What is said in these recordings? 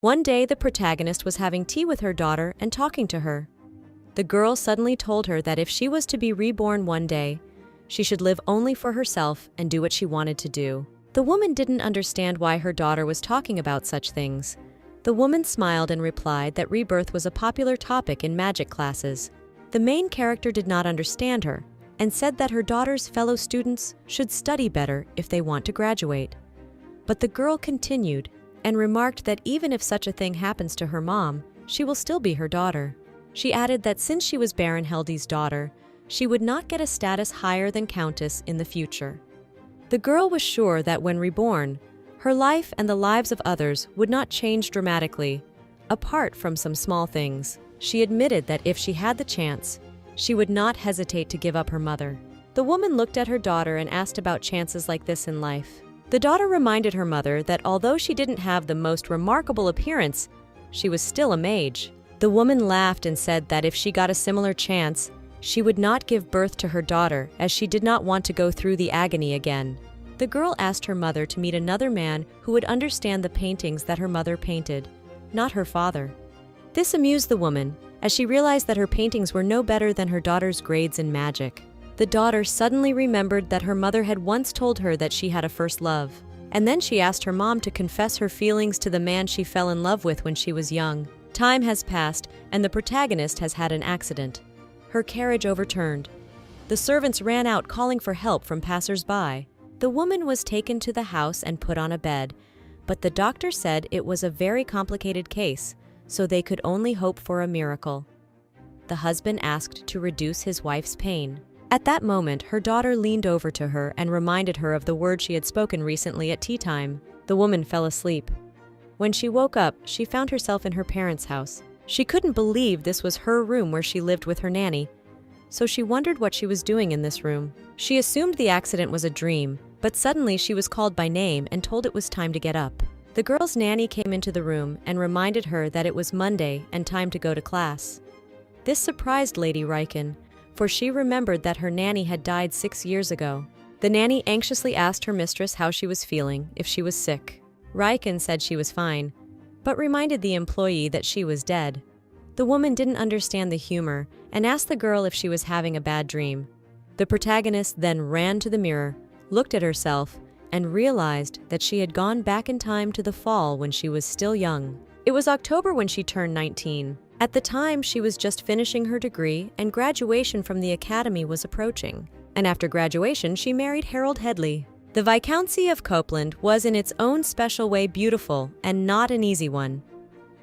One day, the protagonist was having tea with her daughter and talking to her. The girl suddenly told her that if she was to be reborn one day, she should live only for herself and do what she wanted to do. The woman didn't understand why her daughter was talking about such things. The woman smiled and replied that rebirth was a popular topic in magic classes. The main character did not understand her and said that her daughter's fellow students should study better if they want to graduate. But the girl continued and remarked that even if such a thing happens to her mom, she will still be her daughter. She added that since she was Baron Heldy's daughter, she would not get a status higher than Countess in the future. The girl was sure that when reborn, her life and the lives of others would not change dramatically, apart from some small things. She admitted that if she had the chance, she would not hesitate to give up her mother. The woman looked at her daughter and asked about chances like this in life. The daughter reminded her mother that although she didn't have the most remarkable appearance, she was still a mage. The woman laughed and said that if she got a similar chance, she would not give birth to her daughter as she did not want to go through the agony again. The girl asked her mother to meet another man who would understand the paintings that her mother painted, not her father. This amused the woman, as she realized that her paintings were no better than her daughter's grades in magic. The daughter suddenly remembered that her mother had once told her that she had a first love, and then she asked her mom to confess her feelings to the man she fell in love with when she was young. Time has passed, and the protagonist has had an accident. Her carriage overturned. The servants ran out calling for help from passers-by. The woman was taken to the house and put on a bed, but the doctor said it was a very complicated case, so they could only hope for a miracle. The husband asked to reduce his wife's pain. At that moment, her daughter leaned over to her and reminded her of the words she had spoken recently at tea time. The woman fell asleep. When she woke up, she found herself in her parents' house. She couldn't believe this was her room where she lived with her nanny, so she wondered what she was doing in this room. She assumed the accident was a dream, but suddenly she was called by name and told it was time to get up. The girl's nanny came into the room and reminded her that it was Monday and time to go to class. This surprised Lady Riken, for she remembered that her nanny had died 6 years ago. The nanny anxiously asked her mistress how she was feeling, if she was sick. Riken said she was fine, but reminded the employee that she was dead. The woman didn't understand the humor and asked the girl if she was having a bad dream. The protagonist then ran to the mirror, looked at herself, and realized that she had gone back in time to the fall when she was still young. It was October when she turned 19. At the time, she was just finishing her degree and graduation from the academy was approaching. And after graduation, she married Harold Headley. The Viscountcy of Copeland was in its own special way beautiful and not an easy one.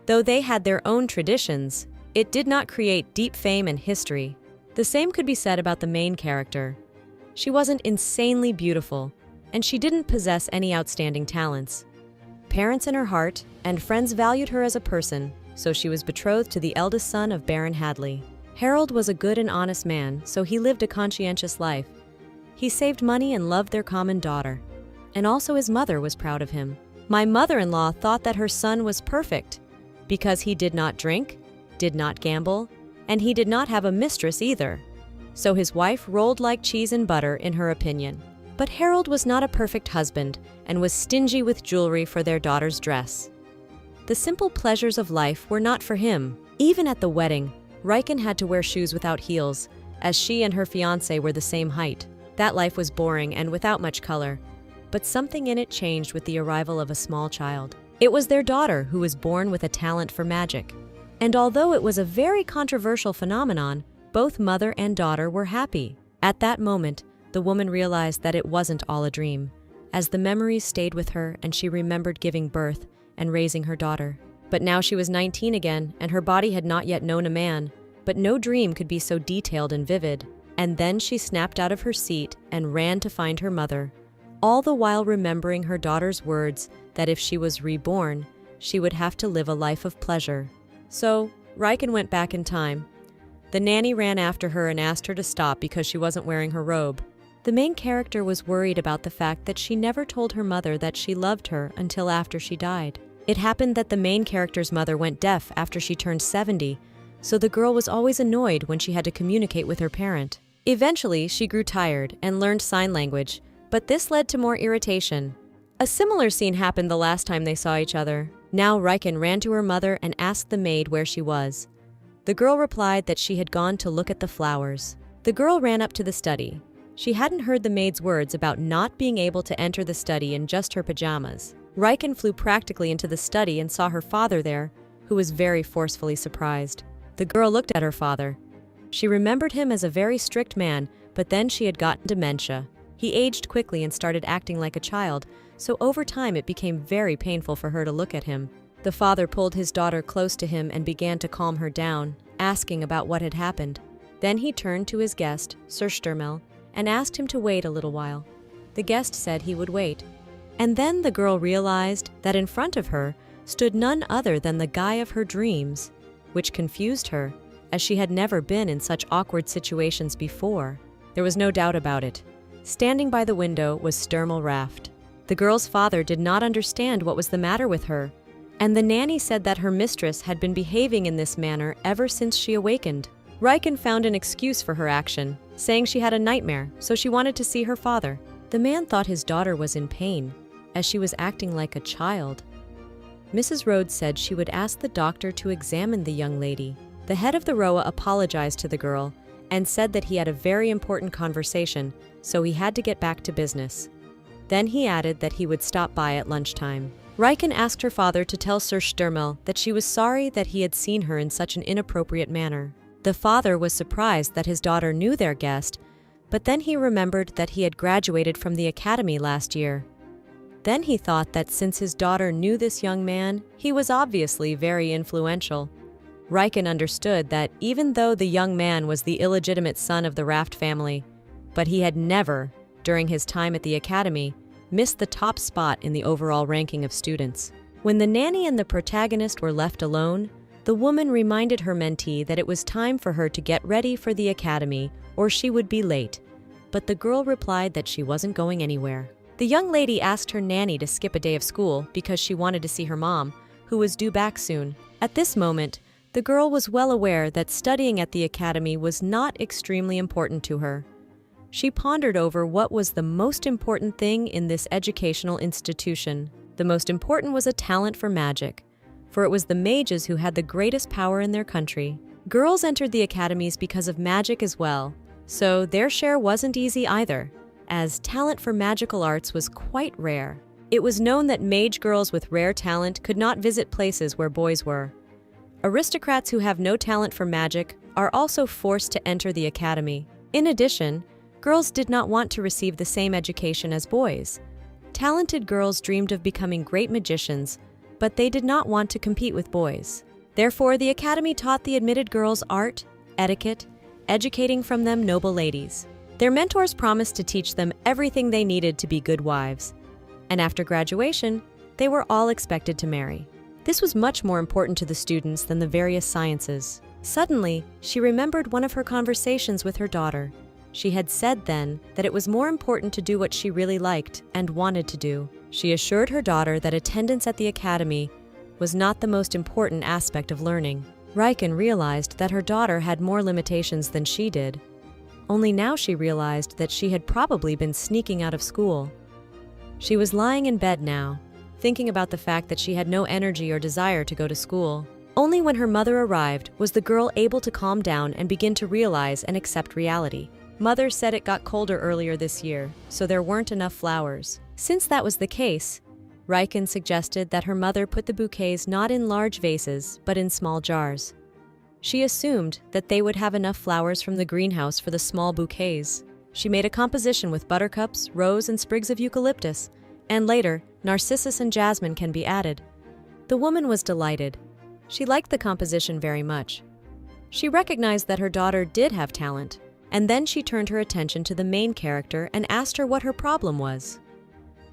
Though they had their own traditions, it did not create deep fame and history. The same could be said about the main character. She wasn't insanely beautiful, and she didn't possess any outstanding talents. Parents in her heart and friends valued her as a person, so she was betrothed to the eldest son of Baron Hadley. Harold was a good and honest man, so he lived a conscientious life. He saved money and loved their common daughter. And also his mother was proud of him. My mother-in-law thought that her son was perfect because he did not drink, did not gamble, and he did not have a mistress either. So his wife rolled like cheese and butter in her opinion. But Harold was not a perfect husband and was stingy with jewelry for their daughter's dress. The simple pleasures of life were not for him. Even at the wedding, Riken had to wear shoes without heels, as she and her fiancé were the same height. That life was boring and without much color, but something in it changed with the arrival of a small child. It was their daughter who was born with a talent for magic. And although it was a very controversial phenomenon, both mother and daughter were happy. At that moment, the woman realized that it wasn't all a dream, as the memories stayed with her and she remembered giving birth and raising her daughter. But now she was 19 again, and her body had not yet known a man, but no dream could be so detailed and vivid. And then she snapped out of her seat and ran to find her mother, all the while remembering her daughter's words that if she was reborn, she would have to live a life of pleasure. So, Riken went back in time. The nanny ran after her and asked her to stop because she wasn't wearing her robe. The main character was worried about the fact that she never told her mother that she loved her until after she died. It happened that the main character's mother went deaf after she turned 70, so the girl was always annoyed when she had to communicate with her parent. Eventually, she grew tired and learned sign language, but this led to more irritation. A similar scene happened the last time they saw each other. Now Riken ran to her mother and asked the maid where she was. The girl replied that she had gone to look at the flowers. The girl ran up to the study. She hadn't heard the maid's words about not being able to enter the study in just her pajamas. Riken flew practically into the study and saw her father there, who was very forcefully surprised. The girl looked at her father. She remembered him as a very strict man, but then she had gotten dementia. He aged quickly and started acting like a child, so over time it became very painful for her to look at him. The father pulled his daughter close to him and began to calm her down, asking about what had happened. Then he turned to his guest, Sir Sturmel, and asked him to wait a little while. The guest said he would wait. And then the girl realized that in front of her stood none other than the guy of her dreams, which confused her, as she had never been in such awkward situations before. There was no doubt about it. Standing by the window was Sturmel Raft. The girl's father did not understand what was the matter with her, and the nanny said that her mistress had been behaving in this manner ever since she awakened. Riken found an excuse for her action, saying she had a nightmare, so she wanted to see her father. The man thought his daughter was in pain, as she was acting like a child. Mrs. Rhodes said she would ask the doctor to examine the young lady. The head of the Roa apologized to the girl and said that he had a very important conversation, so he had to get back to business. Then he added that he would stop by at lunchtime. Riken asked her father to tell Sir Sturmel that she was sorry that he had seen her in such an inappropriate manner. The father was surprised that his daughter knew their guest, but then he remembered that he had graduated from the academy last year. Then he thought that since his daughter knew this young man, he was obviously very influential. Riken understood that even though the young man was the illegitimate son of the Raft family, but he had never, during his time at the academy, missed the top spot in the overall ranking of students. When the nanny and the protagonist were left alone, the woman reminded her mentee that it was time for her to get ready for the academy or she would be late, but the girl replied that she wasn't going anywhere. The young lady asked her nanny to skip a day of school because she wanted to see her mom, who was due back soon. At this moment, the girl was well aware that studying at the academy was not extremely important to her. She pondered over what was the most important thing in this educational institution. The most important was a talent for magic, for it was the mages who had the greatest power in their country. Girls entered the academies because of magic as well, so their share wasn't easy either, as talent for magical arts was quite rare. It was known that mage girls with rare talent could not visit places where boys were. Aristocrats who have no talent for magic are also forced to enter the academy. In addition, girls did not want to receive the same education as boys. Talented girls dreamed of becoming great magicians, but they did not want to compete with boys. Therefore, the academy taught the admitted girls art, etiquette, educating from them noble ladies. Their mentors promised to teach them everything they needed to be good wives. And after graduation, they were all expected to marry. This was much more important to the students than the various sciences. Suddenly, she remembered one of her conversations with her daughter. She had said then that it was more important to do what she really liked and wanted to do. She assured her daughter that attendance at the academy was not the most important aspect of learning. Riken realized that her daughter had more limitations than she did. Only now she realized that she had probably been sneaking out of school. She was lying in bed now, thinking about the fact that she had no energy or desire to go to school. Only when her mother arrived was the girl able to calm down and begin to realize and accept reality. Mother said it got colder earlier this year, so there weren't enough flowers. Since that was the case, Riken suggested that her mother put the bouquets not in large vases, but in small jars. She assumed that they would have enough flowers from the greenhouse for the small bouquets. She made a composition with buttercups, rose, and sprigs of eucalyptus, and later, narcissus and jasmine can be added. The woman was delighted. She liked the composition very much. She recognized that her daughter did have talent, and then she turned her attention to the main character and asked her what her problem was.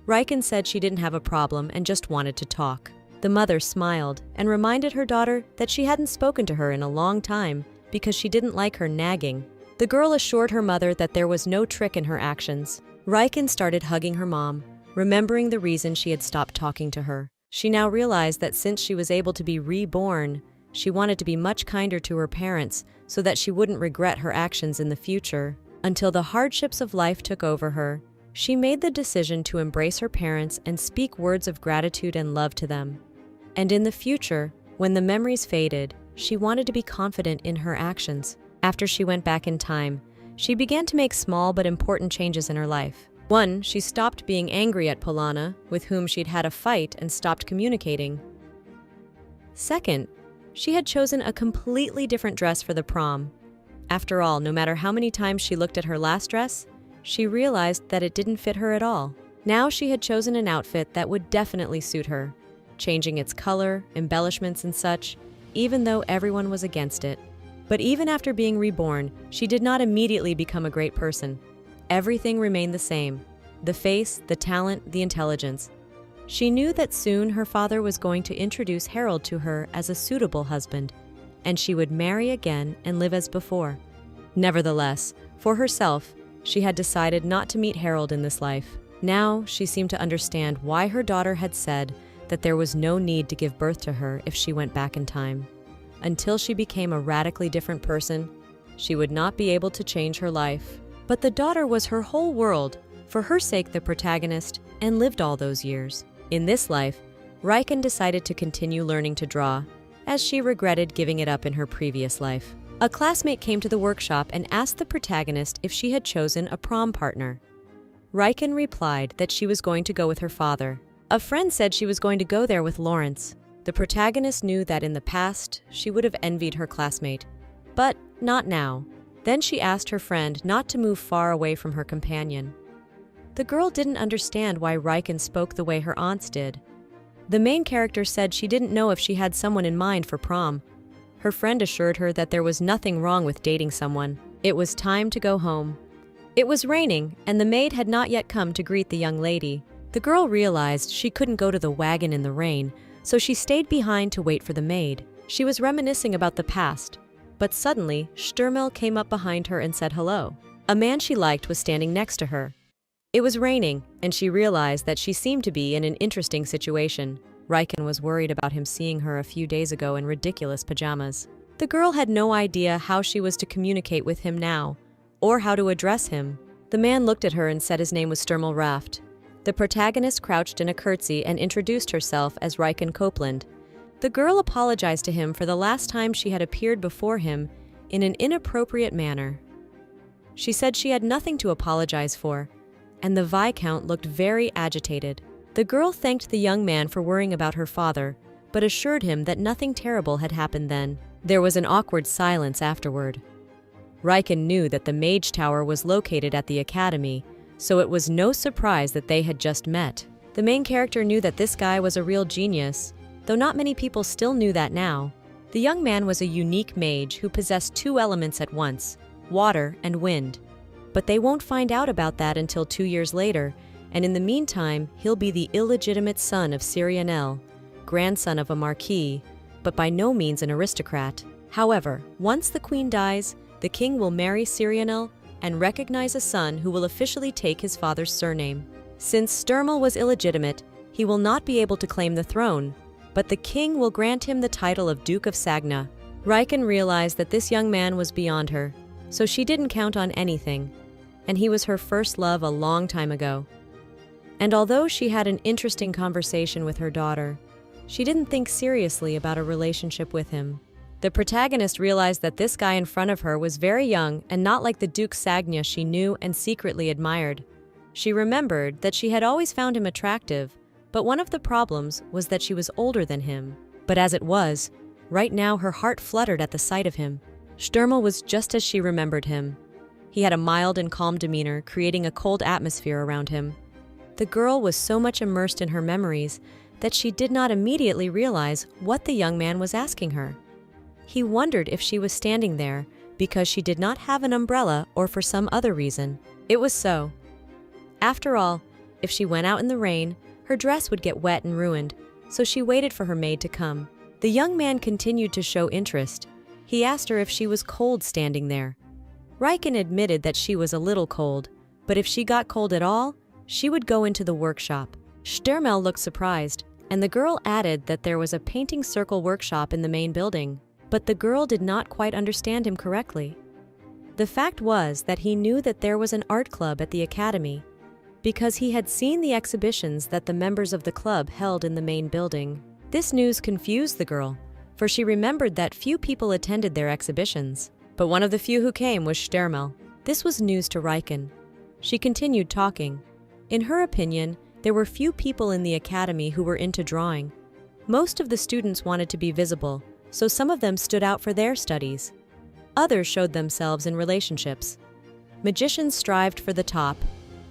Riken said she didn't have a problem and just wanted to talk. The mother smiled and reminded her daughter that she hadn't spoken to her in a long time because she didn't like her nagging. The girl assured her mother that there was no trick in her actions. Riken started hugging her mom, remembering the reason she had stopped talking to her. She now realized that since she was able to be reborn, she wanted to be much kinder to her parents so that she wouldn't regret her actions in the future. Until the hardships of life took over her, she made the decision to embrace her parents and speak words of gratitude and love to them. And in the future, when the memories faded, she wanted to be confident in her actions. After she went back in time, she began to make small but important changes in her life. 1. She stopped being angry at Polana, with whom she'd had a fight, and stopped communicating. 2. She had chosen a completely different dress for the prom. After all, no matter how many times she looked at her last dress, she realized that it didn't fit her at all. Now she had chosen an outfit that would definitely suit her, changing its color, embellishments, and such, even though everyone was against it. But even after being reborn, she did not immediately become a great person. Everything remained the same: the face, the talent, the intelligence. She knew that soon her father was going to introduce Harold to her as a suitable husband, and she would marry again and live as before. Nevertheless, for herself, she had decided not to meet Harold in this life. Now she seemed to understand why her daughter had said that there was no need to give birth to her if she went back in time. Until she became a radically different person, she would not be able to change her life. But the daughter was her whole world, for her sake the protagonist, and lived all those years. In this life, Riken decided to continue learning to draw, as she regretted giving it up in her previous life. A classmate came to the workshop and asked the protagonist if she had chosen a prom partner. Riken replied that she was going to go with her father. A friend said she was going to go there with Lawrence. The protagonist knew that in the past, she would have envied her classmate, but not now. Then she asked her friend not to move far away from her companion. The girl didn't understand why Riken spoke the way her aunts did. The main character said she didn't know if she had someone in mind for prom. Her friend assured her that there was nothing wrong with dating someone. It was time to go home. It was raining, and the maid had not yet come to greet the young lady. The girl realized she couldn't go to the wagon in the rain, so she stayed behind to wait for the maid. She was reminiscing about the past, but suddenly Stürmel came up behind her and said hello. A man she liked was standing next to her. It was raining, and she realized that she seemed to be in an interesting situation. Riken was worried about him seeing her a few days ago in ridiculous pajamas. The girl had no idea how she was to communicate with him now, or how to address him. The man looked at her and said his name was Stürmel Raft. The protagonist crouched in a curtsy and introduced herself as Riken Copeland. The girl apologized to him for the last time she had appeared before him in an inappropriate manner. She said she had nothing to apologize for, and the Viscount looked very agitated. The girl thanked the young man for worrying about her father, but assured him that nothing terrible had happened then. There was an awkward silence afterward. Riken knew that the Mage Tower was located at the Academy, so it was no surprise that they had just met. The main character knew that this guy was a real genius, though not many people still knew that now. The young man was a unique mage who possessed two elements at once, water and wind. But they won't find out about that until 2 years later, and in the meantime, he'll be the illegitimate son of Sirianel, grandson of a marquis, but by no means an aristocrat. However, once the queen dies, the king will marry Sirianel and recognize a son who will officially take his father's surname. Since Stürmel was illegitimate, he will not be able to claim the throne, but the king will grant him the title of Duke of Sagna. Riken realized that this young man was beyond her, so she didn't count on anything, and he was her first love a long time ago. And although she had an interesting conversation with her daughter, she didn't think seriously about a relationship with him. The protagonist realized that this guy in front of her was very young and not like the Duke Sagna she knew and secretly admired. She remembered that she had always found him attractive, but one of the problems was that she was older than him. But as it was, right now her heart fluttered at the sight of him. Stürmel was just as she remembered him. He had a mild and calm demeanor, creating a cold atmosphere around him. The girl was so much immersed in her memories that she did not immediately realize what the young man was asking her. He wondered if she was standing there because she did not have an umbrella or for some other reason. It was so. After all, if she went out in the rain, her dress would get wet and ruined, so she waited for her maid to come. The young man continued to show interest. He asked her if she was cold standing there. Riken admitted that she was a little cold, but if she got cold at all, she would go into the workshop. Stürmel looked surprised, and the girl added that there was a painting circle workshop in the main building. But the girl did not quite understand him correctly. The fact was that he knew that there was an art club at the academy, because he had seen the exhibitions that the members of the club held in the main building. This news confused the girl, for she remembered that few people attended their exhibitions. But one of the few who came was Stermel. This was news to Riken. She continued talking. In her opinion, there were few people in the academy who were into drawing. Most of the students wanted to be visible, so some of them stood out for their studies. Others showed themselves in relationships. Magicians strived for the top.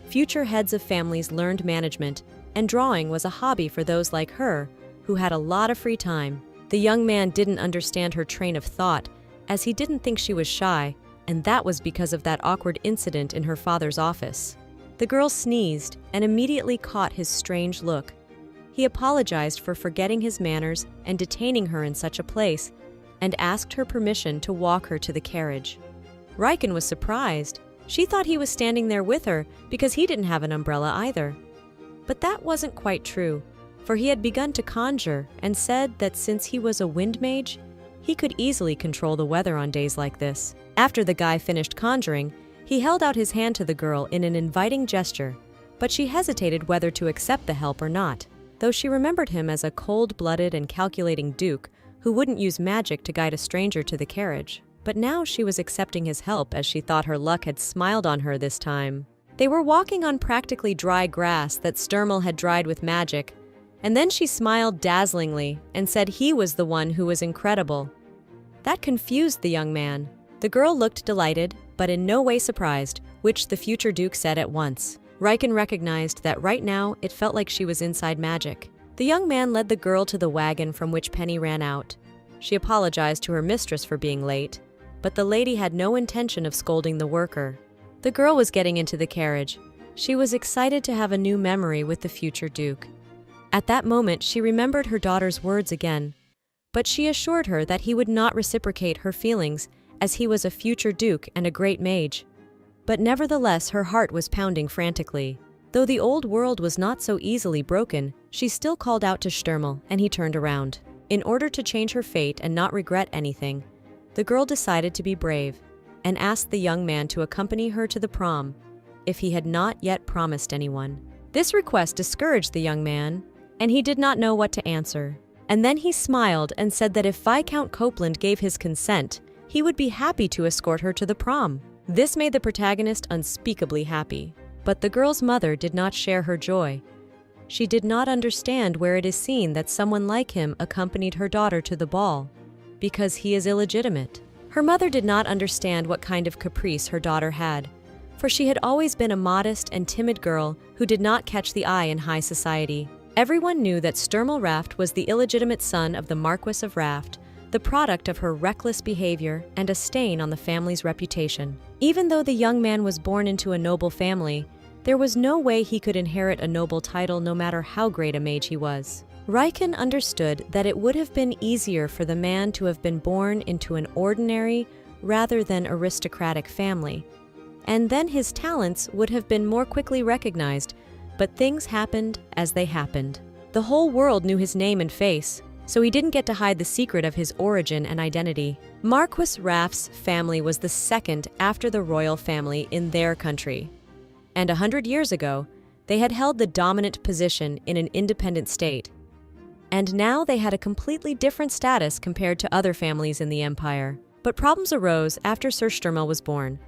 Future heads of families learned management, and drawing was a hobby for those like her, who had a lot of free time. The young man didn't understand her train of thought, as he didn't think she was shy, and that was because of that awkward incident in her father's office. The girl sneezed and immediately caught his strange look. He apologized for forgetting his manners and detaining her in such a place, and asked her permission to walk her to the carriage. Riken was surprised. She thought he was standing there with her because he didn't have an umbrella either. But that wasn't quite true, for he had begun to conjure and said that since he was a wind mage, he could easily control the weather on days like this. After the guy finished conjuring, he held out his hand to the girl in an inviting gesture, but she hesitated whether to accept the help or not, though she remembered him as a cold-blooded and calculating duke who wouldn't use magic to guide a stranger to the carriage. But now she was accepting his help as she thought her luck had smiled on her this time. They were walking on practically dry grass that Stermel had dried with magic, and then she smiled dazzlingly and said he was the one who was incredible. That confused the young man. The girl looked delighted, but in no way surprised, which the future duke said at once. Riken recognized that right now it felt like she was inside magic. The young man led the girl to the wagon from which Penny ran out. She apologized to her mistress for being late, but the lady had no intention of scolding the worker. The girl was getting into the carriage. She was excited to have a new memory with the future duke. At that moment, she remembered her daughter's words again, but she assured her that he would not reciprocate her feelings as he was a future duke and a great mage. But nevertheless, her heart was pounding frantically. Though the old world was not so easily broken, she still called out to Stermel, and he turned around. In order to change her fate and not regret anything, the girl decided to be brave and asked the young man to accompany her to the prom, if he had not yet promised anyone. This request discouraged the young man, and he did not know what to answer. And then he smiled and said that if Viscount Copeland gave his consent, he would be happy to escort her to the prom. This made the protagonist unspeakably happy. But the girl's mother did not share her joy. She did not understand where it is seen that someone like him accompanied her daughter to the ball, because he is illegitimate. Her mother did not understand what kind of caprice her daughter had, for she had always been a modest and timid girl who did not catch the eye in high society. Everyone knew that Stermel Raft was the illegitimate son of the Marquis of Raft, the product of her reckless behavior and a stain on the family's reputation. Even though the young man was born into a noble family, there was no way he could inherit a noble title no matter how great a mage he was. Riken understood that it would have been easier for the man to have been born into an ordinary rather than aristocratic family, and then his talents would have been more quickly recognized, but things happened as they happened. The whole world knew his name and face, so he didn't get to hide the secret of his origin and identity. Marquis Raft's family was the second after the royal family in their country, and 100 years ago, they had held the dominant position in an independent state. And now they had a completely different status compared to other families in the empire. But problems arose after Sir Stermel was born.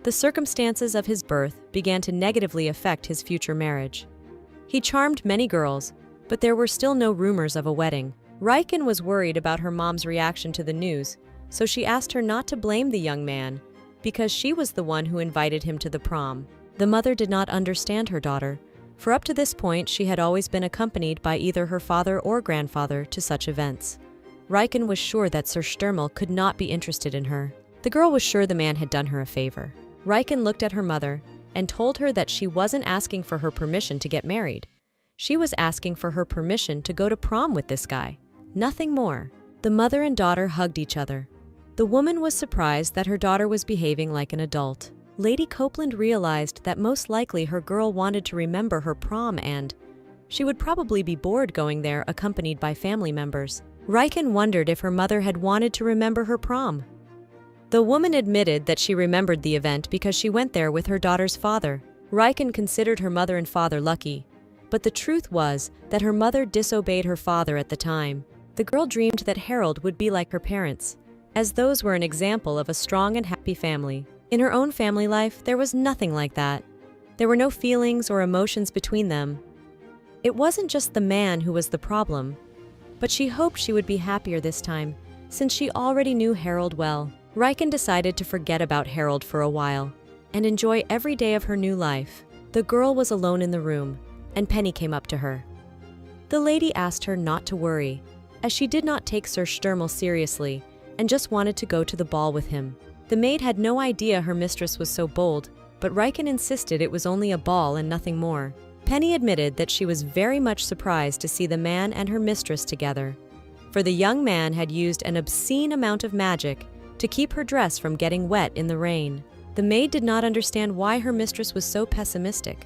The circumstances of his birth began to negatively affect his future marriage. He charmed many girls, but there were still no rumors of a wedding. Riken was worried about her mom's reaction to the news, so she asked her not to blame the young man, because she was the one who invited him to the prom. The mother did not understand her daughter, for up to this point she had always been accompanied by either her father or grandfather to such events. Riken was sure that Sir Stermel could not be interested in her. The girl was sure the man had done her a favor. Riken looked at her mother and told her that she wasn't asking for her permission to get married. She was asking for her permission to go to prom with this guy. Nothing more. The mother and daughter hugged each other. The woman was surprised that her daughter was behaving like an adult. Lady Copeland realized that most likely her girl wanted to remember her prom and she would probably be bored going there accompanied by family members. Riken wondered if her mother had wanted to remember her prom. The woman admitted that she remembered the event because she went there with her daughter's father. Riken considered her mother and father lucky, but the truth was that her mother disobeyed her father at the time. The girl dreamed that Harold would be like her parents, as those were an example of a strong and happy family. In her own family life, there was nothing like that. There were no feelings or emotions between them. It wasn't just the man who was the problem, but she hoped she would be happier this time, since she already knew Harold well. Riken decided to forget about Harold for a while and enjoy every day of her new life. The girl was alone in the room, and Penny came up to her. The lady asked her not to worry, as she did not take Sir Sturmel seriously and just wanted to go to the ball with him. The maid had no idea her mistress was so bold, but Riken insisted it was only a ball and nothing more. Penny admitted that she was very much surprised to see the man and her mistress together, for the young man had used an obscene amount of magic to keep her dress from getting wet in the rain. The maid did not understand why her mistress was so pessimistic,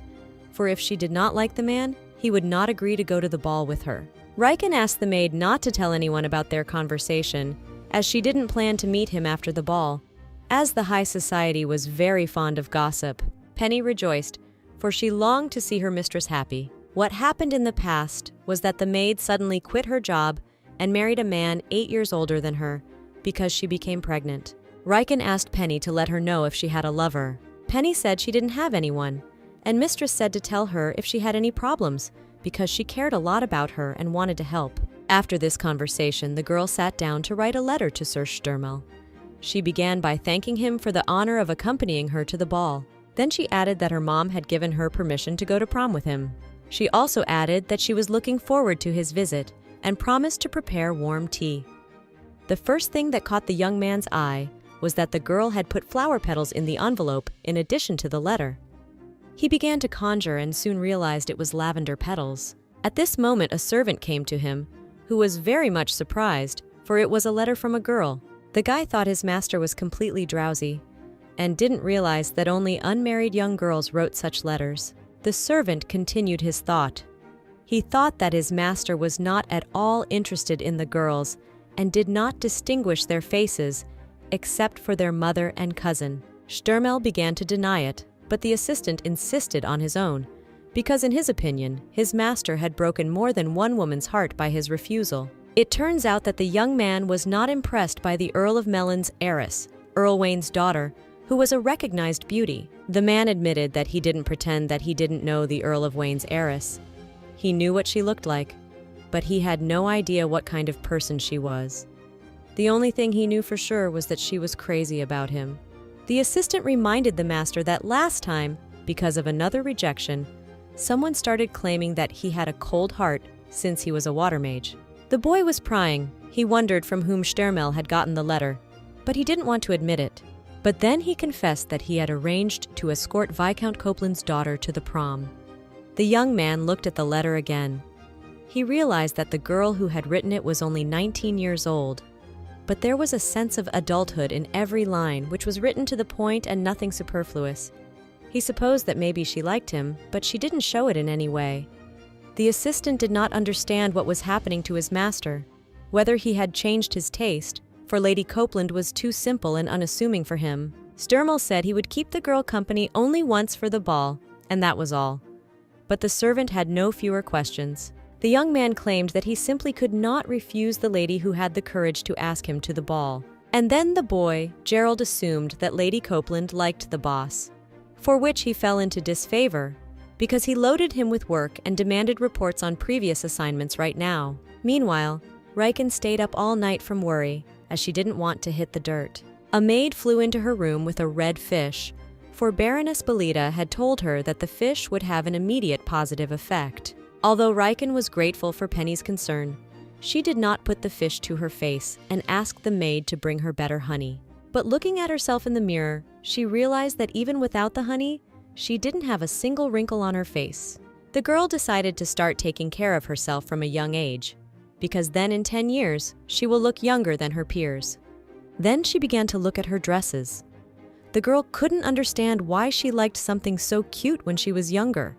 for if she did not like the man, he would not agree to go to the ball with her. Riken asked the maid not to tell anyone about their conversation, as she didn't plan to meet him after the ball. As the high society was very fond of gossip, Penny rejoiced, for she longed to see her mistress happy. What happened in the past was that the maid suddenly quit her job and married a man 8 years older than her because she became pregnant. Riken asked Penny to let her know if she had a lover. Penny said she didn't have anyone, and mistress said to tell her if she had any problems because she cared a lot about her and wanted to help. After this conversation, the girl sat down to write a letter to Sir Sturmel. She began by thanking him for the honor of accompanying her to the ball. Then she added that her mom had given her permission to go to prom with him. She also added that she was looking forward to his visit and promised to prepare warm tea. The first thing that caught the young man's eye was that the girl had put flower petals in the envelope in addition to the letter. He began to conjure and soon realized it was lavender petals. At this moment, a servant came to him, who was very much surprised, for it was a letter from a girl. The guy thought his master was completely drowsy and didn't realize that only unmarried young girls wrote such letters. The servant continued his thought. He thought that his master was not at all interested in the girls and did not distinguish their faces except for their mother and cousin. Sturmel began to deny it, but the assistant insisted on his own, because in his opinion, his master had broken more than one woman's heart by his refusal. It turns out that the young man was not impressed by the Earl of Melon's heiress, Earl Wayne's daughter, who was a recognized beauty. The man admitted that he didn't pretend that he didn't know the Earl of Wayne's heiress. He knew what she looked like, but he had no idea what kind of person she was. The only thing he knew for sure was that she was crazy about him. The assistant reminded the master that last time, because of another rejection, someone started claiming that he had a cold heart since he was a water mage. The boy was prying. He wondered from whom Sturmel had gotten the letter, but he didn't want to admit it. But then he confessed that he had arranged to escort Viscount Copeland's daughter to the prom. The young man looked at the letter again. He realized that the girl who had written it was only 19 years old, but there was a sense of adulthood in every line, which was written to the point and nothing superfluous. He supposed that maybe she liked him, but she didn't show it in any way. The assistant did not understand what was happening to his master, whether he had changed his taste, for Lady Copeland was too simple and unassuming for him. Sturmel said he would keep the girl company only once for the ball, and that was all. But the servant had no fewer questions. The young man claimed that he simply could not refuse the lady who had the courage to ask him to the ball. And then the boy, Gerald, assumed that Lady Copeland liked the boss, for which he fell into disfavor, because he loaded him with work and demanded reports on previous assignments right now. Meanwhile, Riken stayed up all night from worry, as she didn't want to hit the dirt. A maid flew into her room with a red fish, for Baroness Belita had told her that the fish would have an immediate positive effect. Although Riken was grateful for Penny's concern, she did not put the fish to her face and asked the maid to bring her better honey. But looking at herself in the mirror, she realized that even without the honey, she didn't have a single wrinkle on her face. The girl decided to start taking care of herself from a young age, because then in 10 years, she will look younger than her peers. Then she began to look at her dresses. The girl couldn't understand why she liked something so cute when she was younger.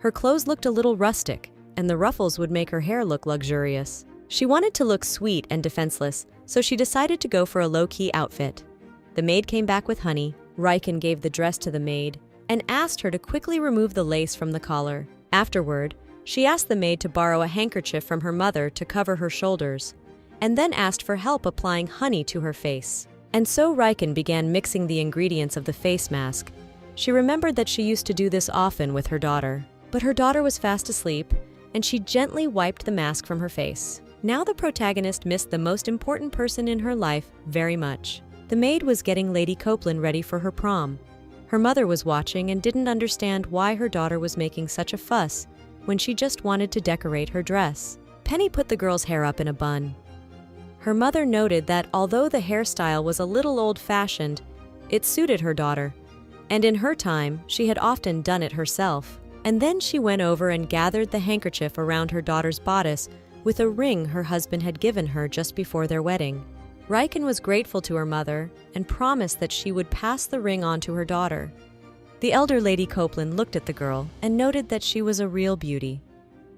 Her clothes looked a little rustic, and the ruffles would make her hair look luxurious. She wanted to look sweet and defenseless, so she decided to go for a low-key outfit. The maid came back with honey. Riken gave the dress to the maid and asked her to quickly remove the lace from the collar. Afterward, She asked the maid to borrow a handkerchief from her mother to cover her shoulders, and then asked for help applying honey to her face. And so Riken began mixing the ingredients of the face mask. She remembered that she used to do this often with her daughter. But her daughter was fast asleep, and she gently wiped the mask from her face. Now the protagonist missed the most important person in her life very much. The maid was getting Lady Copeland ready for her prom. Her mother was watching and didn't understand why her daughter was making such a fuss when she just wanted to decorate her dress. Penny put the girl's hair up in a bun. Her mother noted that although the hairstyle was a little old-fashioned, it suited her daughter, and in her time, she had often done it herself. And then she went over and gathered the handkerchief around her daughter's bodice with a ring her husband had given her just before their wedding. Riken was grateful to her mother and promised that she would pass the ring on to her daughter. The elder Lady Copeland looked at the girl and noted that she was a real beauty.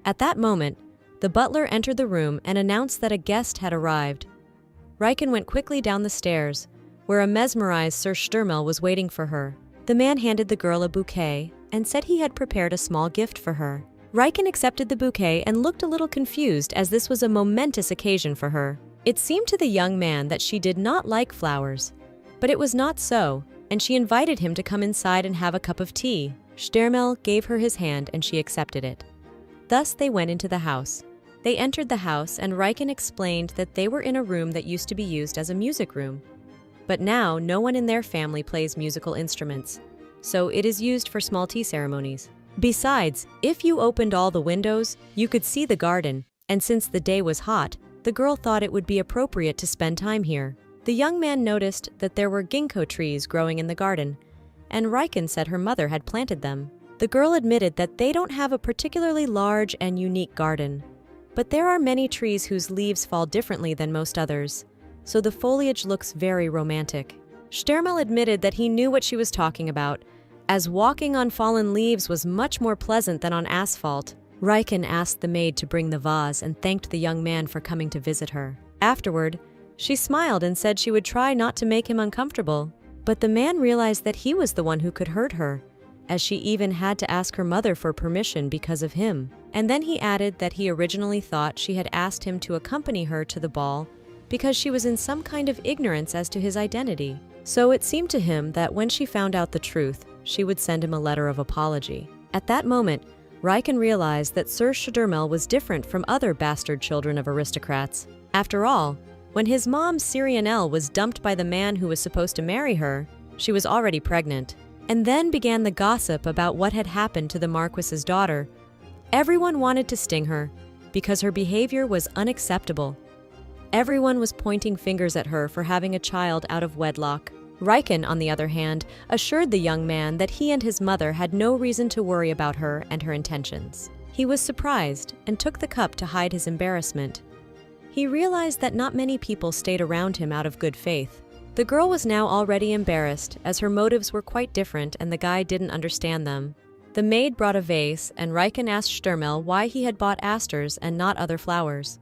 At that moment, the butler entered the room and announced that a guest had arrived. Riken went quickly down the stairs, where a mesmerized Sir Sturmel was waiting for her. The man handed the girl a bouquet and said he had prepared a small gift for her. Riken accepted the bouquet and looked a little confused as this was a momentous occasion for her. It seemed to the young man that she did not like flowers, but it was not so, and she invited him to come inside and have a cup of tea. Sturmel gave her his hand and she accepted it. Thus they went into the house. They entered the house and Riken explained that they were in a room that used to be used as a music room. But now no one in their family plays musical instruments, so it is used for small tea ceremonies. Besides, if you opened all the windows, you could see the garden, and since the day was hot, the girl thought it would be appropriate to spend time here. The young man noticed that there were ginkgo trees growing in the garden, and Riken said her mother had planted them. The girl admitted that they don't have a particularly large and unique garden, but there are many trees whose leaves fall differently than most others, so the foliage looks very romantic. Sturmel admitted that he knew what she was talking about, as walking on fallen leaves was much more pleasant than on asphalt. Riken asked the maid to bring the vase and thanked the young man for coming to visit her. Afterward, she smiled and said she would try not to make him uncomfortable, but the man realized that he was the one who could hurt her, as she even had to ask her mother for permission because of him. And then he added that he originally thought she had asked him to accompany her to the ball because she was in some kind of ignorance as to his identity. So it seemed to him that when she found out the truth, she would send him a letter of apology. At that moment, Riken realized that Sir Sturmel was different from other bastard children of aristocrats. After all, when his mom Syrianelle was dumped by the man who was supposed to marry her, she was already pregnant. And then began the gossip about what had happened to the Marquis's daughter. Everyone wanted to sting her, because her behavior was unacceptable. Everyone was pointing fingers at her for having a child out of wedlock. Riken, on the other hand, assured the young man that he and his mother had no reason to worry about her and her intentions. He was surprised and took the cup to hide his embarrassment. He realized that not many people stayed around him out of good faith. The girl was now already embarrassed, as her motives were quite different and the guy didn't understand them. The maid brought a vase, and Riken asked Sturmel why he had bought asters and not other flowers.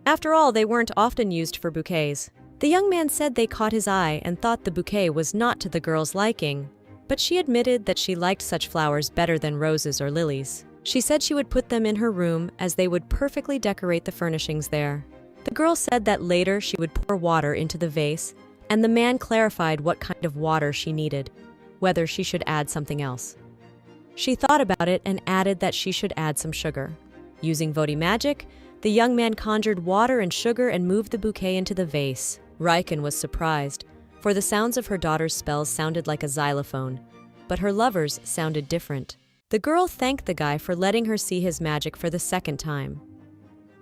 After all, they weren't often used for bouquets. The young man said they caught his eye and thought the bouquet was not to the girl's liking, but she admitted that she liked such flowers better than roses or lilies. She said she would put them in her room as they would perfectly decorate the furnishings there. The girl said that later she would pour water into the vase, and the man clarified what kind of water she needed, whether she should add something else. She thought about it and added that she should add some sugar. Using Vodi magic, the young man conjured water and sugar and moved the bouquet into the vase. Riken was surprised, for the sounds of her daughter's spells sounded like a xylophone, but her lover's sounded different. The girl thanked the guy for letting her see his magic for the second time.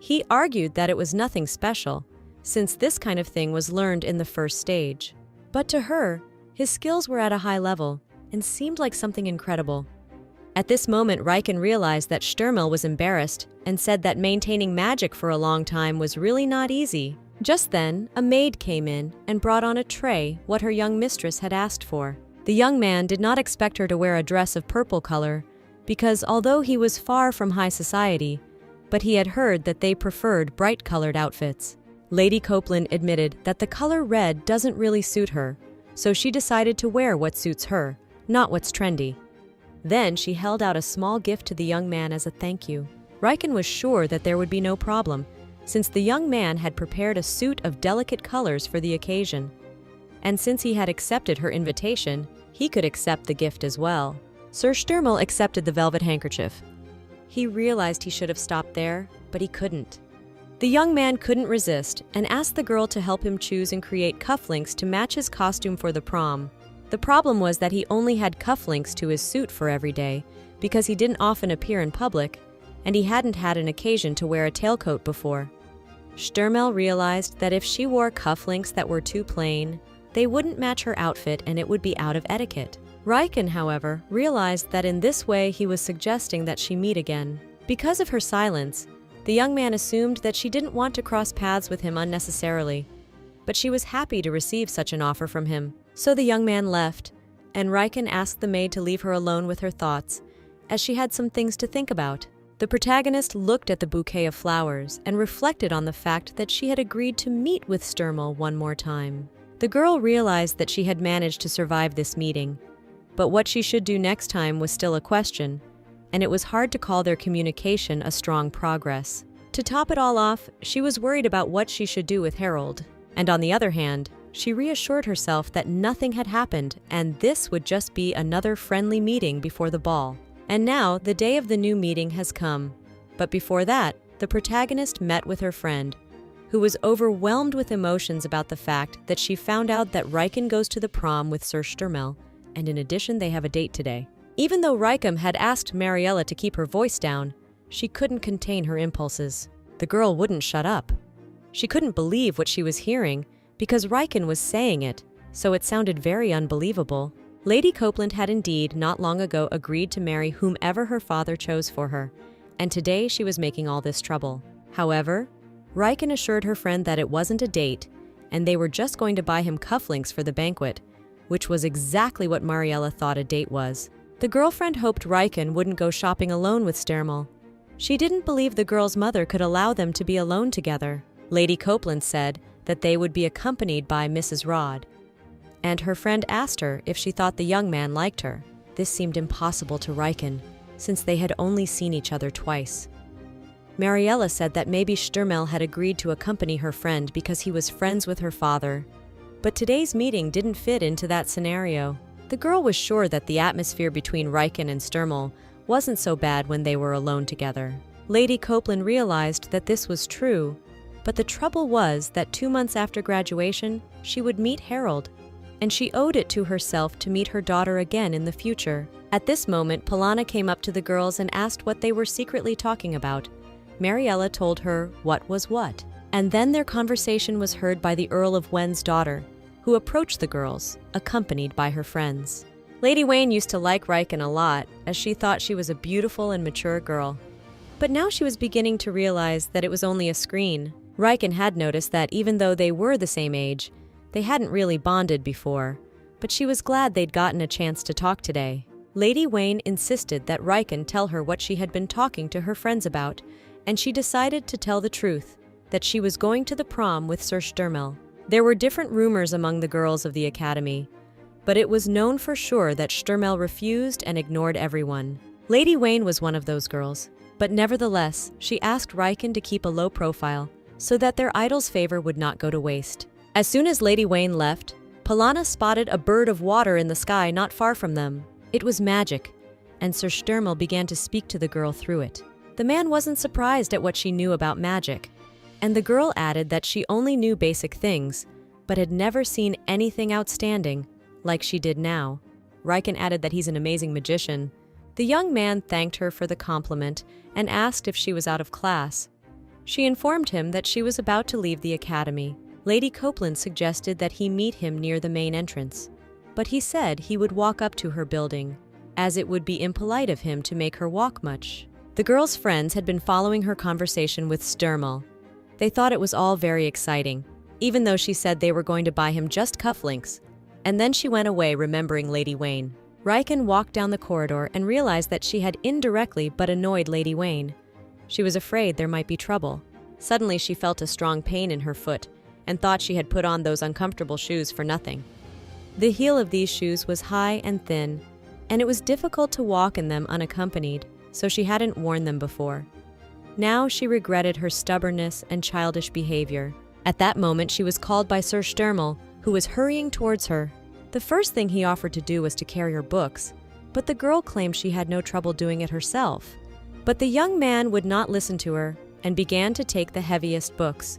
He argued that it was nothing special, since this kind of thing was learned in the first stage. But to her, his skills were at a high level and seemed like something incredible. At this moment, Riken realized that Sturmel was embarrassed and said that maintaining magic for a long time was really not easy. Just then, a maid came in and brought on a tray what her young mistress had asked for. The young man did not expect her to wear a dress of purple color because although he was far from high society, but he had heard that they preferred bright-colored outfits. Lady Copeland admitted that the color red doesn't really suit her, so she decided to wear what suits her, not what's trendy. Then she held out a small gift to the young man as a thank you. Riken was sure that there would be no problem, since the young man had prepared a suit of delicate colors for the occasion. And since he had accepted her invitation, he could accept the gift as well. Sir Sturmel accepted the velvet handkerchief. He realized he should have stopped there, but he couldn't. The young man couldn't resist and asked the girl to help him choose and create cufflinks to match his costume for the prom. The problem was that he only had cufflinks to his suit for every day, because he didn't often appear in public, and he hadn't had an occasion to wear a tailcoat before. Sturmel realized that if she wore cufflinks that were too plain, they wouldn't match her outfit and it would be out of etiquette. Riken, however, realized that in this way he was suggesting that she meet again. Because of her silence, the young man assumed that she didn't want to cross paths with him unnecessarily, but she was happy to receive such an offer from him. So the young man left, and Riken asked the maid to leave her alone with her thoughts, as she had some things to think about. The protagonist looked at the bouquet of flowers and reflected on the fact that she had agreed to meet with Sturmel one more time. The girl realized that she had managed to survive this meeting, but what she should do next time was still a question, and it was hard to call their communication a strong progress. To top it all off, she was worried about what she should do with Harold. And on the other hand, she reassured herself that nothing had happened and this would just be another friendly meeting before the ball. And now, the day of the new meeting has come. But before that, the protagonist met with her friend, who was overwhelmed with emotions about the fact that she found out that Riken goes to the prom with Sir Sturmel, and in addition they have a date today. Even though Riken had asked Mariella to keep her voice down, she couldn't contain her impulses. The girl wouldn't shut up. She couldn't believe what she was hearing, because Riken was saying it, so it sounded very unbelievable. Lady Copeland had indeed not long ago agreed to marry whomever her father chose for her, and today she was making all this trouble. However, Riken assured her friend that it wasn't a date, and they were just going to buy him cufflinks for the banquet, which was exactly what Mariella thought a date was. The girlfriend hoped Riken wouldn't go shopping alone with Sturmel. She didn't believe the girl's mother could allow them to be alone together. Lady Copeland said that they would be accompanied by Mrs. Rod, and her friend asked her if she thought the young man liked her. This seemed impossible to Riken, since they had only seen each other twice. Mariella said that maybe Sturmel had agreed to accompany her friend because he was friends with her father, but today's meeting didn't fit into that scenario. The girl was sure that the atmosphere between Riken and Sturmel wasn't so bad when they were alone together. Lady Copeland realized that this was true, but the trouble was that 2 months after graduation, she would meet Harold, and she owed it to herself to meet her daughter again in the future. At this moment, Polana came up to the girls and asked what they were secretly talking about. Mariella told her what was what, and then their conversation was heard by the Earl of Wen's daughter, who approached the girls, accompanied by her friends. Lady Wayne used to like Riken a lot, as she thought she was a beautiful and mature girl. But now she was beginning to realize that it was only a screen. Riken had noticed that even though they were the same age, they hadn't really bonded before, but she was glad they'd gotten a chance to talk today. Lady Wayne insisted that Riken tell her what she had been talking to her friends about, and she decided to tell the truth, that she was going to the prom with Sir Sturmel. There were different rumors among the girls of the academy, but it was known for sure that Sturmel refused and ignored everyone. Lady Wayne was one of those girls, but nevertheless, she asked Riken to keep a low profile so that their idol's favor would not go to waste. As soon as Lady Wayne left, Polana spotted a bird of water in the sky not far from them. It was magic, and Sir Sturmel began to speak to the girl through it. The man wasn't surprised at what she knew about magic, and the girl added that she only knew basic things, but had never seen anything outstanding, like she did now. Riken added that he's an amazing magician. The young man thanked her for the compliment and asked if she was out of class. She informed him that she was about to leave the academy. Lady Copeland suggested that he meet him near the main entrance, but he said he would walk up to her building, as it would be impolite of him to make her walk much. The girl's friends had been following her conversation with Sturmel. They thought it was all very exciting, even though she said they were going to buy him just cufflinks, and then she went away remembering Lady Wayne. Riken walked down the corridor and realized that she had indirectly but annoyed Lady Wayne. She was afraid there might be trouble. Suddenly she felt a strong pain in her foot and thought she had put on those uncomfortable shoes for nothing. The heel of these shoes was high and thin, and it was difficult to walk in them unaccompanied, so she hadn't worn them before. Now she regretted her stubbornness and childish behavior. At that moment, she was called by Sir Sturmel, who was hurrying towards her. The first thing he offered to do was to carry her books, but the girl claimed she had no trouble doing it herself. But the young man would not listen to her and began to take the heaviest books.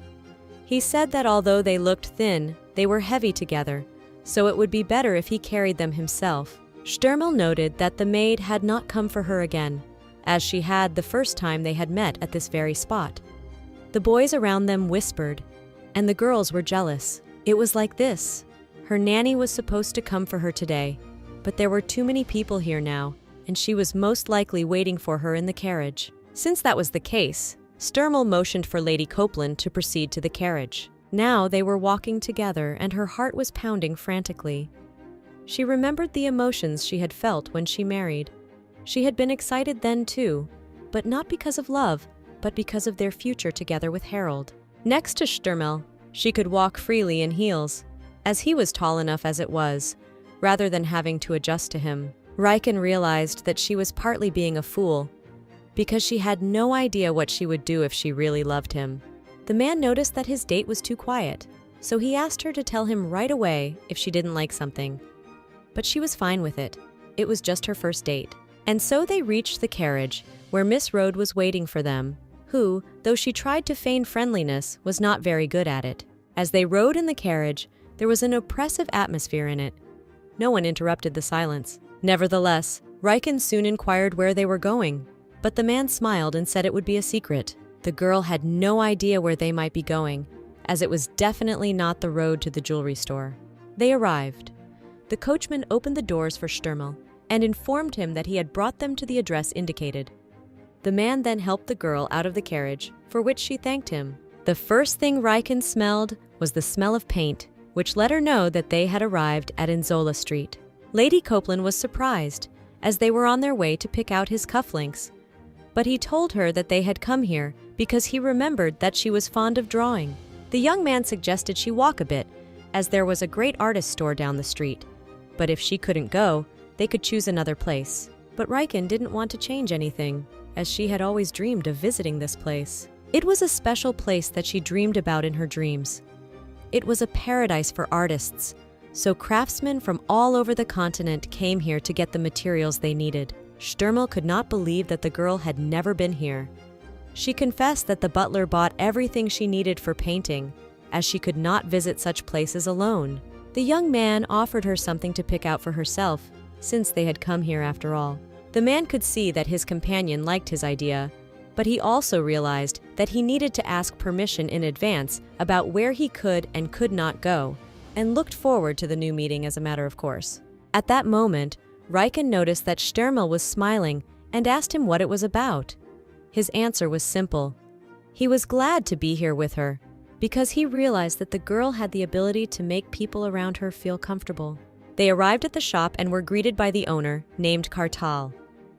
He said that although they looked thin, they were heavy together, so it would be better if he carried them himself. Sturmel noted that the maid had not come for her again, as she had the first time they had met at this very spot. The boys around them whispered, and the girls were jealous. It was like this. Her nanny was supposed to come for her today, but there were too many people here now, and she was most likely waiting for her in the carriage. Since that was the case, Sturmel motioned for Lady Copeland to proceed to the carriage. Now they were walking together, and her heart was pounding frantically. She remembered the emotions she had felt when she married. She had been excited then too, but not because of love, but because of their future together with Harold. Next to Sturmel, she could walk freely in heels, as he was tall enough as it was, rather than having to adjust to him. Riken realized that she was partly being a fool, because she had no idea what she would do if she really loved him. The man noticed that his date was too quiet, so he asked her to tell him right away if she didn't like something. But she was fine with it. It was just her first date. And so they reached the carriage, where Miss Rode was waiting for them, who, though she tried to feign friendliness, was not very good at it. As they rode in the carriage, there was an oppressive atmosphere in it. No one interrupted the silence. Nevertheless, Riken soon inquired where they were going, but the man smiled and said it would be a secret. The girl had no idea where they might be going, as it was definitely not the road to the jewelry store. They arrived. The coachman opened the doors for Sturmel and informed him that he had brought them to the address indicated. The man then helped the girl out of the carriage, for which she thanked him. The first thing Riken smelled was the smell of paint, which let her know that they had arrived at Inzola Street. Lady Copeland was surprised, as they were on their way to pick out his cufflinks. But he told her that they had come here because he remembered that she was fond of drawing. The young man suggested she walk a bit, as there was a great artist store down the street. But if she couldn't go, they could choose another place. But Riken didn't want to change anything, as she had always dreamed of visiting this place. It was a special place that she dreamed about in her dreams. It was a paradise for artists, so craftsmen from all over the continent came here to get the materials they needed. Sturmel could not believe that the girl had never been here. She confessed that the butler bought everything she needed for painting, as she could not visit such places alone. The young man offered her something to pick out for herself, since they had come here after all. The man could see that his companion liked his idea, but he also realized that he needed to ask permission in advance about where he could and could not go, and looked forward to the new meeting as a matter of course. At that moment, Riken noticed that Sturmel was smiling and asked him what it was about. His answer was simple. He was glad to be here with her, because he realized that the girl had the ability to make people around her feel comfortable. They arrived at the shop and were greeted by the owner, named Kartal.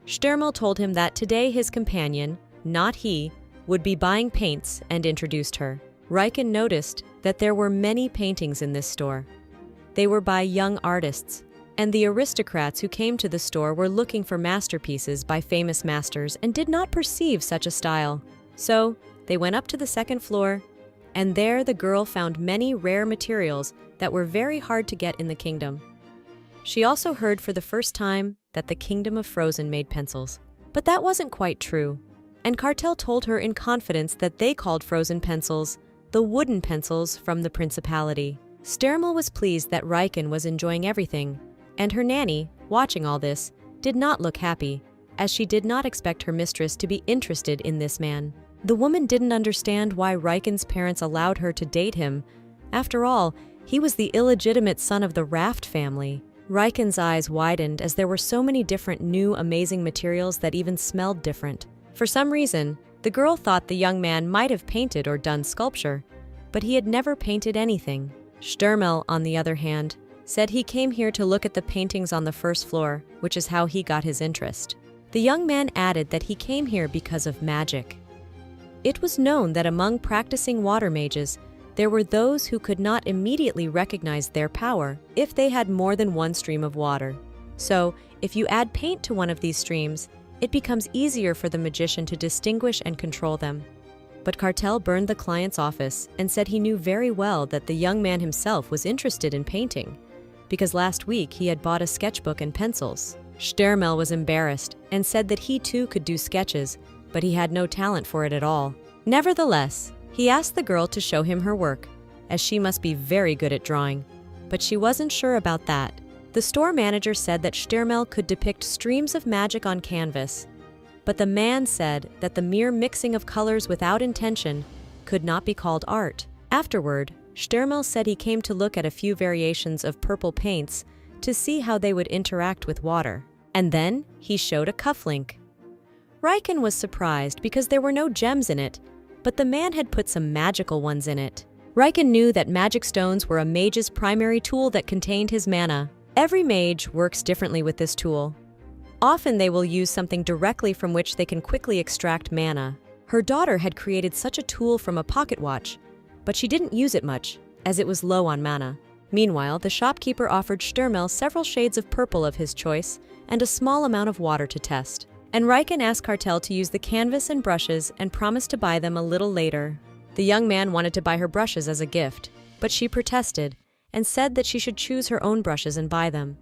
Sturmel told him that today his companion, not he, would be buying paints and introduced her. Riken noticed that there were many paintings in this store. They were by young artists, and the aristocrats who came to the store were looking for masterpieces by famous masters and did not perceive such a style. So they went up to the second floor, and there the girl found many rare materials that were very hard to get in the kingdom. She also heard for the first time that the Kingdom of Frozen made pencils. But that wasn't quite true, and Kartal told her in confidence that they called frozen pencils the wooden pencils from the principality. Sturmel was pleased that Riken was enjoying everything, and her nanny, watching all this, did not look happy, as she did not expect her mistress to be interested in this man. The woman didn't understand why Riken's parents allowed her to date him. After all, he was the illegitimate son of the Raft family. Riken's eyes widened as there were so many different new amazing materials that even smelled different. For some reason, the girl thought the young man might have painted or done sculpture, but he had never painted anything. Sturmel, on the other hand, said he came here to look at the paintings on the first floor, which is how he got his interest. The young man added that he came here because of magic. It was known that among practicing water mages, there were those who could not immediately recognize their power if they had more than one stream of water. So, if you add paint to one of these streams, it becomes easier for the magician to distinguish and control them. But Cartel burned the client's office and said he knew very well that the young man himself was interested in painting, because last week he had bought a sketchbook and pencils. Stermel was embarrassed and said that he too could do sketches, but he had no talent for it at all. Nevertheless, he asked the girl to show him her work, as she must be very good at drawing. But she wasn't sure about that. The store manager said that Stermel could depict streams of magic on canvas, but the man said that the mere mixing of colors without intention could not be called art. Afterward, Stermel said he came to look at a few variations of purple paints to see how they would interact with water. And then he showed a cufflink. Riken was surprised because there were no gems in it, but the man had put some magical ones in it. Riken knew that magic stones were a mage's primary tool that contained his mana. Every mage works differently with this tool. Often they will use something directly from which they can quickly extract mana. Her daughter had created such a tool from a pocket watch, but she didn't use it much, as it was low on mana. Meanwhile, the shopkeeper offered Stermel several shades of purple of his choice and a small amount of water to test. And Riken asked Cartel to use the canvas and brushes and promised to buy them a little later. The young man wanted to buy her brushes as a gift, but she protested and said that she should choose her own brushes and buy them.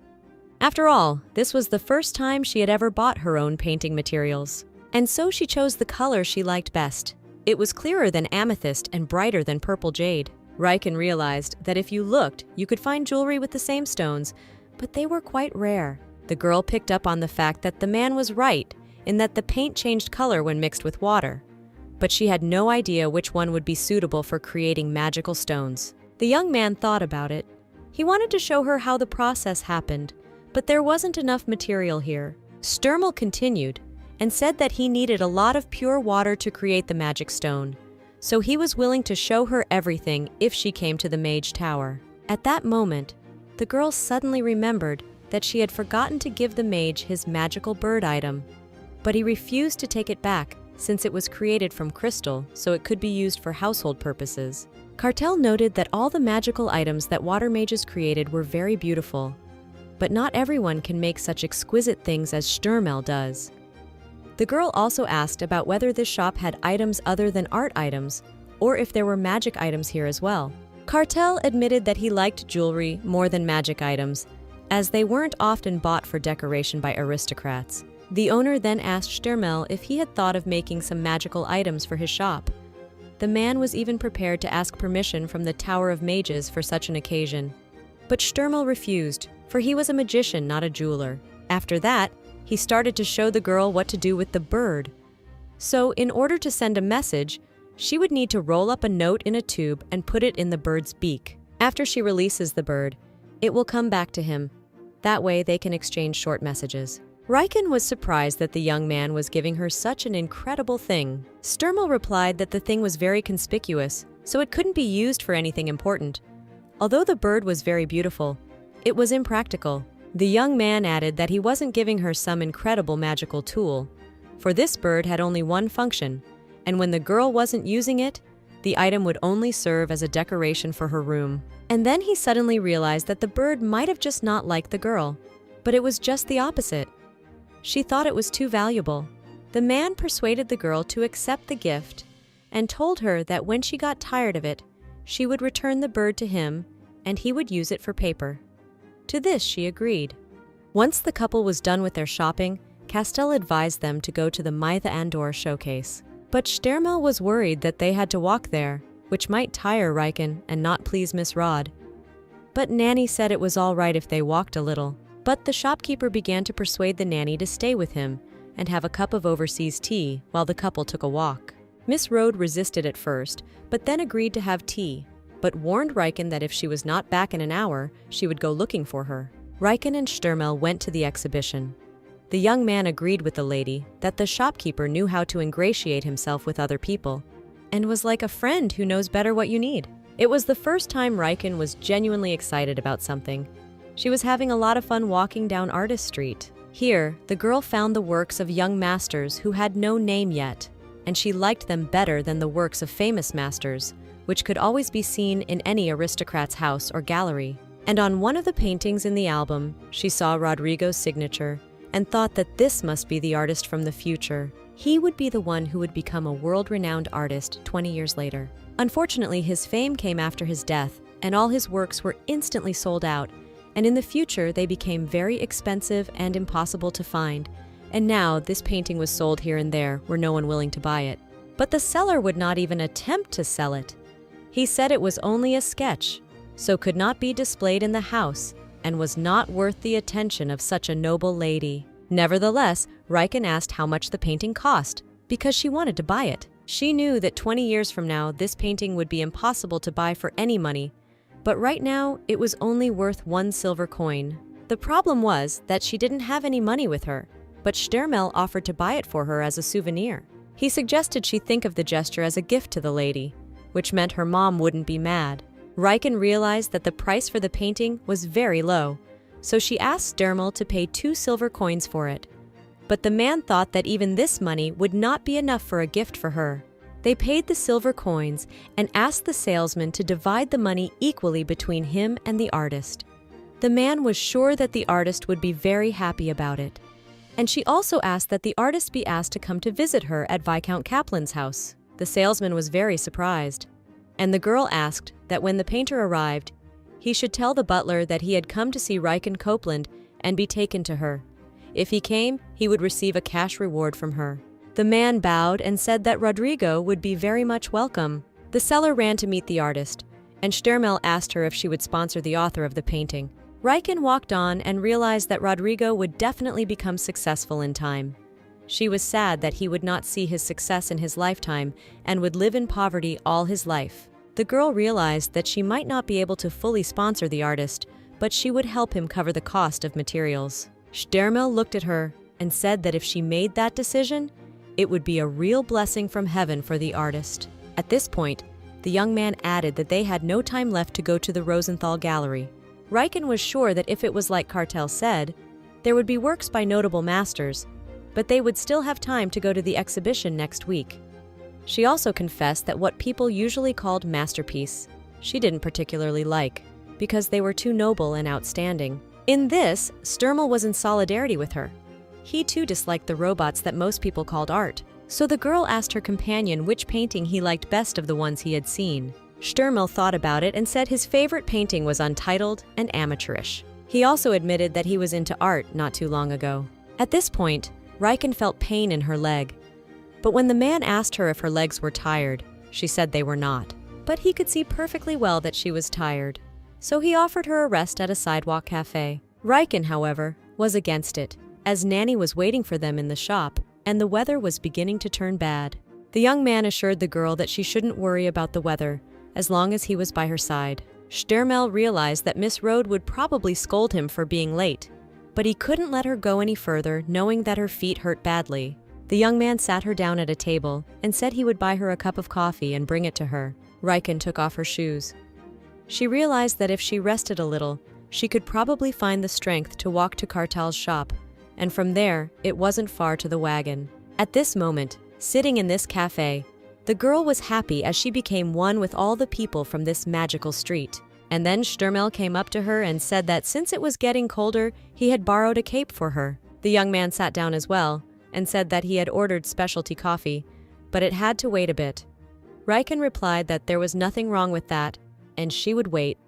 After all, this was the first time she had ever bought her own painting materials. And so she chose the color she liked best. It was clearer than amethyst and brighter than purple jade. Riken realized that if you looked, you could find jewelry with the same stones, but they were quite rare. The girl picked up on the fact that the man was right in that the paint changed color when mixed with water, but she had no idea which one would be suitable for creating magical stones. The young man thought about it. He wanted to show her how the process happened, but there wasn't enough material here. Stermel continued and said that he needed a lot of pure water to create the magic stone, so he was willing to show her everything if she came to the Mage Tower. At that moment, the girl suddenly remembered that she had forgotten to give the mage his magical bird item, but he refused to take it back since it was created from crystal, so it could be used for household purposes. Cartel noted that all the magical items that water mages created were very beautiful, but not everyone can make such exquisite things as Stermel does. The girl also asked about whether this shop had items other than art items, or if there were magic items here as well. Cartel admitted that he liked jewelry more than magic items, as they weren't often bought for decoration by aristocrats. The owner then asked Stermel if he had thought of making some magical items for his shop. The man was even prepared to ask permission from the Tower of Mages for such an occasion. But Stermel refused, for he was a magician, not a jeweler. After that, he started to show the girl what to do with the bird. So, in order to send a message, she would need to roll up a note in a tube and put it in the bird's beak. After she releases the bird, it will come back to him. That way, they can exchange short messages. Riken was surprised that the young man was giving her such an incredible thing. Stermel replied that the thing was very conspicuous, so it couldn't be used for anything important. Although the bird was very beautiful, it was impractical. The young man added that he wasn't giving her some incredible magical tool, for this bird had only one function, and when the girl wasn't using it, the item would only serve as a decoration for her room. And then he suddenly realized that the bird might have just not liked the girl, but it was just the opposite. She thought it was too valuable. The man persuaded the girl to accept the gift and told her that when she got tired of it, she would return the bird to him and he would use it for paper. To this, she agreed. Once the couple was done with their shopping, Castell advised them to go to the Mythe Andor showcase. But Stermel was worried that they had to walk there, which might tire Riken and not please Miss Rod. But Nanny said it was all right if they walked a little. But the shopkeeper began to persuade the nanny to stay with him and have a cup of overseas tea while the couple took a walk. Miss Rode resisted at first, but then agreed to have tea, but warned Riken that if she was not back in an hour, she would go looking for her. Riken and Stermel went to the exhibition. The young man agreed with the lady that the shopkeeper knew how to ingratiate himself with other people and was like a friend who knows better what you need. It was the first time Riken was genuinely excited about something. She was having a lot of fun walking down Artist Street. Here, the girl found the works of young masters who had no name yet, and she liked them better than the works of famous masters, which could always be seen in any aristocrat's house or gallery. And on one of the paintings in the album, she saw Rodrigo's signature and thought that this must be the artist from the future. He would be the one who would become a world-renowned artist 20 years later. Unfortunately, his fame came after his death, and all his works were instantly sold out, and in the future they became very expensive and impossible to find, and now this painting was sold here and there where no one willing to buy it. But the seller would not even attempt to sell it. He said it was only a sketch, so could not be displayed in the house, and was not worth the attention of such a noble lady. Nevertheless, Riken asked how much the painting cost, because she wanted to buy it. She knew that 20 years from now this painting would be impossible to buy for any money, but right now it was only worth 1 silver coin. The problem was that she didn't have any money with her, but Stermel offered to buy it for her as a souvenir. He suggested she think of the gesture as a gift to the lady, which meant her mom wouldn't be mad. Riken realized that the price for the painting was very low, so she asked Stermel to pay 2 silver coins for it. But the man thought that even this money would not be enough for a gift for her. They paid the silver coins and asked the salesman to divide the money equally between him and the artist. The man was sure that the artist would be very happy about it. And she also asked that the artist be asked to come to visit her at Viscount Kaplan's house. The salesman was very surprised, and the girl asked that when the painter arrived, he should tell the butler that he had come to see Riken Copeland and be taken to her. If he came, he would receive a cash reward from her. The man bowed and said that Rodrigo would be very much welcome. The seller ran to meet the artist, and Stermel asked her if she would sponsor the author of the painting. Riken walked on and realized that Rodrigo would definitely become successful in time. She was sad that he would not see his success in his lifetime and would live in poverty all his life. The girl realized that she might not be able to fully sponsor the artist, but she would help him cover the cost of materials. Stermel looked at her and said that if she made that decision, it would be a real blessing from heaven for the artist. At this point, the young man added that they had no time left to go to the Rosenthal Gallery. Riken was sure that if it was like Cartel said, there would be works by notable masters, but they would still have time to go to the exhibition next week. She also confessed that what people usually called masterpiece, she didn't particularly like, because they were too noble and outstanding. In this, Stermel was in solidarity with her. He too disliked the robots that most people called art, so the girl asked her companion which painting he liked best of the ones he had seen. Stermel thought about it and said his favorite painting was untitled and amateurish. He also admitted that he was into art not too long ago. At this point, Riken felt pain in her leg. But when the man asked her if her legs were tired, she said they were not. But he could see perfectly well that she was tired, so he offered her a rest at a sidewalk cafe. Riken, however, was against it, as Nanny was waiting for them in the shop, and the weather was beginning to turn bad. The young man assured the girl that she shouldn't worry about the weather, as long as he was by her side. Stermel realized that Miss Rode would probably scold him for being late, but he couldn't let her go any further, knowing that her feet hurt badly. The young man sat her down at a table and said he would buy her a cup of coffee and bring it to her. Riken took off her shoes. She realized that if she rested a little, she could probably find the strength to walk to Cartel's shop, and from there, it wasn't far to the wagon. At this moment, sitting in this cafe, the girl was happy as she became one with all the people from this magical street. And then Stermel came up to her and said that since it was getting colder, he had borrowed a cape for her. The young man sat down as well and said that he had ordered specialty coffee, but it had to wait a bit. Riken replied that there was nothing wrong with that, and she would wait,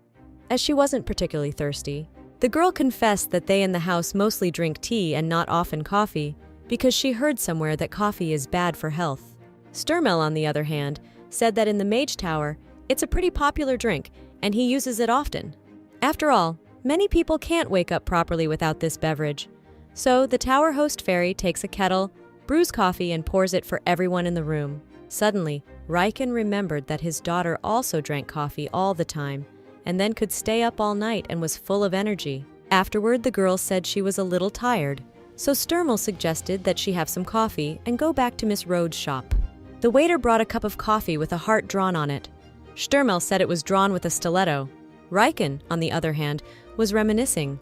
as she wasn't particularly thirsty. The girl confessed that they in the house mostly drink tea and not often coffee, because she heard somewhere that coffee is bad for health. Stermel, on the other hand, said that in the Mage Tower, it's a pretty popular drink, and he uses it often. After all, many people can't wake up properly without this beverage. So the tower host fairy takes a kettle, brews coffee, and pours it for everyone in the room. Suddenly, Riken remembered that his daughter also drank coffee all the time, and then could stay up all night and was full of energy. Afterward, the girl said she was a little tired, so Stermel suggested that she have some coffee and go back to Miss Rhodes' shop. The waiter brought a cup of coffee with a heart drawn on it. Stermel said it was drawn with a stiletto. Riken, on the other hand, was reminiscing.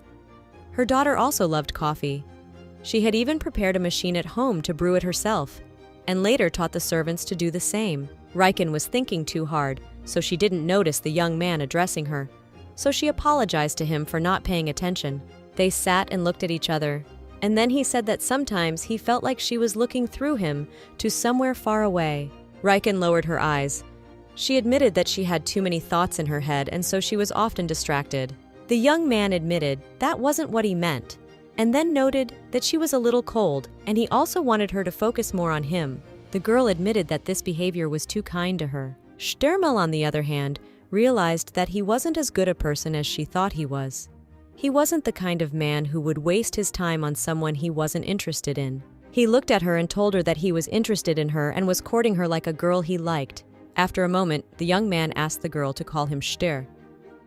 Her daughter also loved coffee. She had even prepared a machine at home to brew it herself, and later taught the servants to do the same. Riken was thinking too hard, so she didn't notice the young man addressing her, so she apologized to him for not paying attention. They sat and looked at each other, And then he said that sometimes he felt like she was looking through him to somewhere far away. Riken lowered her eyes. She admitted that she had too many thoughts in her head, and so she was often distracted. The young man admitted that wasn't what he meant, and then noted that she was a little cold, and he also wanted her to focus more on him. The girl admitted that this behavior was too kind to her. Sturmel, on the other hand, realized that he wasn't as good a person as she thought he was. He wasn't the kind of man who would waste his time on someone he wasn't interested in. He looked at her and told her that he was interested in her and was courting her like a girl he liked. After a moment, the young man asked the girl to call him Stör.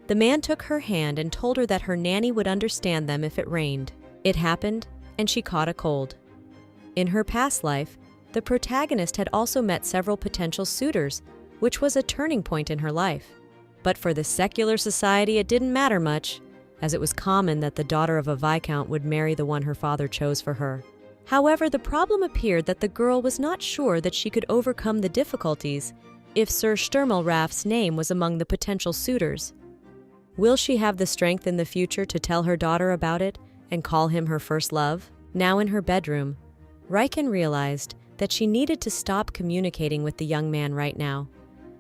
The man took her hand and told her that her nanny would understand them if it rained. It happened, and she caught a cold. In her past life, the protagonist had also met several potential suitors, which was a turning point in her life. But for the secular society, it didn't matter much, as it was common that the daughter of a viscount would marry the one her father chose for her. However, the problem appeared that the girl was not sure that she could overcome the difficulties if Sir Sturmelraff's name was among the potential suitors. Will she have the strength in the future to tell her daughter about it and call him her first love? Now in her bedroom, Riken realized that she needed to stop communicating with the young man right now,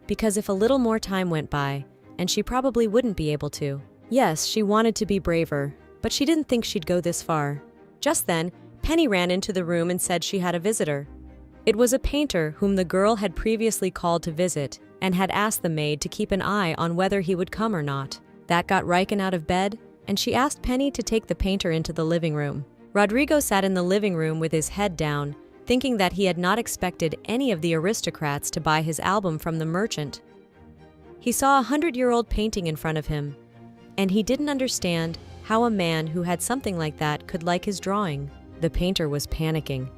because if a little more time went by, and she probably wouldn't be able to. Yes, she wanted to be braver, but she didn't think she'd go this far. Just then, Penny ran into the room and said she had a visitor. It was a painter whom the girl had previously called to visit and had asked the maid to keep an eye on whether he would come or not. That got Riken out of bed, and she asked Penny to take the painter into the living room. Rodrigo sat in the living room with his head down, thinking that he had not expected any of the aristocrats to buy his album from the merchant. He saw a 100-year-old painting in front of him, and he didn't understand how a man who had something like that could like his drawing. The painter was panicking.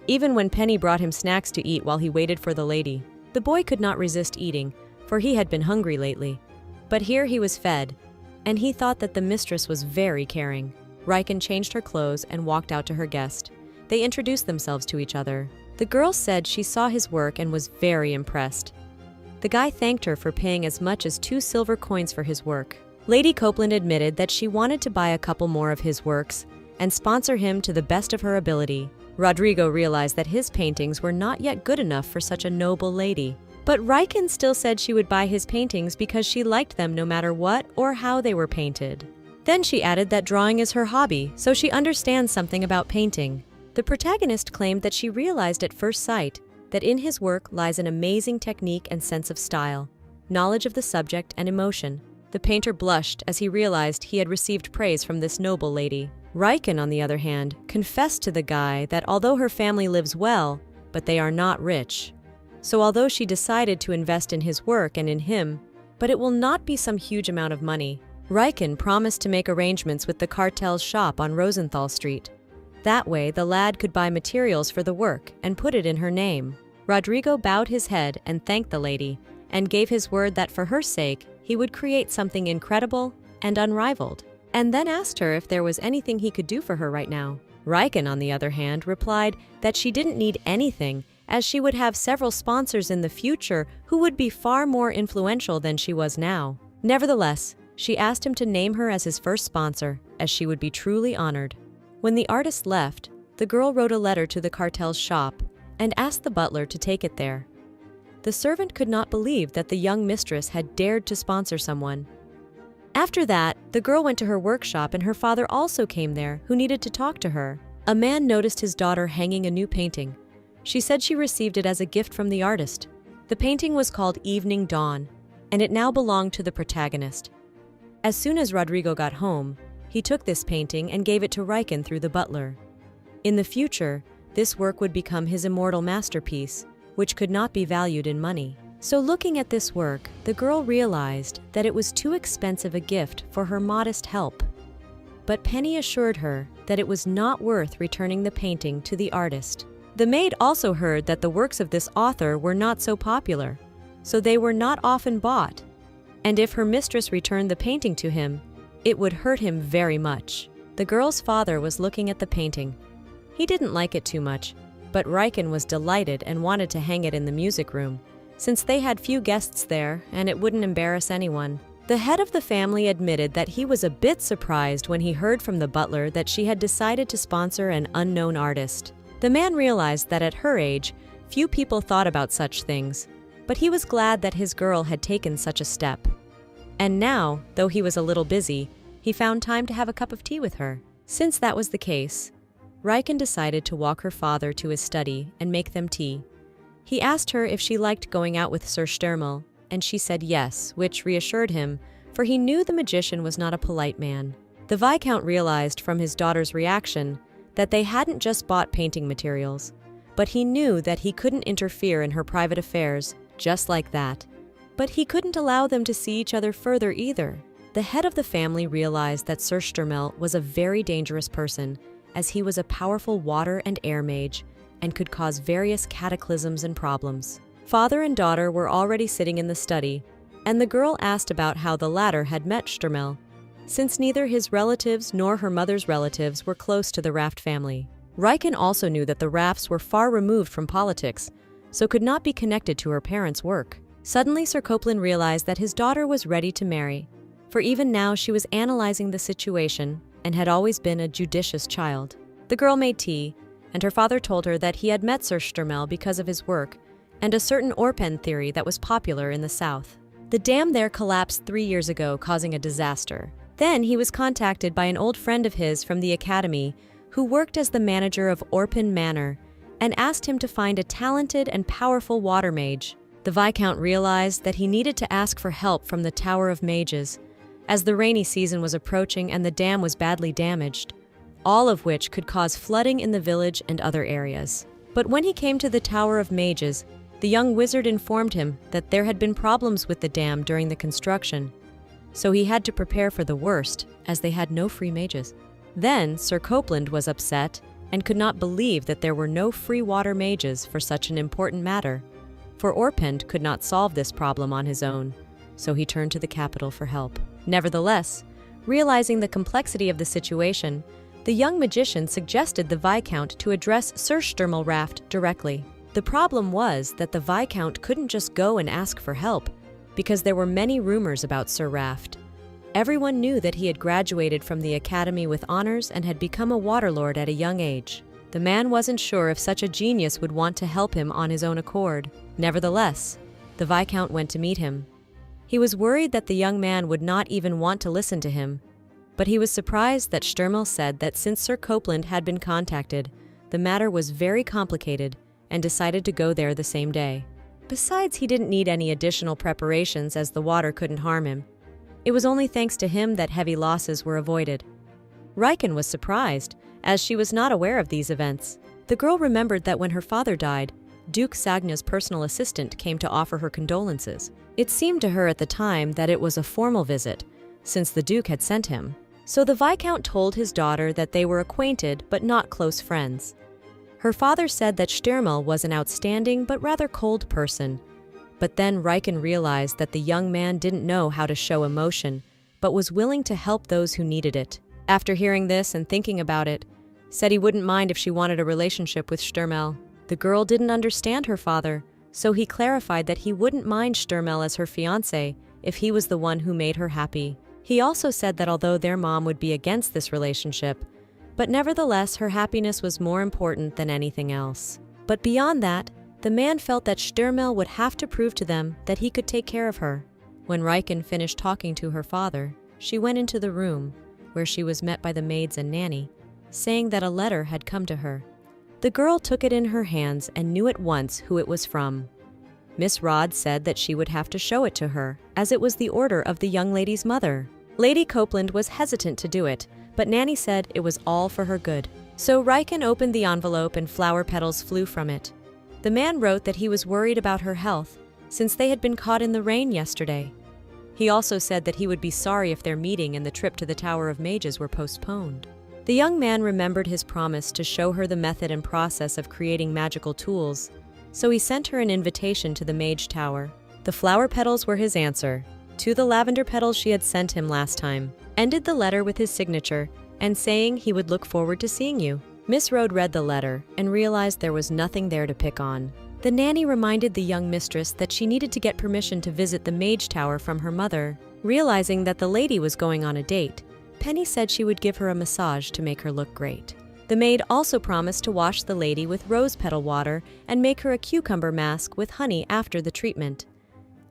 Even when Penny brought him snacks to eat while he waited for the lady, the boy could not resist eating, for he had been hungry lately. But here he was fed, and he thought that the mistress was very caring. Riken changed her clothes and walked out to her guest. They introduced themselves to each other. The girl said she saw his work and was very impressed. The guy thanked her for paying as much as 2 silver coins for his work. Lady Copeland admitted that she wanted to buy a couple more of his works and sponsor him to the best of her ability. Rodrigo realized that his paintings were not yet good enough for such a noble lady. But Riken still said she would buy his paintings because she liked them no matter what or how they were painted. Then she added that drawing is her hobby, so she understands something about painting. The protagonist claimed that she realized at first sight that in his work lies an amazing technique and sense of style, knowledge of the subject and emotion. The painter blushed as he realized he had received praise from this noble lady. Riken, on the other hand, confessed to the guy that although her family lives well, but they are not rich. So although she decided to invest in his work and in him, but it will not be some huge amount of money. Riken promised to make arrangements with the cartel's shop on Rosenthal Street. That way, the lad could buy materials for the work and put it in her name. Rodrigo bowed his head and thanked the lady, and gave his word that for her sake, he would create something incredible and unrivaled, and then asked her if there was anything he could do for her right now. Riken, on the other hand, replied that she didn't need anything, as she would have several sponsors in the future who would be far more influential than she was now. Nevertheless, she asked him to name her as his first sponsor, as she would be truly honored. When the artist left, the girl wrote a letter to the cartel's shop and asked the butler to take it there. The servant could not believe that the young mistress had dared to sponsor someone. After that, the girl went to her workshop, and her father also came there, who needed to talk to her. A man noticed his daughter hanging a new painting. She said she received it as a gift from the artist. The painting was called Evening Dawn, and it now belonged to the protagonist. As soon as Rodrigo got home, he took this painting and gave it to Riken through the butler. In the future, this work would become his immortal masterpiece, which could not be valued in money. So looking at this work, the girl realized that it was too expensive a gift for her modest help. But Penny assured her that it was not worth returning the painting to the artist. The maid also heard that the works of this author were not so popular, so they were not often bought. And if her mistress returned the painting to him, it would hurt him very much. The girl's father was looking at the painting. He didn't like it too much, but Riken was delighted and wanted to hang it in the music room, since they had few guests there and it wouldn't embarrass anyone. The head of the family admitted that he was a bit surprised when he heard from the butler that she had decided to sponsor an unknown artist. The man realized that at her age, few people thought about such things, but he was glad that his girl had taken such a step. And now, though he was a little busy, he found time to have a cup of tea with her. Since that was the case, Riken decided to walk her father to his study and make them tea. He asked her if she liked going out with Sir Stermel, and she said yes, which reassured him, for he knew the magician was not a polite man. The Viscount realized from his daughter's reaction that they hadn't just bought painting materials, but he knew that he couldn't interfere in her private affairs just like that. But he couldn't allow them to see each other further either. The head of the family realized that Sir Stermel was a very dangerous person, as he was a powerful water and air mage and could cause various cataclysms and problems. Father and daughter were already sitting in the study, and the girl asked about how the latter had met Stermel, since neither his relatives nor her mother's relatives were close to the Raft family. Riken also knew that the Rafts were far removed from politics, so could not be connected to her parents' work. Suddenly, Sir Copeland realized that his daughter was ready to marry, for even now she was analyzing the situation and had always been a judicious child. The girl made tea, and her father told her that he had met Sir Stermel because of his work and a certain Orpen theory that was popular in the south. The dam there collapsed 3 years ago, causing a disaster. Then he was contacted by an old friend of his from the academy who worked as the manager of Orpen Manor and asked him to find a talented and powerful water mage. The Viscount realized that he needed to ask for help from the Tower of Mages, as the rainy season was approaching and the dam was badly damaged, all of which could cause flooding in the village and other areas. But when he came to the Tower of Mages, the young wizard informed him that there had been problems with the dam during the construction, so he had to prepare for the worst, as they had no free mages. Then Sir Copeland was upset and could not believe that there were no free water mages for such an important matter, for Orpend could not solve this problem on his own, so he turned to the capital for help. Nevertheless, realizing the complexity of the situation, the young magician suggested the Viscount to address Sir Stermel Raft directly. The problem was that the Viscount couldn't just go and ask for help, because there were many rumors about Sir Raft. Everyone knew that he had graduated from the academy with honors and had become a waterlord at a young age. The man wasn't sure if such a genius would want to help him on his own accord. Nevertheless, the Viscount went to meet him. He was worried that the young man would not even want to listen to him, but he was surprised that Stermel said that since Sir Copeland had been contacted, the matter was very complicated and decided to go there the same day. Besides, he didn't need any additional preparations as the water couldn't harm him. It was only thanks to him that heavy losses were avoided. Riken was surprised, as she was not aware of these events. The girl remembered that when her father died, Duke Sagna's personal assistant came to offer her condolences. It seemed to her at the time that it was a formal visit, since the Duke had sent him. So the Viscount told his daughter that they were acquainted but not close friends. Her father said that Stermel was an outstanding but rather cold person, but then Riken realized that the young man didn't know how to show emotion, but was willing to help those who needed it. After hearing this and thinking about it, said he wouldn't mind if she wanted a relationship with Stermel. The girl didn't understand her father, so he clarified that he wouldn't mind Stermel as her fiancé if he was the one who made her happy. He also said that although their mom would be against this relationship, but nevertheless her happiness was more important than anything else. But beyond that, the man felt that Stermel would have to prove to them that he could take care of her. When Riken finished talking to her father, she went into the room, where she was met by the maids and nanny, saying that a letter had come to her. The girl took it in her hands and knew at once who it was from. Miss Rod said that she would have to show it to her, as it was the order of the young lady's mother. Lady Copeland was hesitant to do it, but Nanny said it was all for her good. So Riken opened the envelope and flower petals flew from it. The man wrote that he was worried about her health, since they had been caught in the rain yesterday. He also said that he would be sorry if their meeting and the trip to the Tower of Mages were postponed. The young man remembered his promise to show her the method and process of creating magical tools, so he sent her an invitation to the Mage Tower. The flower petals were his answer to the lavender petals she had sent him last time, ended the letter with his signature, and saying he would look forward to seeing you. Miss Rode read the letter and realized there was nothing there to pick on. The nanny reminded the young mistress that she needed to get permission to visit the Mage Tower from her mother, Realizing that the lady was going on a date, Penny said she would give her a massage to make her look great. The maid also promised to wash the lady with rose petal water and make her a cucumber mask with honey after the treatment.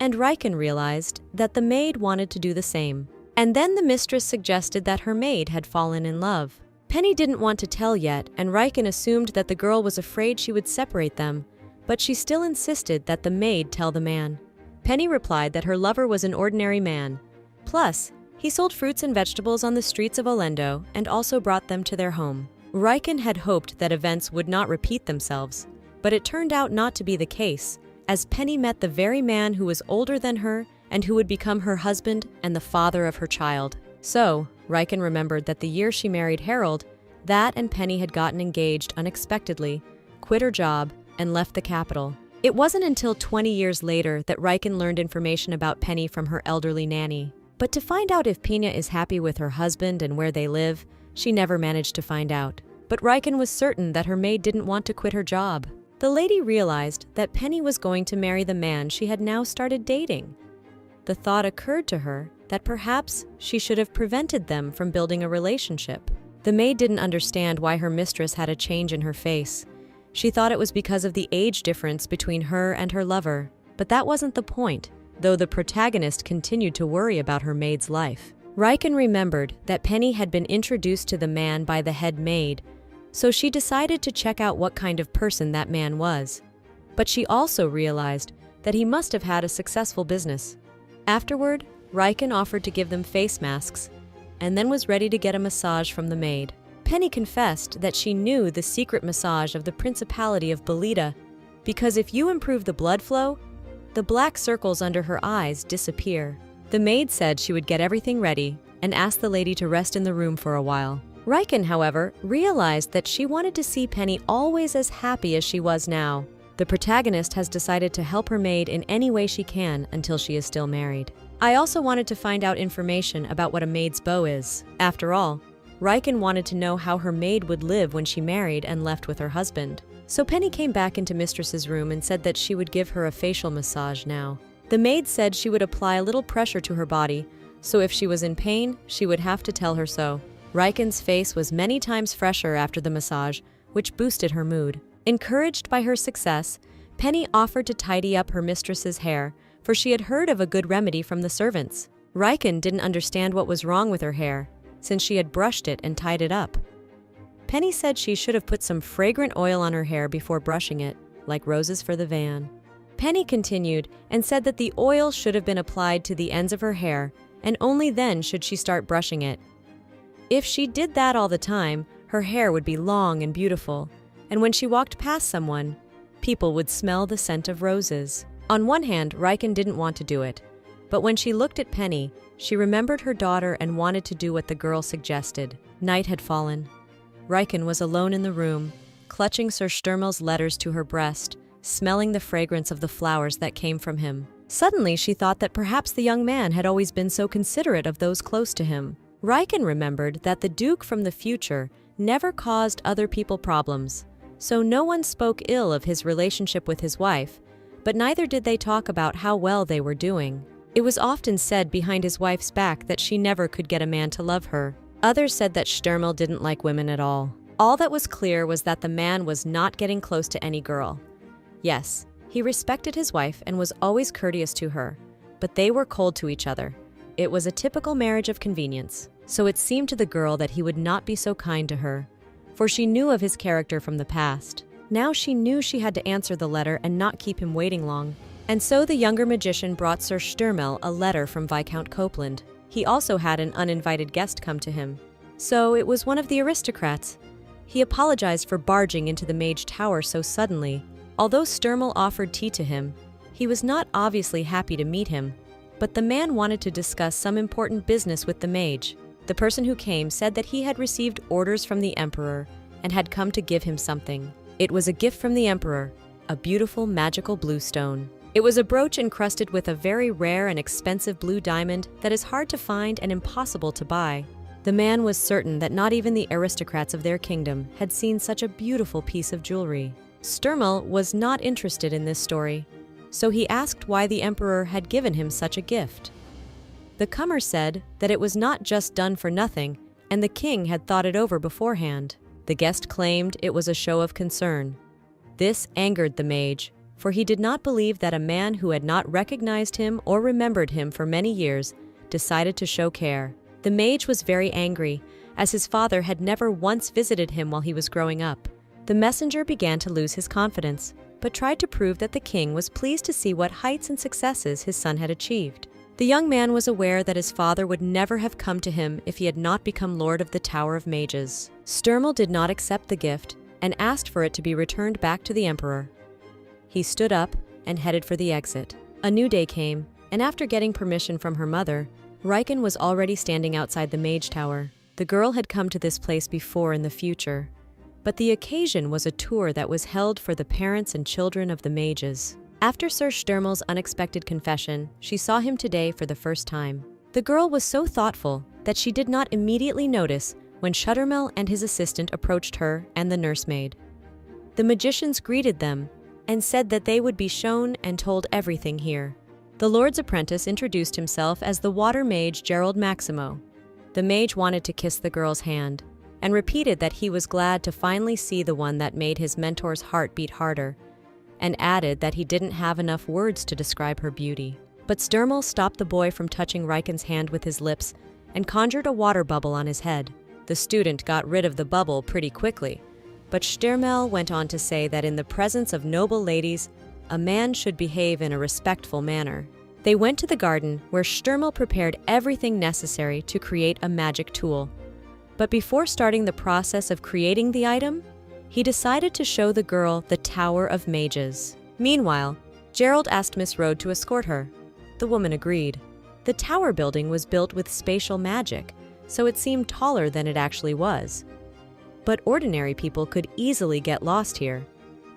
And Riken realized that the maid wanted to do the same. And then the mistress suggested that her maid had fallen in love. Penny didn't want to tell yet, and Riken assumed that the girl was afraid she would separate them, but she still insisted that the maid tell the man. Penny replied that her lover was an ordinary man. Plus, he sold fruits and vegetables on the streets of Olendo and also brought them to their home. Riken had hoped that events would not repeat themselves, but it turned out not to be the case, as Penny met the very man who was older than her and who would become her husband and the father of her child. So, Riken remembered that the year she married Harold, that and Penny had gotten engaged unexpectedly, quit her job, and left the capital. It wasn't until 20 years later that Riken learned information about Penny from her elderly nanny. But to find out if Pina is happy with her husband and where they live, she never managed to find out. But Riken was certain that her maid didn't want to quit her job. The lady realized that Penny was going to marry the man she had now started dating. The thought occurred to her that perhaps she should have prevented them from building a relationship. The maid didn't understand why her mistress had a change in her face. She thought it was because of the age difference between her and her lover. But that wasn't the point, though the protagonist continued to worry about her maid's life. Riken remembered that Penny had been introduced to the man by the head maid, so she decided to check out what kind of person that man was. But she also realized that he must have had a successful business. Afterward, Riken offered to give them face masks, and then was ready to get a massage from the maid. Penny confessed that she knew the secret massage of the Principality of Belita, because if you improve the blood flow, the black circles under her eyes disappear. The maid said she would get everything ready and asked the lady to rest in the room for a while. Riken, however, realized that she wanted to see Penny always as happy as she was now. The protagonist has decided to help her maid in any way she can until she is still married. I also wanted to find out information about what a maid's beau is. After all, Riken wanted to know how her maid would live when she married and left with her husband. So Penny came back into Mistress's room and said that she would give her a facial massage now. The maid said she would apply a little pressure to her body, so if she was in pain, she would have to tell her so. Riken's face was many times fresher after the massage, which boosted her mood. Encouraged by her success, Penny offered to tidy up her mistress's hair, for she had heard of a good remedy from the servants. Riken didn't understand what was wrong with her hair, since she had brushed it and tied it up. Penny said she should have put some fragrant oil on her hair before brushing it, like roses for the van. Penny continued and said that the oil should have been applied to the ends of her hair, and only then should she start brushing it. If she did that all the time, her hair would be long and beautiful, and when she walked past someone, people would smell the scent of roses. On one hand, Riken didn't want to do it, but when she looked at Penny, she remembered her daughter and wanted to do what the girl suggested. Night had fallen. Riken was alone in the room, clutching Sir Sturmel's letters to her breast, smelling the fragrance of the flowers that came from him. Suddenly, she thought that perhaps the young man had always been so considerate of those close to him. Riken remembered that the Duke from the future never caused other people problems, so no one spoke ill of his relationship with his wife, but neither did they talk about how well they were doing. It was often said behind his wife's back that she never could get a man to love her. Others said that Sturmel didn't like women at all. All that was clear was that the man was not getting close to any girl. Yes, he respected his wife and was always courteous to her, but they were cold to each other. It was a typical marriage of convenience, so it seemed to the girl that he would not be so kind to her, for she knew of his character from the past. Now she knew she had to answer the letter and not keep him waiting long. And so the younger magician brought Sir Sturmel a letter from Viscount Copeland. He also had an uninvited guest come to him. So it was one of the aristocrats. He apologized for barging into the Mage Tower so suddenly. Although Sturmel offered tea to him, he was not obviously happy to meet him. But the man wanted to discuss some important business with the mage. The person who came said that he had received orders from the Emperor and had come to give him something. It was a gift from the Emperor, a beautiful magical blue stone. It was a brooch encrusted with a very rare and expensive blue diamond that is hard to find and impossible to buy. The man was certain that not even the aristocrats of their kingdom had seen such a beautiful piece of jewelry. Sturmel was not interested in this story, so he asked why the Emperor had given him such a gift. The comer said that it was not just done for nothing, and the king had thought it over beforehand. The guest claimed it was a show of concern. This angered the mage, for he did not believe that a man who had not recognized him or remembered him for many years decided to show care. The mage was very angry, as his father had never once visited him while he was growing up. The messenger began to lose his confidence, but tried to prove that the king was pleased to see what heights and successes his son had achieved. The young man was aware that his father would never have come to him if he had not become Lord of the Tower of Mages. Sturmel did not accept the gift and asked for it to be returned back to the emperor. He stood up and headed for the exit. A new day came, and after getting permission from her mother, Riken was already standing outside the mage tower. The girl had come to this place before in the future, but the occasion was a tour that was held for the parents and children of the mages. After Sir Sturmel's unexpected confession, she saw him today for the first time. The girl was so thoughtful that she did not immediately notice when Shuttermel and his assistant approached her and the nursemaid. The magicians greeted them and said that they would be shown and told everything here. The Lord's apprentice introduced himself as the water mage Gerald Maximo. The mage wanted to kiss the girl's hand and repeated that he was glad to finally see the one that made his mentor's heart beat harder, and added that he didn't have enough words to describe her beauty. But Sturmel stopped the boy from touching Riken's hand with his lips and conjured a water bubble on his head. The student got rid of the bubble pretty quickly, but Sturmel went on to say that in the presence of noble ladies, a man should behave in a respectful manner. They went to the garden where Sturmel prepared everything necessary to create a magic tool. But before starting the process of creating the item, he decided to show the girl the Tower of Mages. Meanwhile, Gerald asked Miss Rode to escort her. The woman agreed. The tower building was built with spatial magic, so it seemed taller than it actually was. But ordinary people could easily get lost here.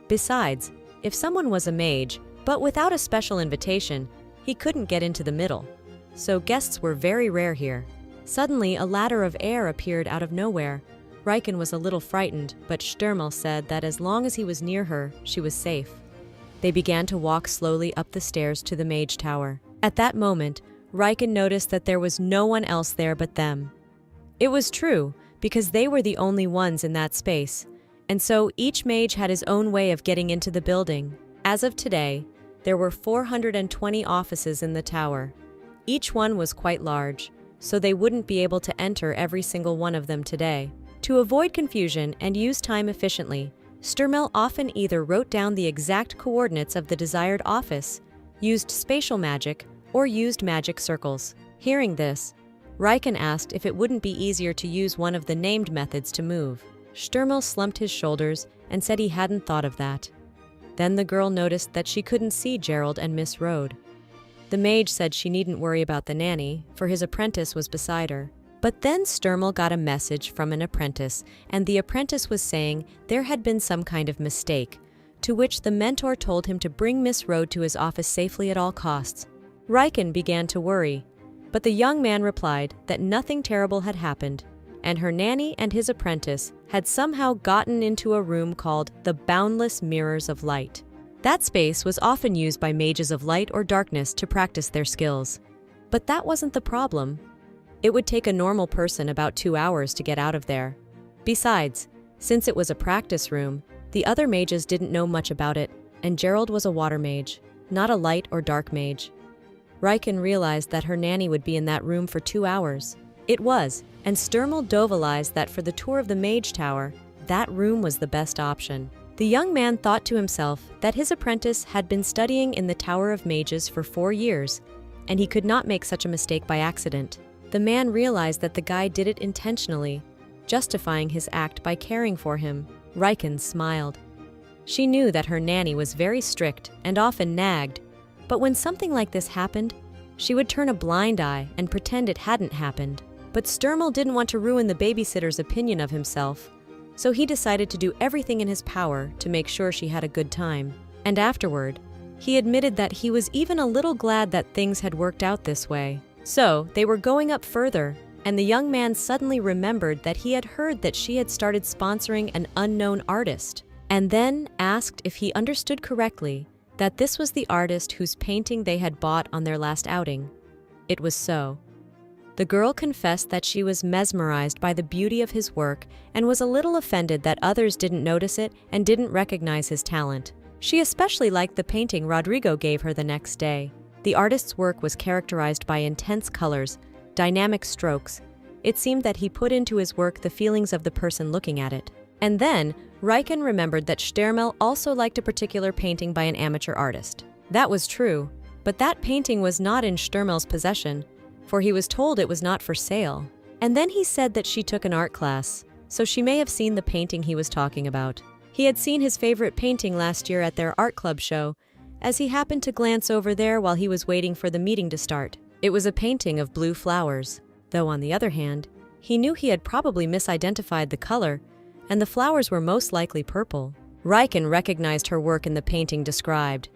Besides, if someone was a mage, but without a special invitation, he couldn't get into the middle. So guests were very rare here. Suddenly, a ladder of air appeared out of nowhere. Riken was a little frightened, but Sturmel said that as long as he was near her, she was safe. They began to walk slowly up the stairs to the mage tower. At that moment, Riken noticed that there was no one else there but them. It was true, because they were the only ones in that space, and so each mage had his own way of getting into the building. As of today, there were 420 offices in the tower. Each one was quite large, so they wouldn't be able to enter every single one of them today. To avoid confusion and use time efficiently, Sturmel often either wrote down the exact coordinates of the desired office, used spatial magic, or used magic circles. Hearing this, Riken asked if it wouldn't be easier to use one of the named methods to move. Sturmel slumped his shoulders and said he hadn't thought of that. Then the girl noticed that she couldn't see Gerald and Miss Rode. The mage said she needn't worry about the nanny, for his apprentice was beside her. But then Sturmel got a message from an apprentice, and the apprentice was saying there had been some kind of mistake, to which the mentor told him to bring Miss Rode to his office safely at all costs. Riken began to worry, but the young man replied that nothing terrible had happened, and her nanny and his apprentice had somehow gotten into a room called the Boundless Mirrors of Light. That space was often used by mages of light or darkness to practice their skills. But that wasn't the problem. It would take a normal person about 2 hours to get out of there. Besides, since it was a practice room, the other mages didn't know much about it, and Gerald was a water mage, not a light or dark mage. Riken realized that her nanny would be in that room for 2 hours. It was, and Sturmel realized that for the tour of the mage tower, that room was the best option. The young man thought to himself that his apprentice had been studying in the Tower of Mages for 4 years, and he could not make such a mistake by accident. The man realized that the guy did it intentionally, justifying his act by caring for him. Riken smiled. She knew that her nanny was very strict and often nagged, but when something like this happened, she would turn a blind eye and pretend it hadn't happened. But Sturmel didn't want to ruin the babysitter's opinion of himself, so he decided to do everything in his power to make sure she had a good time. And afterward, he admitted that he was even a little glad that things had worked out this way. So, they were going up further, and the young man suddenly remembered that he had heard that she had started sponsoring an unknown artist, and then asked if he understood correctly that this was the artist whose painting they had bought on their last outing. It was so. The girl confessed that she was mesmerized by the beauty of his work and was a little offended that others didn't notice it and didn't recognize his talent. She especially liked the painting Rodrigo gave her the next day. The artist's work was characterized by intense colors, dynamic strokes. It seemed that he put into his work the feelings of the person looking at it. And then, Riken remembered that Stermel also liked a particular painting by an amateur artist. That was true, but that painting was not in Stermel's possession, for he was told it was not for sale. And then he said that she took an art class, so she may have seen the painting he was talking about. He had seen his favorite painting last year at their art club show, as he happened to glance over there while he was waiting for the meeting to start. It was a painting of blue flowers, though on the other hand, he knew he had probably misidentified the color, and the flowers were most likely purple. Riken recognized her work in the painting described.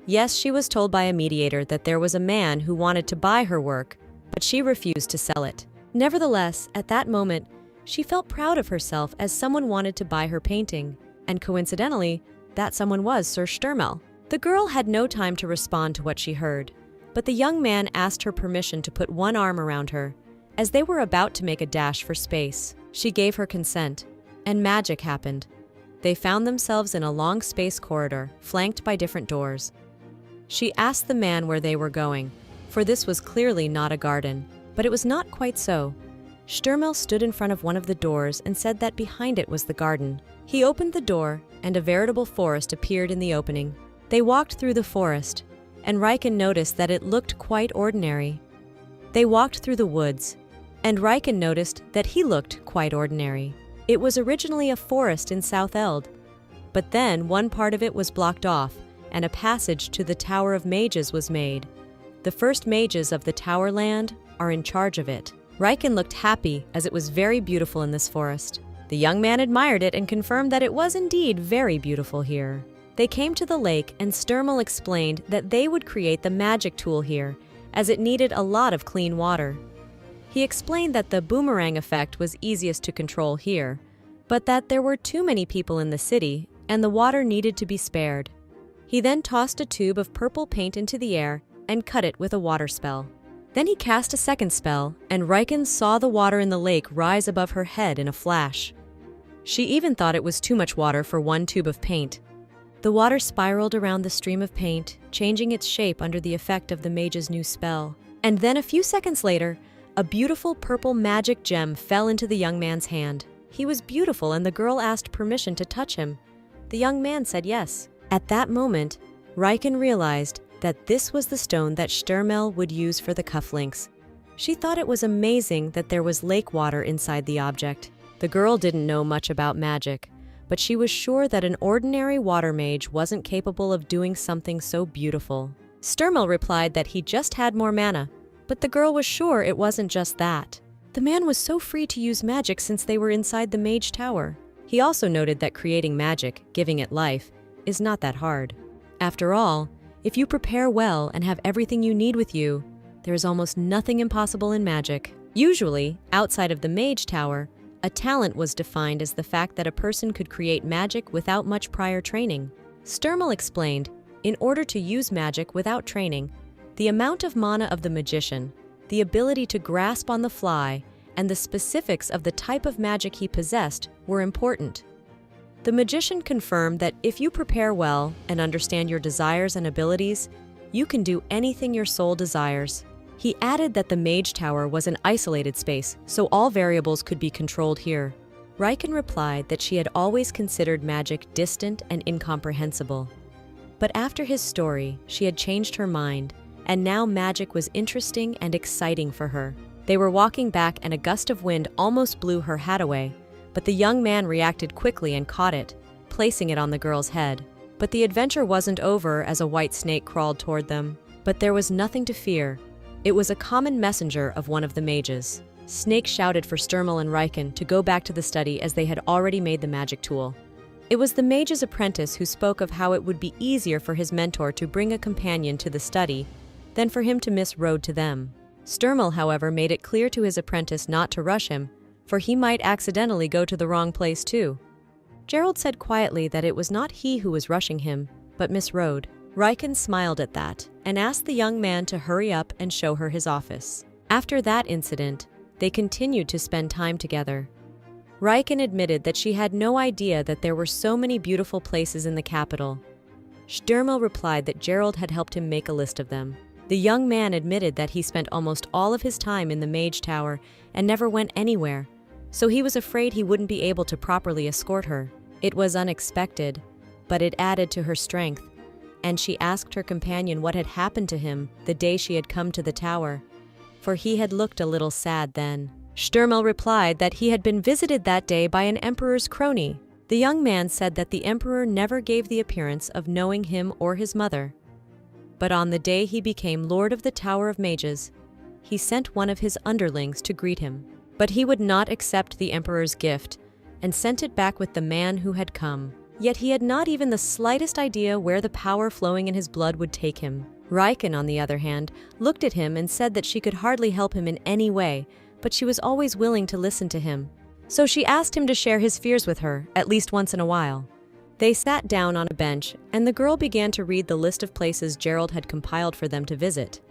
Yes, she was told by a mediator that there was a man who wanted to buy her work, but she refused to sell it. Nevertheless, at that moment, she felt proud of herself as someone wanted to buy her painting, and coincidentally, that someone was Sir Stermel. The girl had no time to respond to what she heard, but the young man asked her permission to put one arm around her, as they were about to make a dash for space. She gave her consent, and magic happened. They found themselves in a long space corridor, flanked by different doors. She asked the man where they were going, for this was clearly not a garden, but it was not quite so. Stermel stood in front of one of the doors and said that behind it was the garden. He opened the door, and a veritable forest appeared in the opening. They walked through the forest, and Riken noticed that it looked quite ordinary. They walked through the woods, and Riken noticed that he looked quite ordinary. It was originally a forest in South Eld, but then one part of it was blocked off, and a passage to the Tower of Mages was made. The first mages of the Tower Land are in charge of it. Riken looked happy as it was very beautiful in this forest. The young man admired it and confirmed that it was indeed very beautiful here. They came to the lake, and Stermel explained that they would create the magic tool here, as it needed a lot of clean water. He explained that the boomerang effect was easiest to control here, but that there were too many people in the city, and the water needed to be spared. He then tossed a tube of purple paint into the air and cut it with a water spell. Then he cast a second spell, and Riken saw the water in the lake rise above her head in a flash. She even thought it was too much water for one tube of paint. The water spiraled around the stream of paint, changing its shape under the effect of the mage's new spell. And then a few seconds later, a beautiful purple magic gem fell into the young man's hand. He was beautiful, and the girl asked permission to touch him. The young man said yes. At that moment, Riken realized that this was the stone that Stermel would use for the cufflinks. She thought it was amazing that there was lake water inside the object. The girl didn't know much about magic, but she was sure that an ordinary water mage wasn't capable of doing something so beautiful. Stermel replied that he just had more mana, but the girl was sure it wasn't just that. The man was so free to use magic since they were inside the mage tower. He also noted that creating magic, giving it life, is not that hard. After all, if you prepare well and have everything you need with you, there is almost nothing impossible in magic. Usually, outside of the mage tower, a talent was defined as the fact that a person could create magic without much prior training. Stermel explained, in order to use magic without training, the amount of mana of the magician, the ability to grasp on the fly, and the specifics of the type of magic he possessed were important. The magician confirmed that if you prepare well and understand your desires and abilities, you can do anything your soul desires. He added that the mage tower was an isolated space, so all variables could be controlled here. Riken replied that she had always considered magic distant and incomprehensible. But after his story, she had changed her mind, and now magic was interesting and exciting for her. They were walking back, and a gust of wind almost blew her hat away, but the young man reacted quickly and caught it, placing it on the girl's head. But the adventure wasn't over as a white snake crawled toward them. But there was nothing to fear. It was a common messenger of one of the mages. Snake shouted for Stermel and Riken to go back to the study as they had already made the magic tool. It was the mage's apprentice who spoke of how it would be easier for his mentor to bring a companion to the study than for him to miss road to them. Stermel, however, made it clear to his apprentice not to rush him, for he might accidentally go to the wrong place too. Gerald said quietly that it was not he who was rushing him, but Miss Rode. Riken smiled at that and asked the young man to hurry up and show her his office. After that incident, they continued to spend time together. Riken admitted that she had no idea that there were so many beautiful places in the capital. Stürmel replied that Gerald had helped him make a list of them. The young man admitted that he spent almost all of his time in the Mage Tower and never went anywhere, so he was afraid he wouldn't be able to properly escort her. It was unexpected, but it added to her strength, and she asked her companion what had happened to him the day she had come to the tower, for he had looked a little sad then. Stürmel replied that he had been visited that day by an emperor's crony. The young man said that the emperor never gave the appearance of knowing him or his mother. But on the day he became Lord of the Tower of Mages, he sent one of his underlings to greet him. But he would not accept the emperor's gift and sent it back with the man who had come. Yet he had not even the slightest idea where the power flowing in his blood would take him. Riken, on the other hand, looked at him and said that she could hardly help him in any way, but she was always willing to listen to him. So she asked him to share his fears with her, at least once in a while. They sat down on a bench, and the girl began to read the list of places Gerald had compiled for them to visit.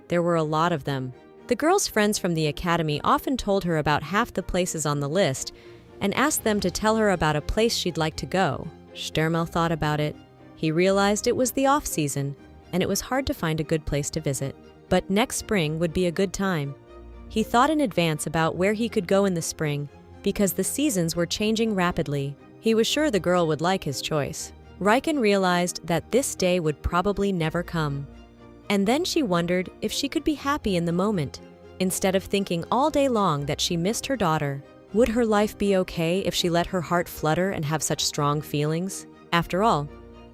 There were a lot of them. The girl's friends from the academy often told her about half the places on the list and asked them to tell her about a place she'd like to go. Stürmel thought about it. He realized it was the off-season, and it was hard to find a good place to visit. But next spring would be a good time. He thought in advance about where he could go in the spring, because the seasons were changing rapidly. He was sure the girl would like his choice. Riken realized that this day would probably never come. And then she wondered if she could be happy in the moment, instead of thinking all day long that she missed her daughter. Would her life be okay if she let her heart flutter and have such strong feelings? After all,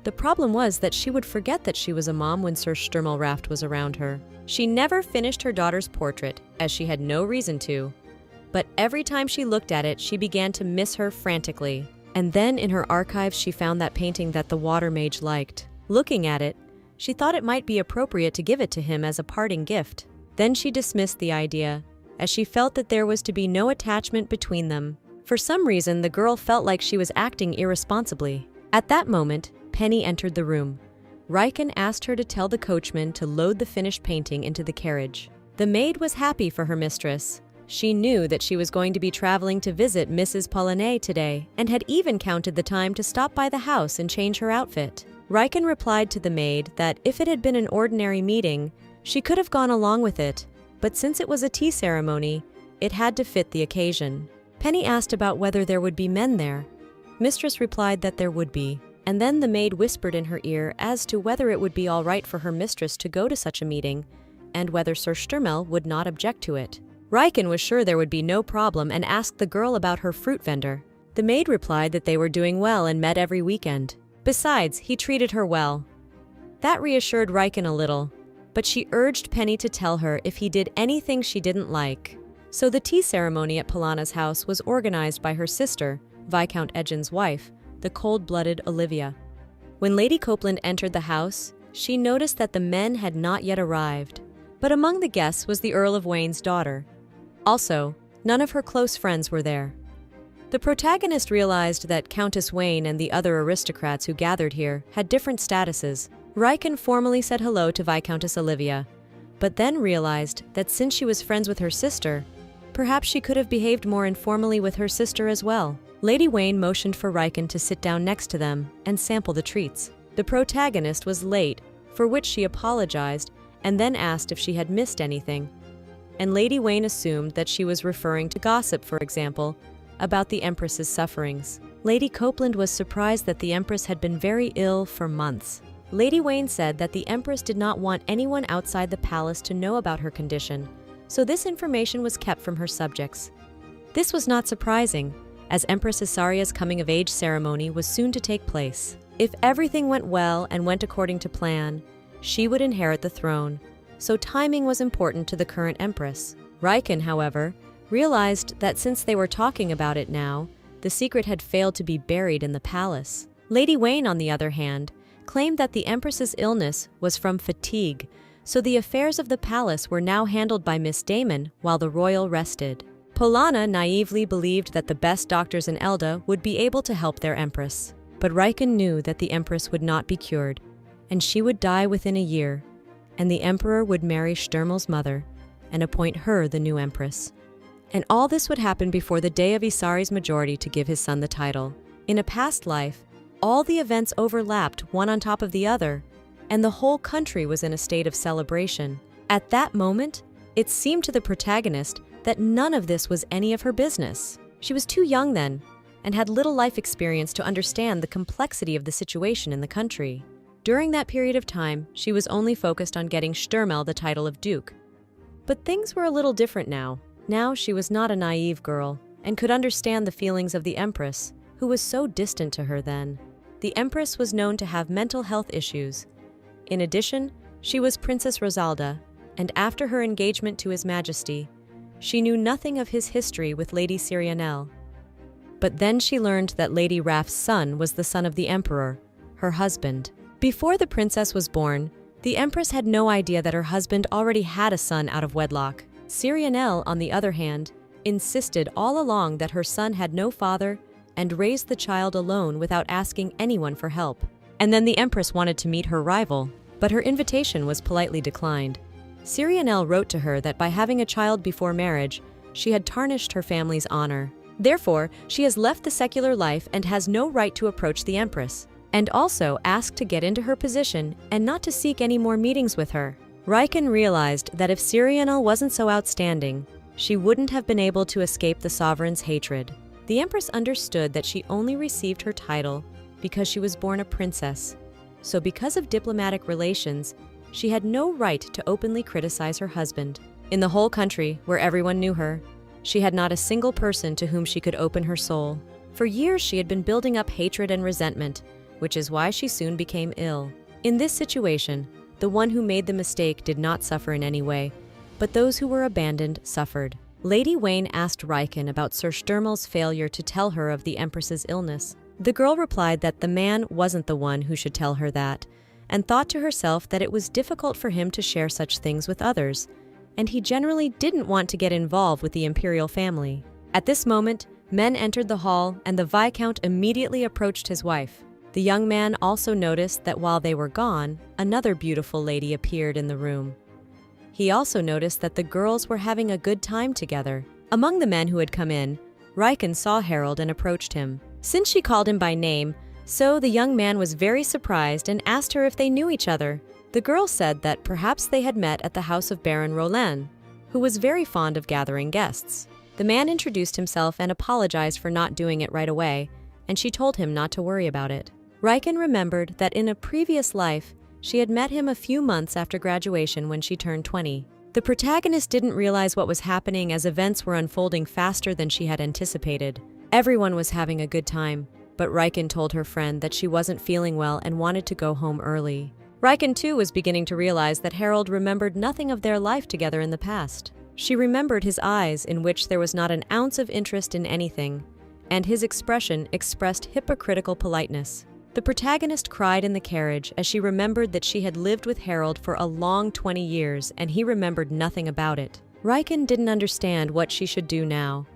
the problem was that she would forget that she was a mom when Sir Sturmelraft was around her. She never finished her daughter's portrait, as she had no reason to. But every time she looked at it, she began to miss her frantically. And then in her archives, she found that painting that the water mage liked. Looking at it, she thought it might be appropriate to give it to him as a parting gift. Then she dismissed the idea, as she felt that there was to be no attachment between them. For some reason, the girl felt like she was acting irresponsibly. At that moment, Penny entered the room. Riken asked her to tell the coachman to load the finished painting into the carriage. The maid was happy for her mistress. She knew that she was going to be traveling to visit Mrs. Paulinet today, and had even counted the time to stop by the house and change her outfit. Riken replied to the maid that if it had been an ordinary meeting, she could have gone along with it, but since it was a tea ceremony, it had to fit the occasion. Penny asked about whether there would be men there. Mistress replied that there would be, and then the maid whispered in her ear as to whether it would be all right for her mistress to go to such a meeting, and whether Sir Stürmel would not object to it. Riken was sure there would be no problem and asked the girl about her fruit vendor. The maid replied that they were doing well and met every weekend. Besides, he treated her well. That reassured Riken a little, but she urged Penny to tell her if he did anything she didn't like. So the tea ceremony at Polana's house was organized by her sister, Viscount Edgin's wife, the cold-blooded Olivia. When Lady Copeland entered the house, she noticed that the men had not yet arrived. But among the guests was the Earl of Wayne's daughter. Also, none of her close friends were there. The protagonist realized that Countess Wayne and the other aristocrats who gathered here had different statuses. Riken formally said hello to Viscountess Olivia, but then realized that since she was friends with her sister, perhaps she could have behaved more informally with her sister as well. Lady Wayne motioned for Riken to sit down next to them and sample the treats. The protagonist was late, for which she apologized and then asked if she had missed anything. And Lady Wayne assumed that she was referring to gossip, for example, about the Empress's sufferings. Lady Copeland was surprised that the Empress had been very ill for months. Lady Wayne said that the Empress did not want anyone outside the palace to know about her condition, so this information was kept from her subjects. This was not surprising, as Empress Isaria's coming-of-age ceremony was soon to take place. If everything went well and went according to plan, she would inherit the throne, so timing was important to the current Empress. Riken, however, realized that since they were talking about it now, the secret had failed to be buried in the palace. Lady Wayne, on the other hand, claimed that the Empress's illness was from fatigue, so the affairs of the palace were now handled by Miss Damon while the royal rested. Polana naively believed that the best doctors in Elda would be able to help their Empress. But Riken knew that the Empress would not be cured, and she would die within a year, and the Emperor would marry Stürmel's mother, and appoint her the new empress. And all this would happen before the day of Isari's majority to give his son the title. In a past life, all the events overlapped one on top of the other, and the whole country was in a state of celebration. At that moment, it seemed to the protagonist that none of this was any of her business. She was too young then, and had little life experience to understand the complexity of the situation in the country. During that period of time, she was only focused on getting Stürmel the title of Duke. But things were a little different now. Now she was not a naive girl, and could understand the feelings of the Empress, who was so distant to her then. The Empress was known to have mental health issues. In addition, she was Princess Rosalda, and after her engagement to His Majesty, she knew nothing of his history with Lady Cyrionelle. But then she learned that Lady Raph's son was the son of the Emperor, her husband. Before the princess was born, the Empress had no idea that her husband already had a son out of wedlock. Cyrionelle, on the other hand, insisted all along that her son had no father and raised the child alone without asking anyone for help. And then the Empress wanted to meet her rival, but her invitation was politely declined. Cyrionelle wrote to her that by having a child before marriage, she had tarnished her family's honor. Therefore, she has left the secular life and has no right to approach the Empress, and also asked to get into her position and not to seek any more meetings with her. Riken realized that if Cyrionelle wasn't so outstanding, she wouldn't have been able to escape the sovereign's hatred. The Empress understood that she only received her title because she was born a princess. So because of diplomatic relations, she had no right to openly criticize her husband. In the whole country, where everyone knew her, she had not a single person to whom she could open her soul. For years she had been building up hatred and resentment, which is why she soon became ill. In this situation, the one who made the mistake did not suffer in any way, but those who were abandoned suffered. Lady Wayne asked Riken about Sir Stürmel's failure to tell her of the Empress's illness. The girl replied that the man wasn't the one who should tell her that, and thought to herself that it was difficult for him to share such things with others, and he generally didn't want to get involved with the imperial family. At this moment, men entered the hall, and the Viscount immediately approached his wife. The young man also noticed that while they were gone, another beautiful lady appeared in the room. He also noticed that the girls were having a good time together. Among the men who had come in, Riken saw Harold and approached him. Since she called him by name, so the young man was very surprised and asked her if they knew each other. The girl said that perhaps they had met at the house of Baron Roland, who was very fond of gathering guests. The man introduced himself and apologized for not doing it right away, and she told him not to worry about it. Riken remembered that in a previous life, she had met him a few months after graduation when she turned 20. The protagonist didn't realize what was happening as events were unfolding faster than she had anticipated. Everyone was having a good time, but Riken told her friend that she wasn't feeling well and wanted to go home early. Riken too was beginning to realize that Harold remembered nothing of their life together in the past. She remembered his eyes, in which there was not an ounce of interest in anything, and his expression expressed hypocritical politeness. The protagonist cried in the carriage as she remembered that she had lived with Harold for a long 20 years and he remembered nothing about it. Riken didn't understand what she should do now.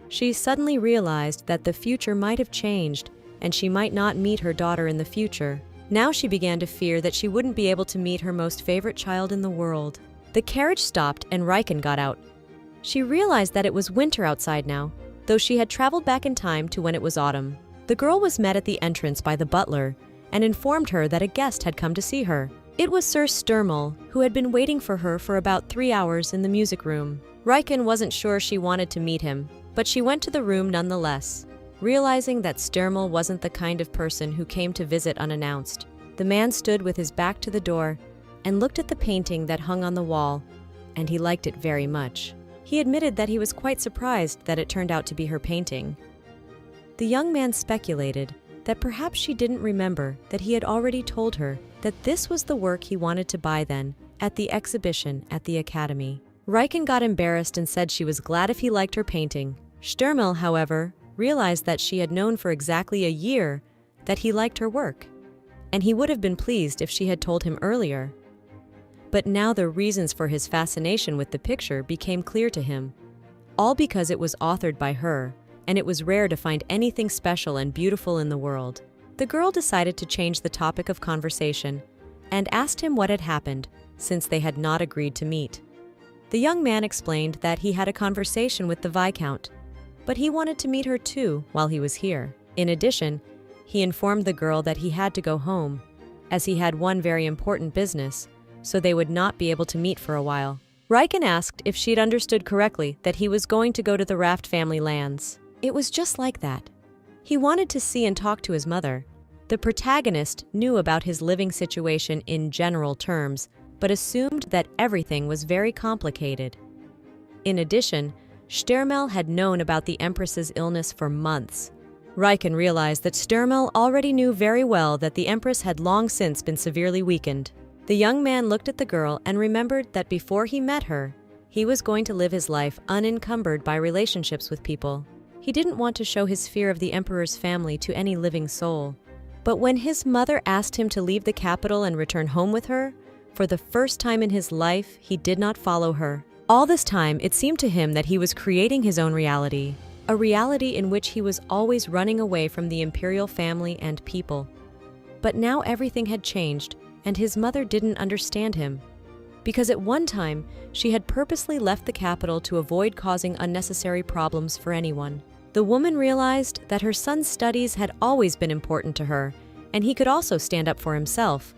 She suddenly realized that the future might have changed and she might not meet her daughter in the future. Now she began to fear that she wouldn't be able to meet her most favorite child in the world. The carriage stopped and Riken got out. She realized that it was winter outside now, though she had traveled back in time to when it was autumn. The girl was met at the entrance by the butler and informed her that a guest had come to see her. It was Sir Stürmel, who had been waiting for her for about 3 hours in the music room. Riken wasn't sure she wanted to meet him, but she went to the room nonetheless, realizing that Stürmel wasn't the kind of person who came to visit unannounced. The man stood with his back to the door and looked at the painting that hung on the wall, and he liked it very much. He admitted that he was quite surprised that it turned out to be her painting. The young man speculated that perhaps she didn't remember that he had already told her that this was the work he wanted to buy then, at the exhibition at the academy. Riken got embarrassed and said she was glad if he liked her painting. Stürmel, however, realized that she had known for exactly a year that he liked her work, and he would have been pleased if she had told him earlier. But now the reasons for his fascination with the picture became clear to him, all because it was authored by her, and it was rare to find anything special and beautiful in the world. The girl decided to change the topic of conversation and asked him what had happened since they had not agreed to meet. The young man explained that he had a conversation with the Viscount, but he wanted to meet her too while he was here. In addition, he informed the girl that he had to go home, as he had one very important business, so they would not be able to meet for a while. Riken asked if she'd understood correctly that he was going to go to the Raft family lands. It was just like that. He wanted to see and talk to his mother. The protagonist knew about his living situation in general terms, but assumed that everything was very complicated. In addition, Stermel had known about the Empress's illness for months. Riken realized that Stermel already knew very well that the Empress had long since been severely weakened. The young man looked at the girl and remembered that before he met her, he was going to live his life unencumbered by relationships with people. He didn't want to show his fear of the Emperor's family to any living soul. But when his mother asked him to leave the capital and return home with her, for the first time in his life, he did not follow her. All this time, it seemed to him that he was creating his own reality, a reality in which he was always running away from the imperial family and people. But now everything had changed, and his mother didn't understand him. Because at one time, she had purposely left the capital to avoid causing unnecessary problems for anyone. The woman realized that her son's studies had always been important to her, and he could also stand up for himself.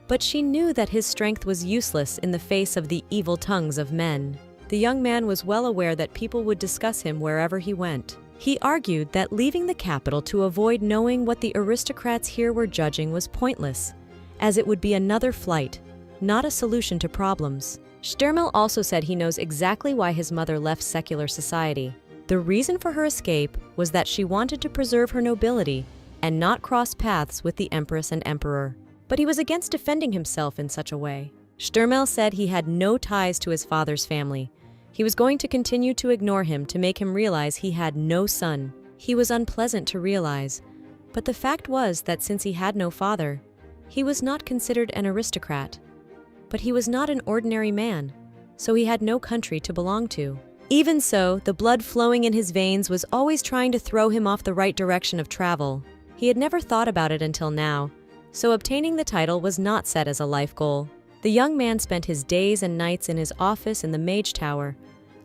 But she knew that his strength was useless in the face of the evil tongues of men. The young man was well aware that people would discuss him wherever he went. He argued that leaving the capital to avoid knowing what the aristocrats here were judging was pointless, as it would be another flight, not a solution to problems. Stermel also said he knows exactly why his mother left secular society. The reason for her escape was that she wanted to preserve her nobility and not cross paths with the Empress and Emperor. But he was against defending himself in such a way. Stermel said he had no ties to his father's family. He was going to continue to ignore him to make him realize he had no son. He was unpleasant to realize, but the fact was that since he had no father, he was not considered an aristocrat. But he was not an ordinary man, so he had no country to belong to. Even so, the blood flowing in his veins was always trying to throw him off the right direction of travel. He had never thought about it until now, so obtaining the title was not set as a life goal. The young man spent his days and nights in his office in the Mage Tower,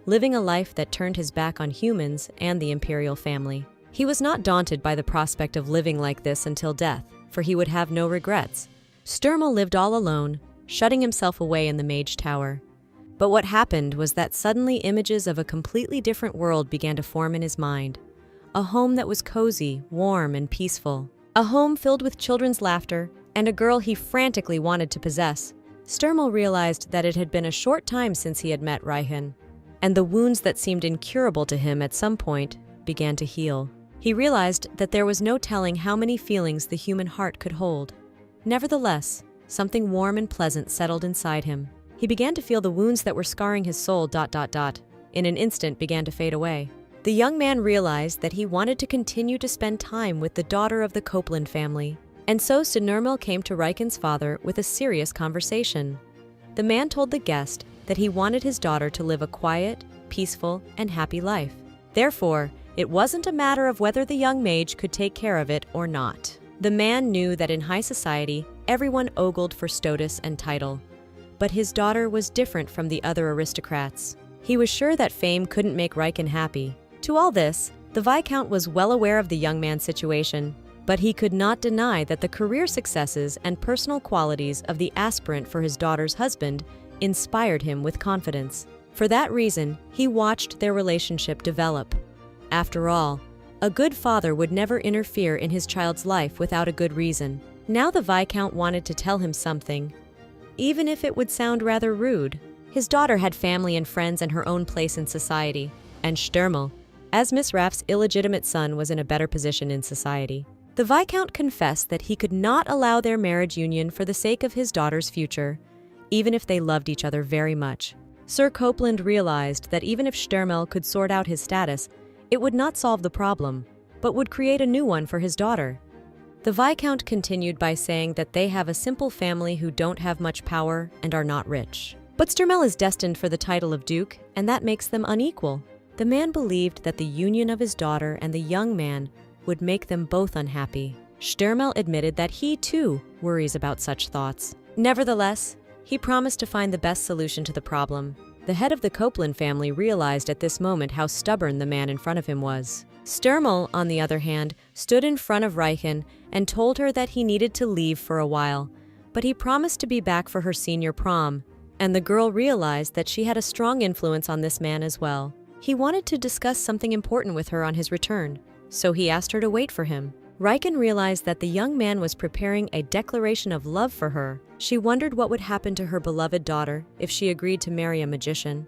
living a life that turned his back on humans and the imperial family. He was not daunted by the prospect of living like this until death, for he would have no regrets. Stermel lived all alone, shutting himself away in the Mage Tower. But what happened was that suddenly images of a completely different world began to form in his mind. A home that was cozy, warm, and peaceful. A home filled with children's laughter and a girl he frantically wanted to possess. Stermel realized that it had been a short time since he had met Riken, and the wounds that seemed incurable to him at some point began to heal. He realized that there was no telling how many feelings the human heart could hold. Nevertheless, something warm and pleasant settled inside him. He began to feel the wounds that were scarring his soul ... in an instant began to fade away. The young man realized that he wanted to continue to spend time with the daughter of the Copeland family. And so Stermel came to Riken's father with a serious conversation. The man told the guest that he wanted his daughter to live a quiet, peaceful, and happy life. Therefore, it wasn't a matter of whether the young mage could take care of it or not. The man knew that in high society, everyone ogled for status and title. But his daughter was different from the other aristocrats. He was sure that fame couldn't make Riken happy. To all this, the Viscount was well aware of the young man's situation, but he could not deny that the career successes and personal qualities of the aspirant for his daughter's husband inspired him with confidence. For that reason, he watched their relationship develop. After all, a good father would never interfere in his child's life without a good reason. Now the Viscount wanted to tell him something, even if it would sound rather rude. His daughter had family and friends and her own place in society, and Stermel, as Miss Raff's illegitimate son, was in a better position in society. The Viscount confessed that he could not allow their marriage union for the sake of his daughter's future, even if they loved each other very much. Sir Copeland realized that even if Stermel could sort out his status, it would not solve the problem, but would create a new one for his daughter. The Viscount continued by saying that they have a simple family who don't have much power and are not rich. But Stermel is destined for the title of Duke, and that makes them unequal. The man believed that the union of his daughter and the young man would make them both unhappy. Stermel admitted that he, too, worries about such thoughts. Nevertheless, he promised to find the best solution to the problem. The head of the Copeland family realized at this moment how stubborn the man in front of him was. Sturmel, on the other hand, stood in front of Riken and told her that he needed to leave for a while, but he promised to be back for her senior prom, and the girl realized that she had a strong influence on this man as well. He wanted to discuss something important with her on his return, so he asked her to wait for him. Riken realized that the young man was preparing a declaration of love for her. She wondered what would happen to her beloved daughter if she agreed to marry a magician.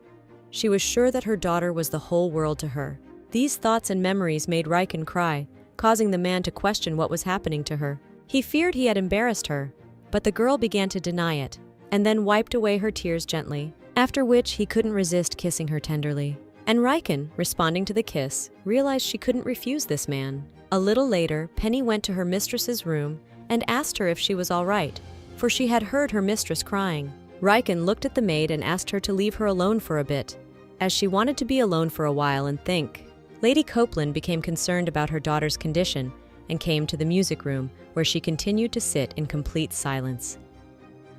She was sure that her daughter was the whole world to her. These thoughts and memories made Riken cry, causing the man to question what was happening to her. He feared he had embarrassed her, but the girl began to deny it, and then wiped away her tears gently, after which he couldn't resist kissing her tenderly. And Riken, responding to the kiss, realized she couldn't refuse this man. A little later, Penny went to her mistress's room and asked her if she was all right, for she had heard her mistress crying. Riken looked at the maid and asked her to leave her alone for a bit, as she wanted to be alone for a while and think. Lady Copeland became concerned about her daughter's condition and came to the music room, where she continued to sit in complete silence.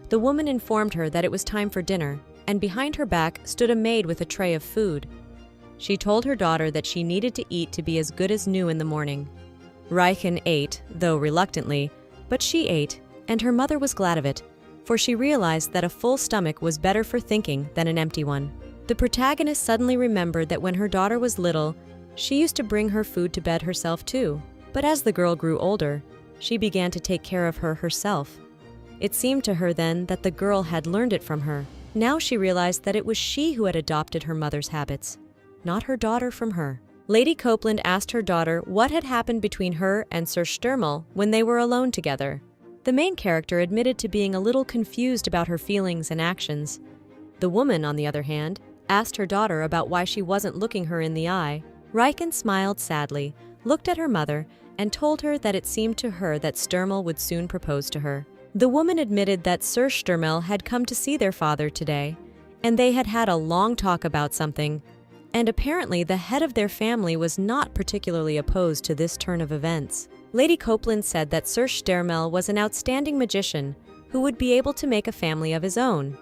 The woman informed her that it was time for dinner, and behind her back stood a maid with a tray of food. She told her daughter that she needed to eat to be as good as new in the morning. Riken ate, though reluctantly, but she ate, and her mother was glad of it, for she realized that a full stomach was better for thinking than an empty one. The protagonist suddenly remembered that when her daughter was little, she used to bring her food to bed herself too, but as the girl grew older, she began to take care of her herself. It seemed to her then that the girl had learned it from her. Now she realized that it was she who had adopted her mother's habits, not her daughter from her. Lady Copeland asked her daughter what had happened between her and Sir Sturmel when they were alone together. The main character admitted to being a little confused about her feelings and actions. The woman, on the other hand, asked her daughter about why she wasn't looking her in the eye. Riken smiled sadly, looked at her mother, and told her that it seemed to her that Sturmel would soon propose to her. The woman admitted that Sir Sturmel had come to see their father today, and they had had a long talk about something, and apparently the head of their family was not particularly opposed to this turn of events. Lady Copeland said that Sir Sturmel was an outstanding magician who would be able to make a family of his own.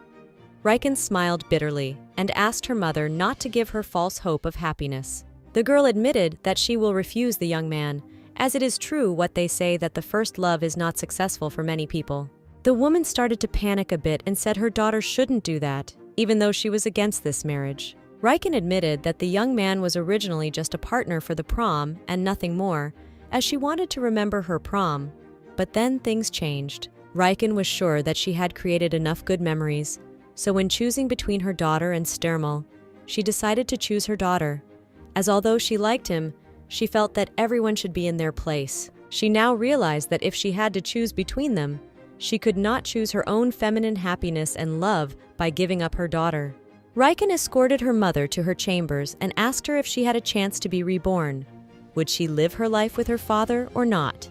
Riken smiled bitterly and asked her mother not to give her false hope of happiness. The girl admitted that she will refuse the young man, as it is true what they say that the first love is not successful for many people. The woman started to panic a bit and said her daughter shouldn't do that, even though she was against this marriage. Riken admitted that the young man was originally just a partner for the prom and nothing more, as she wanted to remember her prom. But then things changed. Riken was sure that she had created enough good memories, so when choosing between her daughter and Sturmel, she decided to choose her daughter, as although she liked him, she felt that everyone should be in their place. She now realized that if she had to choose between them, she could not choose her own feminine happiness and love by giving up her daughter. Riken escorted her mother to her chambers and asked her if she had a chance to be reborn. Would she live her life with her father or not?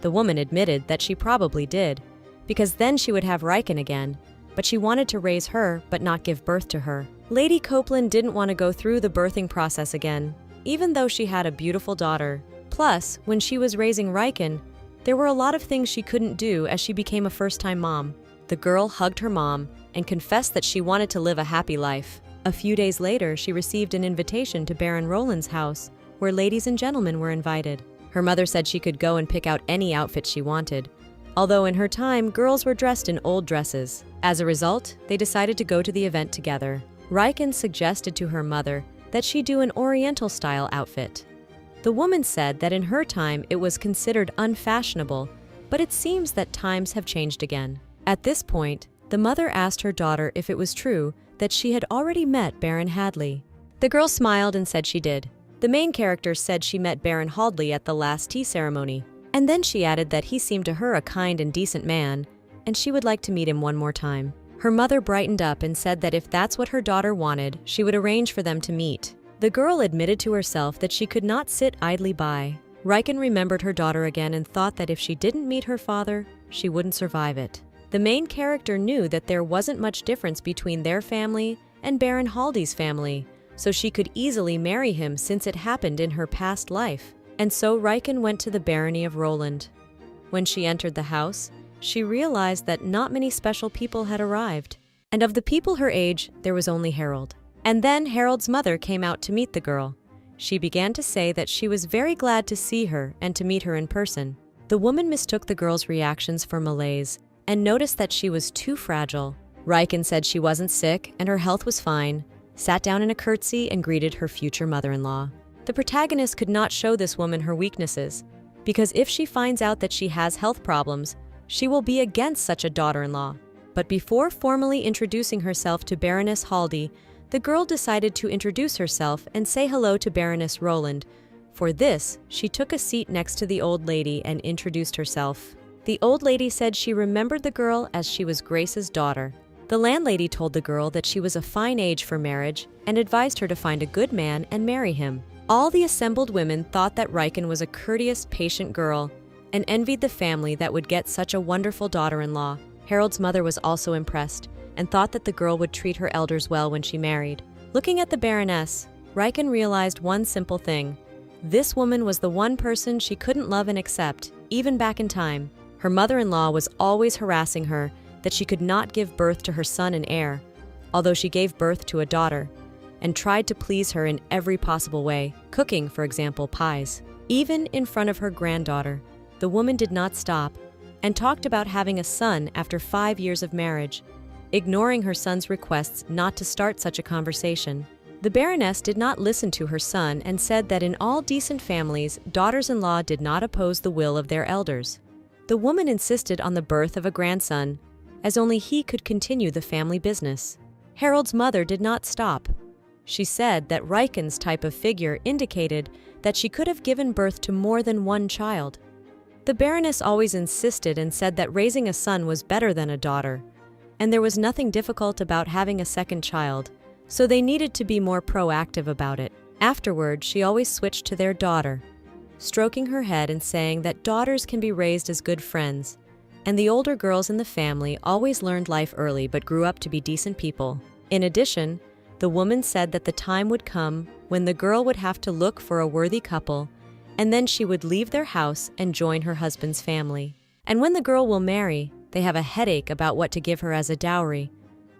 The woman admitted that she probably did, because then she would have Riken again, but she wanted to raise her but not give birth to her. Lady Copeland didn't want to go through the birthing process again, even though she had a beautiful daughter. Plus, when she was raising Riken, there were a lot of things she couldn't do as she became a first-time mom. The girl hugged her mom and confessed that she wanted to live a happy life. A few days later, she received an invitation to Baron Roland's house, where ladies and gentlemen were invited. Her mother said she could go and pick out any outfit she wanted, although in her time, girls were dressed in old dresses. As a result, they decided to go to the event together. Riken suggested to her mother that she do an Oriental-style outfit. The woman said that in her time it was considered unfashionable, but it seems that times have changed again. At this point, the mother asked her daughter if it was true that she had already met Baron Hadley. The girl smiled and said she did. The main character said she met Baron Hadley at the last tea ceremony, and then she added that he seemed to her a kind and decent man, and she would like to meet him one more time. Her mother brightened up and said that if that's what her daughter wanted, she would arrange for them to meet. The girl admitted to herself that she could not sit idly by. Riken remembered her daughter again and thought that if she didn't meet her father, she wouldn't survive it. The main character knew that there wasn't much difference between their family and Baron Haldy's family, so she could easily marry him since it happened in her past life. And so Riken went to the barony of Roland. When she entered the house, she realized that not many special people had arrived. And of the people her age, there was only Harold. And then Harold's mother came out to meet the girl. She began to say that she was very glad to see her and to meet her in person. The woman mistook the girl's reactions for malaise and noticed that she was too fragile. Riken said she wasn't sick and her health was fine, sat down in a curtsy and greeted her future mother-in-law. The protagonist could not show this woman her weaknesses, because if she finds out that she has health problems, she will be against such a daughter-in-law. But before formally introducing herself to Baroness Haldy, the girl decided to introduce herself and say hello to Baroness Roland. For this, she took a seat next to the old lady and introduced herself. The old lady said she remembered the girl as she was Grace's daughter. The landlady told the girl that she was a fine age for marriage and advised her to find a good man and marry him. All the assembled women thought that Riken was a courteous, patient girl and envied the family that would get such a wonderful daughter-in-law. Harold's mother was also impressed and thought that the girl would treat her elders well when she married. Looking at the Baroness, Riken realized one simple thing. This woman was the one person she couldn't love and accept, even back in time. Her mother-in-law was always harassing her that she could not give birth to her son and heir, although she gave birth to a daughter, and tried to please her in every possible way, cooking, for example, pies. Even in front of her granddaughter, the woman did not stop and talked about having a son after 5 years of marriage, ignoring her son's requests not to start such a conversation. The Baroness did not listen to her son and said that in all decent families, daughters-in-law did not oppose the will of their elders. The woman insisted on the birth of a grandson, as only he could continue the family business. Harold's mother did not stop. She said that Riken's type of figure indicated that she could have given birth to more than one child. The Baroness always insisted and said that raising a son was better than a daughter, and there was nothing difficult about having a second child, so they needed to be more proactive about it. Afterward, she always switched to their daughter, stroking her head and saying that daughters can be raised as good friends, and the older girls in the family always learned life early but grew up to be decent people. In addition, the woman said that the time would come when the girl would have to look for a worthy couple, and then she would leave their house and join her husband's family. And when the girl will marry, they have a headache about what to give her as a dowry.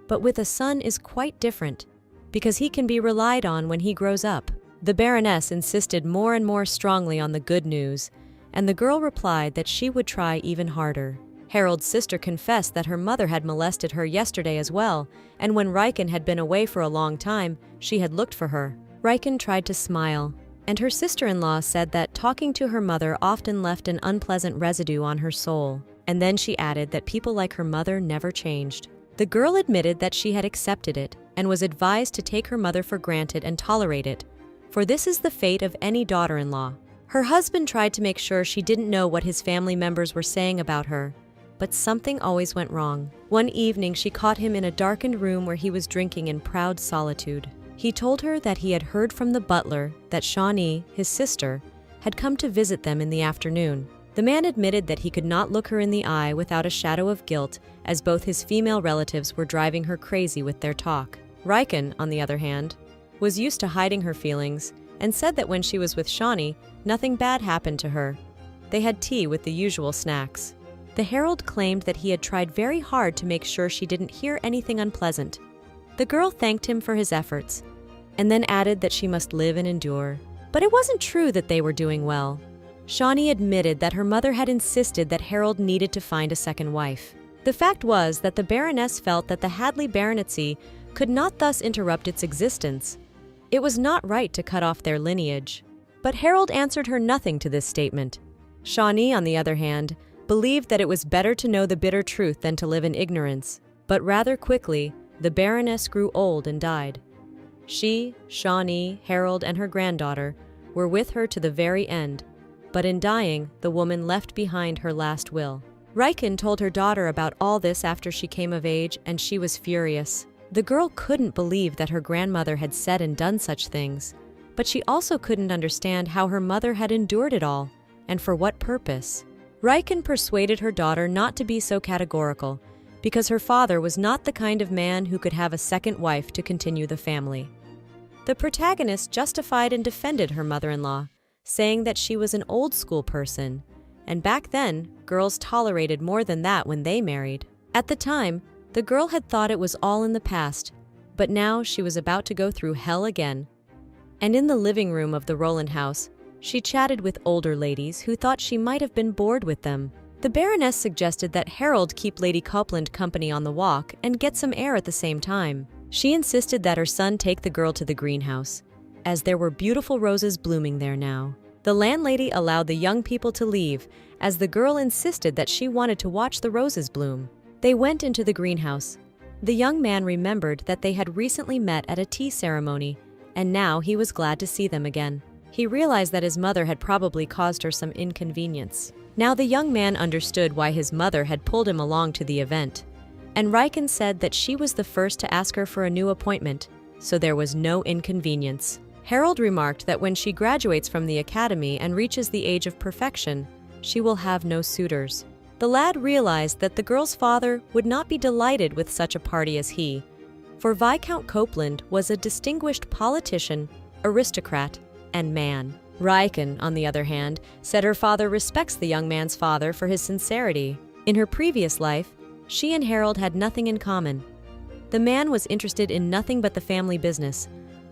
But with a son is quite different, because he can be relied on when he grows up. The Baroness insisted more and more strongly on the good news, and the girl replied that she would try even harder. Harold's sister confessed that her mother had molested her yesterday as well, and when Riken had been away for a long time, she had looked for her. Riken tried to smile, and her sister-in-law said that talking to her mother often left an unpleasant residue on her soul. And then she added that people like her mother never changed. The girl admitted that she had accepted it and was advised to take her mother for granted and tolerate it, for this is the fate of any daughter-in-law. Her husband tried to make sure she didn't know what his family members were saying about her, but something always went wrong. One evening, she caught him in a darkened room where he was drinking in proud solitude. He told her that he had heard from the butler that Shawnee, his sister, had come to visit them in the afternoon. The man admitted that he could not look her in the eye without a shadow of guilt, as both his female relatives were driving her crazy with their talk. Riken, on the other hand, was used to hiding her feelings and said that when she was with Shawnee, nothing bad happened to her. They had tea with the usual snacks. The herald claimed that he had tried very hard to make sure she didn't hear anything unpleasant. The girl thanked him for his efforts, and then added that she must live and endure. But it wasn't true that they were doing well. Shawnee admitted that her mother had insisted that Harold needed to find a second wife. The fact was that the Baroness felt that the Hadley baronetcy could not thus interrupt its existence. It was not right to cut off their lineage. But Harold answered her nothing to this statement. Shawnee, on the other hand, believed that it was better to know the bitter truth than to live in ignorance. But rather quickly, the Baroness grew old and died. She, Shawnee, Harold, and her granddaughter were with her to the very end. But in dying, the woman left behind her last will. Riken told her daughter about all this after she came of age, and she was furious. The girl couldn't believe that her grandmother had said and done such things, but she also couldn't understand how her mother had endured it all, and for what purpose. Riken persuaded her daughter not to be so categorical, because her father was not the kind of man who could have a second wife to continue the family. The protagonist justified and defended her mother-in-law, saying that she was an old-school person, and back then, girls tolerated more than that when they married. At the time, The girl had thought it was all in the past, but now she was about to go through hell again. And in the living room of the Roland house, she chatted with older ladies who thought she might have been bored with them. The Baroness suggested that Harold keep Lady Copeland company on the walk and get some air at the same time. She insisted that her son take the girl to the greenhouse, as there were beautiful roses blooming there now. The landlady allowed the young people to leave, as the girl insisted that she wanted to watch the roses bloom. They went into the greenhouse. The young man remembered that they had recently met at a tea ceremony, and now he was glad to see them again. He realized that his mother had probably caused her some inconvenience. Now the young man understood why his mother had pulled him along to the event, and Riken said that she was the first to ask her for a new appointment, so there was no inconvenience. Harold remarked that when she graduates from the academy and reaches the age of perfection, she will have no suitors. The lad realized that the girl's father would not be delighted with such a party as he, for Viscount Copeland was a distinguished politician, aristocrat, and man. Riken, on the other hand, said her father respects the young man's father for his sincerity. In her previous life, she and Harold had nothing in common. The man was interested in nothing but the family business,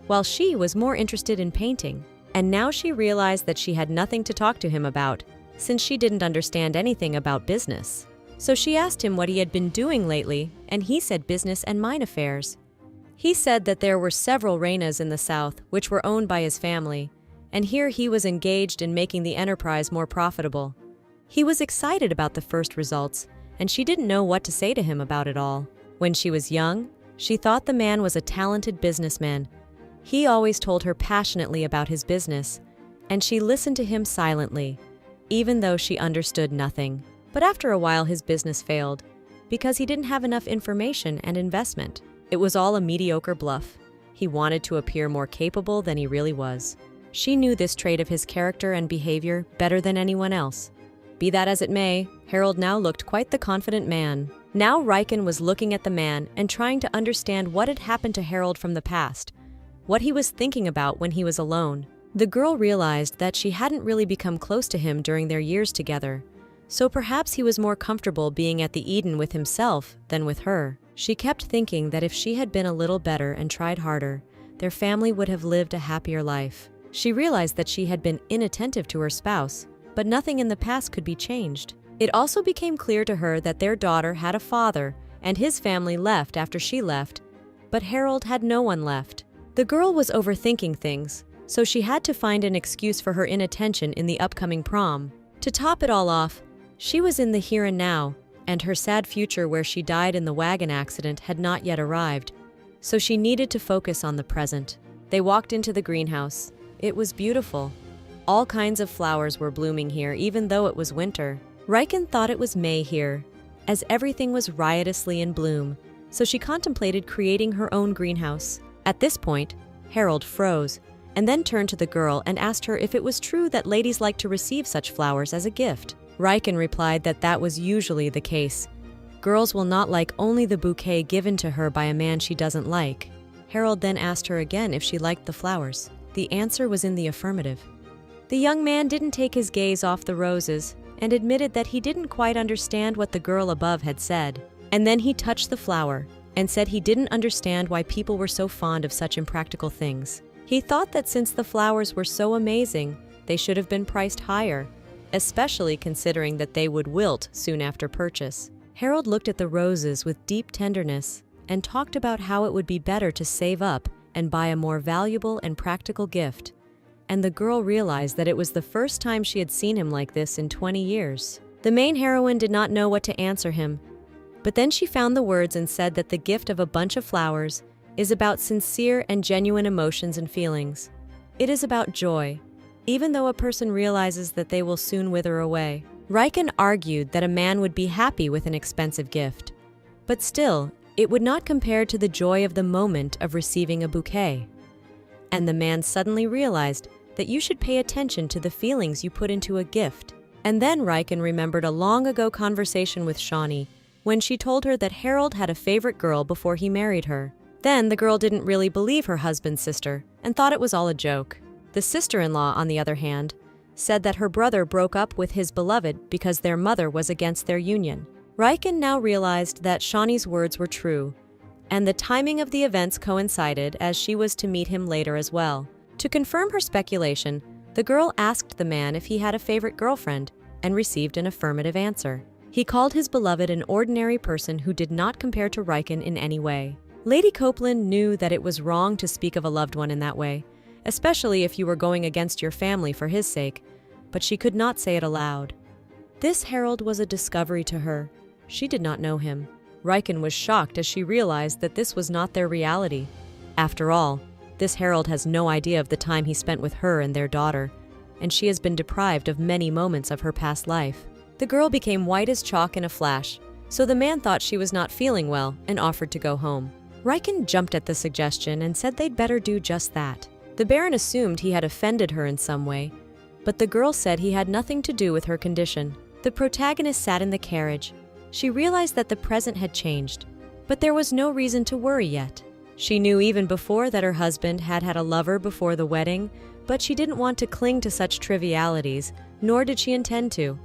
while she was more interested in painting. And now she realized that she had nothing to talk to him about, since she didn't understand anything about business. So she asked him what he had been doing lately, and he said business and mine affairs. He said that there were several reinas in the south which were owned by his family, and here he was engaged in making the enterprise more profitable. He was excited about the first results, and she didn't know what to say to him about it all. When she was young, she thought the man was a talented businessman. He always told her passionately about his business, and she listened to him silently, even though she understood nothing. But after a while his business failed, because he didn't have enough information and investment. It was all a mediocre bluff. He wanted to appear more capable than he really was. She knew this trait of his character and behavior better than anyone else. Be that as it may, Harold now looked quite the confident man. Now Riken was looking at the man and trying to understand what had happened to Harold from the past, what he was thinking about when he was alone. The girl realized that she hadn't really become close to him during their years together, so perhaps he was more comfortable being at the Eden with himself than with her. She kept thinking that if she had been a little better and tried harder, their family would have lived a happier life. She realized that she had been inattentive to her spouse, but nothing in the past could be changed. It also became clear to her that their daughter had a father, and his family left after she left, but Harold had no one left. The girl was overthinking things, so she had to find an excuse for her inattention in the upcoming prom. To top it all off, she was in the here and now, and her sad future where she died in the wagon accident had not yet arrived, so she needed to focus on the present. They walked into the greenhouse. It was beautiful. All kinds of flowers were blooming here, even though it was winter. Riken thought it was May here, as everything was riotously in bloom, so she contemplated creating her own greenhouse. At this point, Harold froze, and then turned to the girl and asked her if it was true that ladies liked to receive such flowers as a gift. Riken replied that that was usually the case. Girls will not like only the bouquet given to her by a man she doesn't like. Harold then asked her again if she liked the flowers. The answer was in the affirmative. The young man didn't take his gaze off the roses and admitted that he didn't quite understand what the girl above had said. And then he touched the flower and said he didn't understand why people were so fond of such impractical things. He thought that since the flowers were so amazing, they should have been priced higher, especially considering that they would wilt soon after purchase. Harold looked at the roses with deep tenderness and talked about how it would be better to save up and buy a more valuable and practical gift. And the girl realized that it was the first time she had seen him like this in 20 years. The main heroine did not know what to answer him, but then she found the words and said that the gift of a bunch of flowers is about sincere and genuine emotions and feelings. It is about joy, even though a person realizes that they will soon wither away. Riken argued that a man would be happy with an expensive gift, but still, it would not compare to the joy of the moment of receiving a bouquet. And the man suddenly realized that you should pay attention to the feelings you put into a gift. And then Riken remembered a long-ago conversation with Shawnee when she told her that Harold had a favorite girl before he married her. Then the girl didn't really believe her husband's sister and thought it was all a joke. The sister-in-law, on the other hand, said that her brother broke up with his beloved because their mother was against their union. Riken now realized that Shawnee's words were true, and the timing of the events coincided as she was to meet him later as well. To confirm her speculation, the girl asked the man if he had a favorite girlfriend and received an affirmative answer. He called his beloved an ordinary person who did not compare to Riken in any way. Lady Copeland knew that it was wrong to speak of a loved one in that way, especially if you were going against your family for his sake, but she could not say it aloud. This herald was a discovery to her. She did not know him. Riken was shocked as she realized that this was not their reality. After all, this herald has no idea of the time he spent with her and their daughter, and she has been deprived of many moments of her past life. The girl became white as chalk in a flash, so the man thought she was not feeling well and offered to go home. Riken jumped at the suggestion and said they'd better do just that. The Baron assumed he had offended her in some way, but the girl said he had nothing to do with her condition. The protagonist sat in the carriage. She realized that the present had changed, but there was no reason to worry yet. She knew even before that her husband had had a lover before the wedding, but she didn't want to cling to such trivialities, nor did she intend to.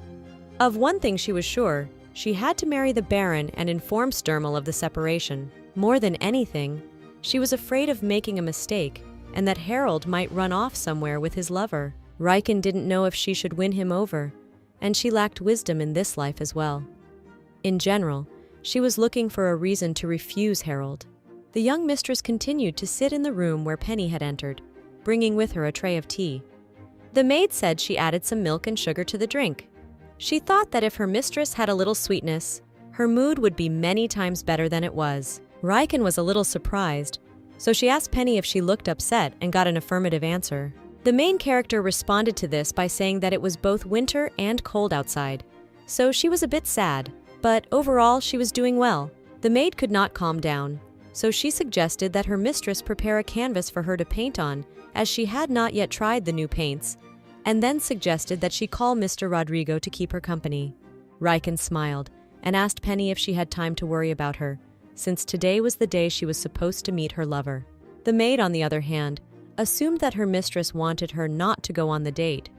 Of one thing she was sure, she had to marry the Baron and inform Sturmel of the separation. More than anything, she was afraid of making a mistake and that Harold might run off somewhere with his lover. Riken didn't know if she should win him over, and she lacked wisdom in this life as well. In general, she was looking for a reason to refuse Harold. The young mistress continued to sit in the room where Penny had entered, bringing with her a tray of tea. The maid said she added some milk and sugar to the drink. She thought that if her mistress had a little sweetness, her mood would be many times better than it was. Riken was a little surprised, so she asked Penny if she looked upset and got an affirmative answer. The main character responded to this by saying that it was both winter and cold outside, so she was a bit sad, but overall she was doing well. The maid could not calm down, so she suggested that her mistress prepare a canvas for her to paint on, as she had not yet tried the new paints, and then suggested that she call Mr. Rodrigo to keep her company. Riken smiled and asked Penny if she had time to worry about her, since today was the day she was supposed to meet her lover. The maid, on the other hand, assumed that her mistress wanted her not to go on the date.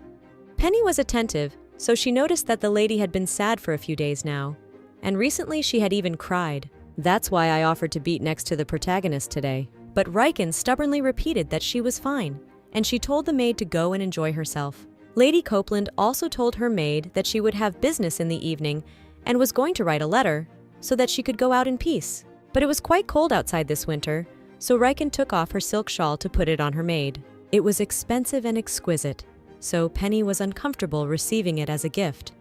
Penny was attentive, so she noticed that the lady had been sad for a few days now, and recently she had even cried. That's why I offered to beat next to the protagonist today. But Riken stubbornly repeated that she was fine, and she told the maid to go and enjoy herself. Lady Copeland also told her maid that she would have business in the evening and was going to write a letter so that she could go out in peace. But it was quite cold outside this winter, so Riken took off her silk shawl to put it on her maid. It was expensive and exquisite, so Penny was uncomfortable receiving it as a gift.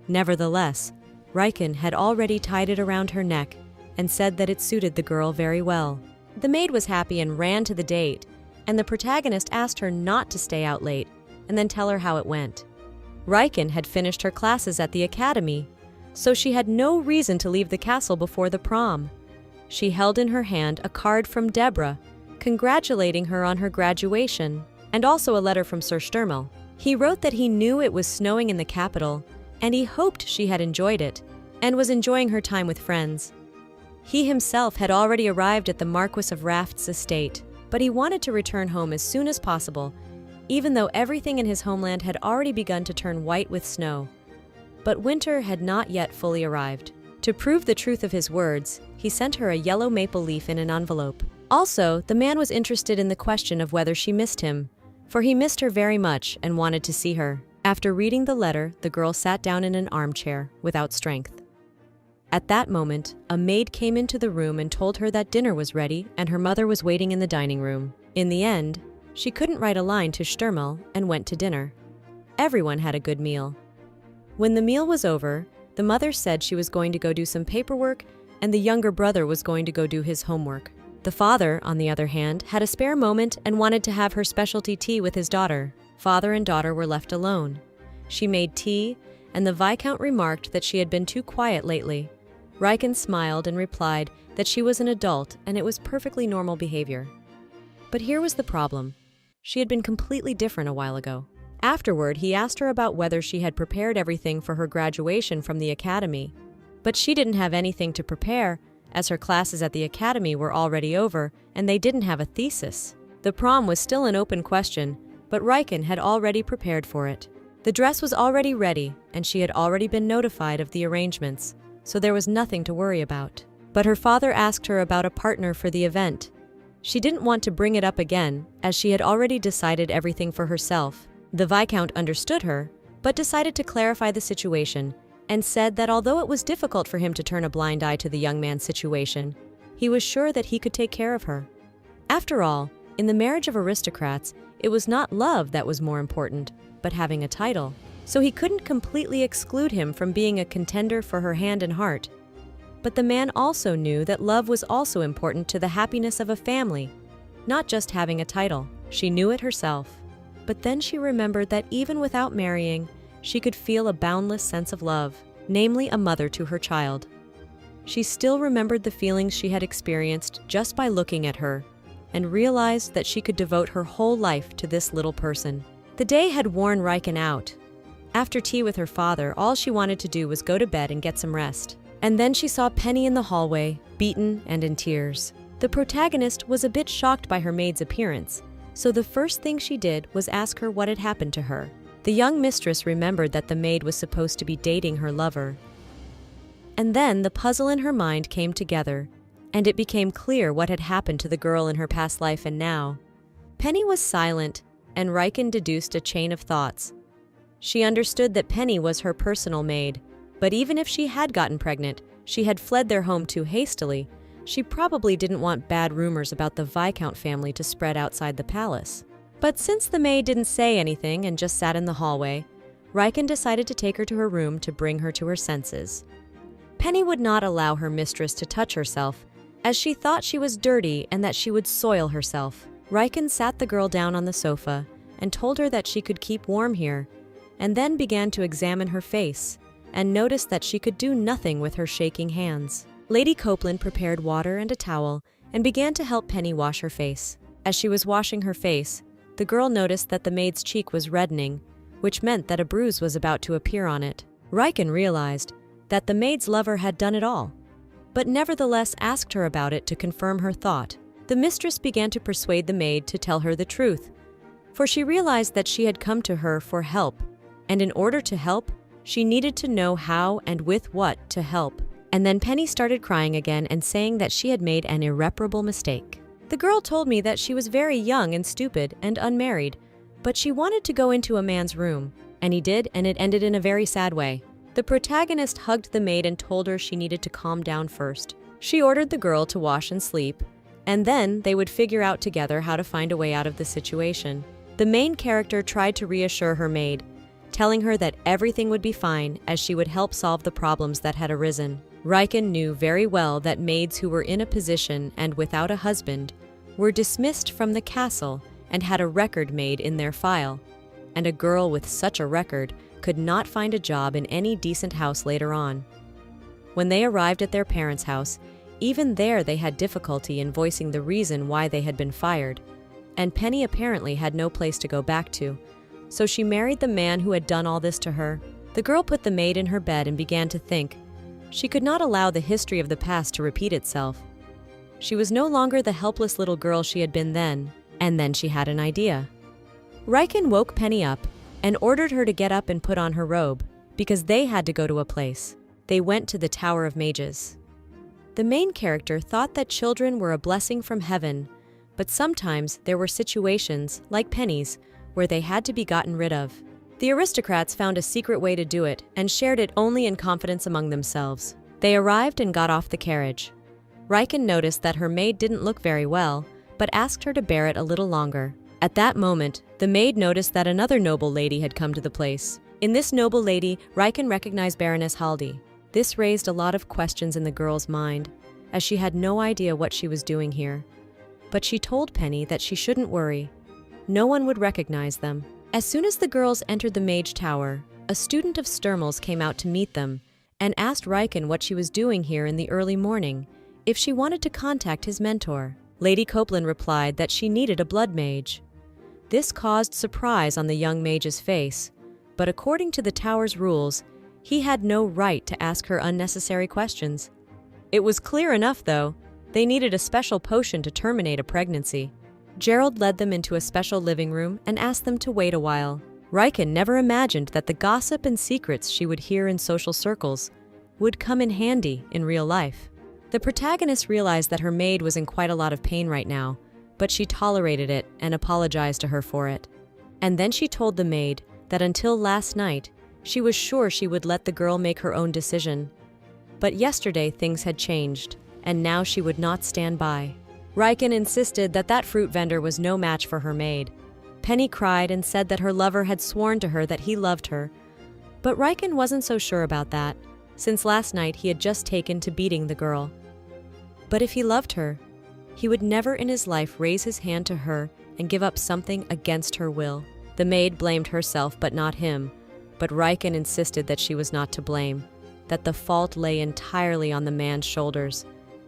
Nevertheless, Riken had already tied it around her neck and said that it suited the girl very well. The maid was happy and ran to the date, and the protagonist asked her not to stay out late and then tell her how it went. Riken had finished her classes at the academy, so she had no reason to leave the castle before the prom. She held in her hand a card from Deborah, congratulating her on her graduation, and also a letter from Sir Sturmel. He wrote that he knew it was snowing in the capital, and he hoped she had enjoyed it, and was enjoying her time with friends. He himself had already arrived at the Marquis of Raft's estate, but he wanted to return home as soon as possible, even though everything in his homeland had already begun to turn white with snow. But winter had not yet fully arrived. To prove the truth of his words, he sent her a yellow maple leaf in an envelope. Also, the man was interested in the question of whether she missed him, for he missed her very much and wanted to see her. After reading the letter, the girl sat down in an armchair, without strength. At that moment, a maid came into the room and told her that dinner was ready and her mother was waiting in the dining room. In the end, she couldn't write a line to Sturmel and went to dinner. Everyone had a good meal. When the meal was over, the mother said she was going to go do some paperwork and the younger brother was going to go do his homework. The father, on the other hand, had a spare moment and wanted to have her specialty tea with his daughter. Father and daughter were left alone. She made tea, and the Viscount remarked that she had been too quiet lately. Riken smiled and replied that she was an adult and it was perfectly normal behavior. But here was the problem. She had been completely different a while ago. Afterward, he asked her about whether she had prepared everything for her graduation from the academy. But she didn't have anything to prepare, as her classes at the academy were already over and they didn't have a thesis. The prom was still an open question, but Riken had already prepared for it. The dress was already ready, and she had already been notified of the arrangements, so there was nothing to worry about. But her father asked her about a partner for the event. She didn't want to bring it up again, as she had already decided everything for herself. The Viscount understood her, but decided to clarify the situation and said that although it was difficult for him to turn a blind eye to the young man's situation, he was sure that he could take care of her. After all, in the marriage of aristocrats, it was not love that was more important, but having a title. So he couldn't completely exclude him from being a contender for her hand and heart. But the man also knew that love was also important to the happiness of a family, not just having a title. She knew it herself. But then she remembered that even without marrying, she could feel a boundless sense of love, namely a mother to her child. She still remembered the feelings she had experienced just by looking at her, and realized that she could devote her whole life to this little person. The day had worn Riken out. After tea with her father, all she wanted to do was go to bed and get some rest. And then she saw Penny in the hallway, beaten and in tears. The protagonist was a bit shocked by her maid's appearance, so the first thing she did was ask her what had happened to her. The young mistress remembered that the maid was supposed to be dating her lover. And then the puzzle in her mind came together, and it became clear what had happened to the girl in her past life and now. Penny was silent, and Riken deduced a chain of thoughts. She understood that Penny was her personal maid, but even if she had gotten pregnant, she had fled their home too hastily. She probably didn't want bad rumors about the Viscount family to spread outside the palace. But since the maid didn't say anything and just sat in the hallway, Riken decided to take her to her room to bring her to her senses. Penny would not allow her mistress to touch herself, as she thought she was dirty and that she would soil herself. Riken sat the girl down on the sofa and told her that she could keep warm here, and then began to examine her face, and noticed that she could do nothing with her shaking hands. Lady Copeland prepared water and a towel and began to help Penny wash her face. As she was washing her face, the girl noticed that the maid's cheek was reddening, which meant that a bruise was about to appear on it. Riken realized that the maid's lover had done it all, but nevertheless asked her about it to confirm her thought. The mistress began to persuade the maid to tell her the truth, for she realized that she had come to her for help, and in order to help, she needed to know how and with what to help. And then Penny started crying again and saying that she had made an irreparable mistake. The girl told me that she was very young and stupid and unmarried, but she wanted to go into a man's room, and he did, and it ended in a very sad way. The protagonist hugged the maid and told her she needed to calm down first. She ordered the girl to wash and sleep, and then they would figure out together how to find a way out of the situation. The main character tried to reassure her maid, telling her that everything would be fine as she would help solve the problems that had arisen. Riken knew very well that maids who were in a position and without a husband were dismissed from the castle and had a record made in their file, and a girl with such a record could not find a job in any decent house later on. When they arrived at their parents' house, even there they had difficulty in voicing the reason why they had been fired, and Penny apparently had no place to go back to, so she married the man who had done all this to her. The girl put the maid in her bed and began to think. She could not allow the history of the past to repeat itself. She was no longer the helpless little girl she had been then, and then she had an idea. Riken woke Penny up and ordered her to get up and put on her robe, because they had to go to a place. They went to the Tower of Mages. The main character thought that children were a blessing from heaven, but sometimes there were situations, like Penny's, where they had to be gotten rid of. The aristocrats found a secret way to do it and shared it only in confidence among themselves. They arrived and got off the carriage. Riken noticed that her maid didn't look very well, but asked her to bear it a little longer. At that moment, the maid noticed that another noble lady had come to the place. In this noble lady, Riken recognized Baroness Haldi. This raised a lot of questions in the girl's mind, as she had no idea what she was doing here. But she told Penny that she shouldn't worry. No one would recognize them. As soon as the girls entered the Mage Tower, a student of Sturmel's came out to meet them and asked Riken what she was doing here in the early morning, if she wanted to contact his mentor. Lady Copeland replied that she needed a blood mage. This caused surprise on the young mage's face, but according to the tower's rules, he had no right to ask her unnecessary questions. It was clear enough, though. They needed a special potion to terminate a pregnancy. Gerald led them into a special living room and asked them to wait a while. Riken never imagined that the gossip and secrets she would hear in social circles would come in handy in real life. The protagonist realized that her maid was in quite a lot of pain right now, but she tolerated it and apologized to her for it. And then she told the maid that until last night, she was sure she would let the girl make her own decision. But yesterday things had changed, and now she would not stand by. Riken insisted that that fruit vendor was no match for her maid. Penny cried and said that her lover had sworn to her that he loved her. But Riken wasn't so sure about that, since last night he had just taken to beating the girl. But if he loved her, he would never in his life raise his hand to her and give up something against her will. The maid blamed herself but not him, but Riken insisted that she was not to blame, that the fault lay entirely on the man's shoulders,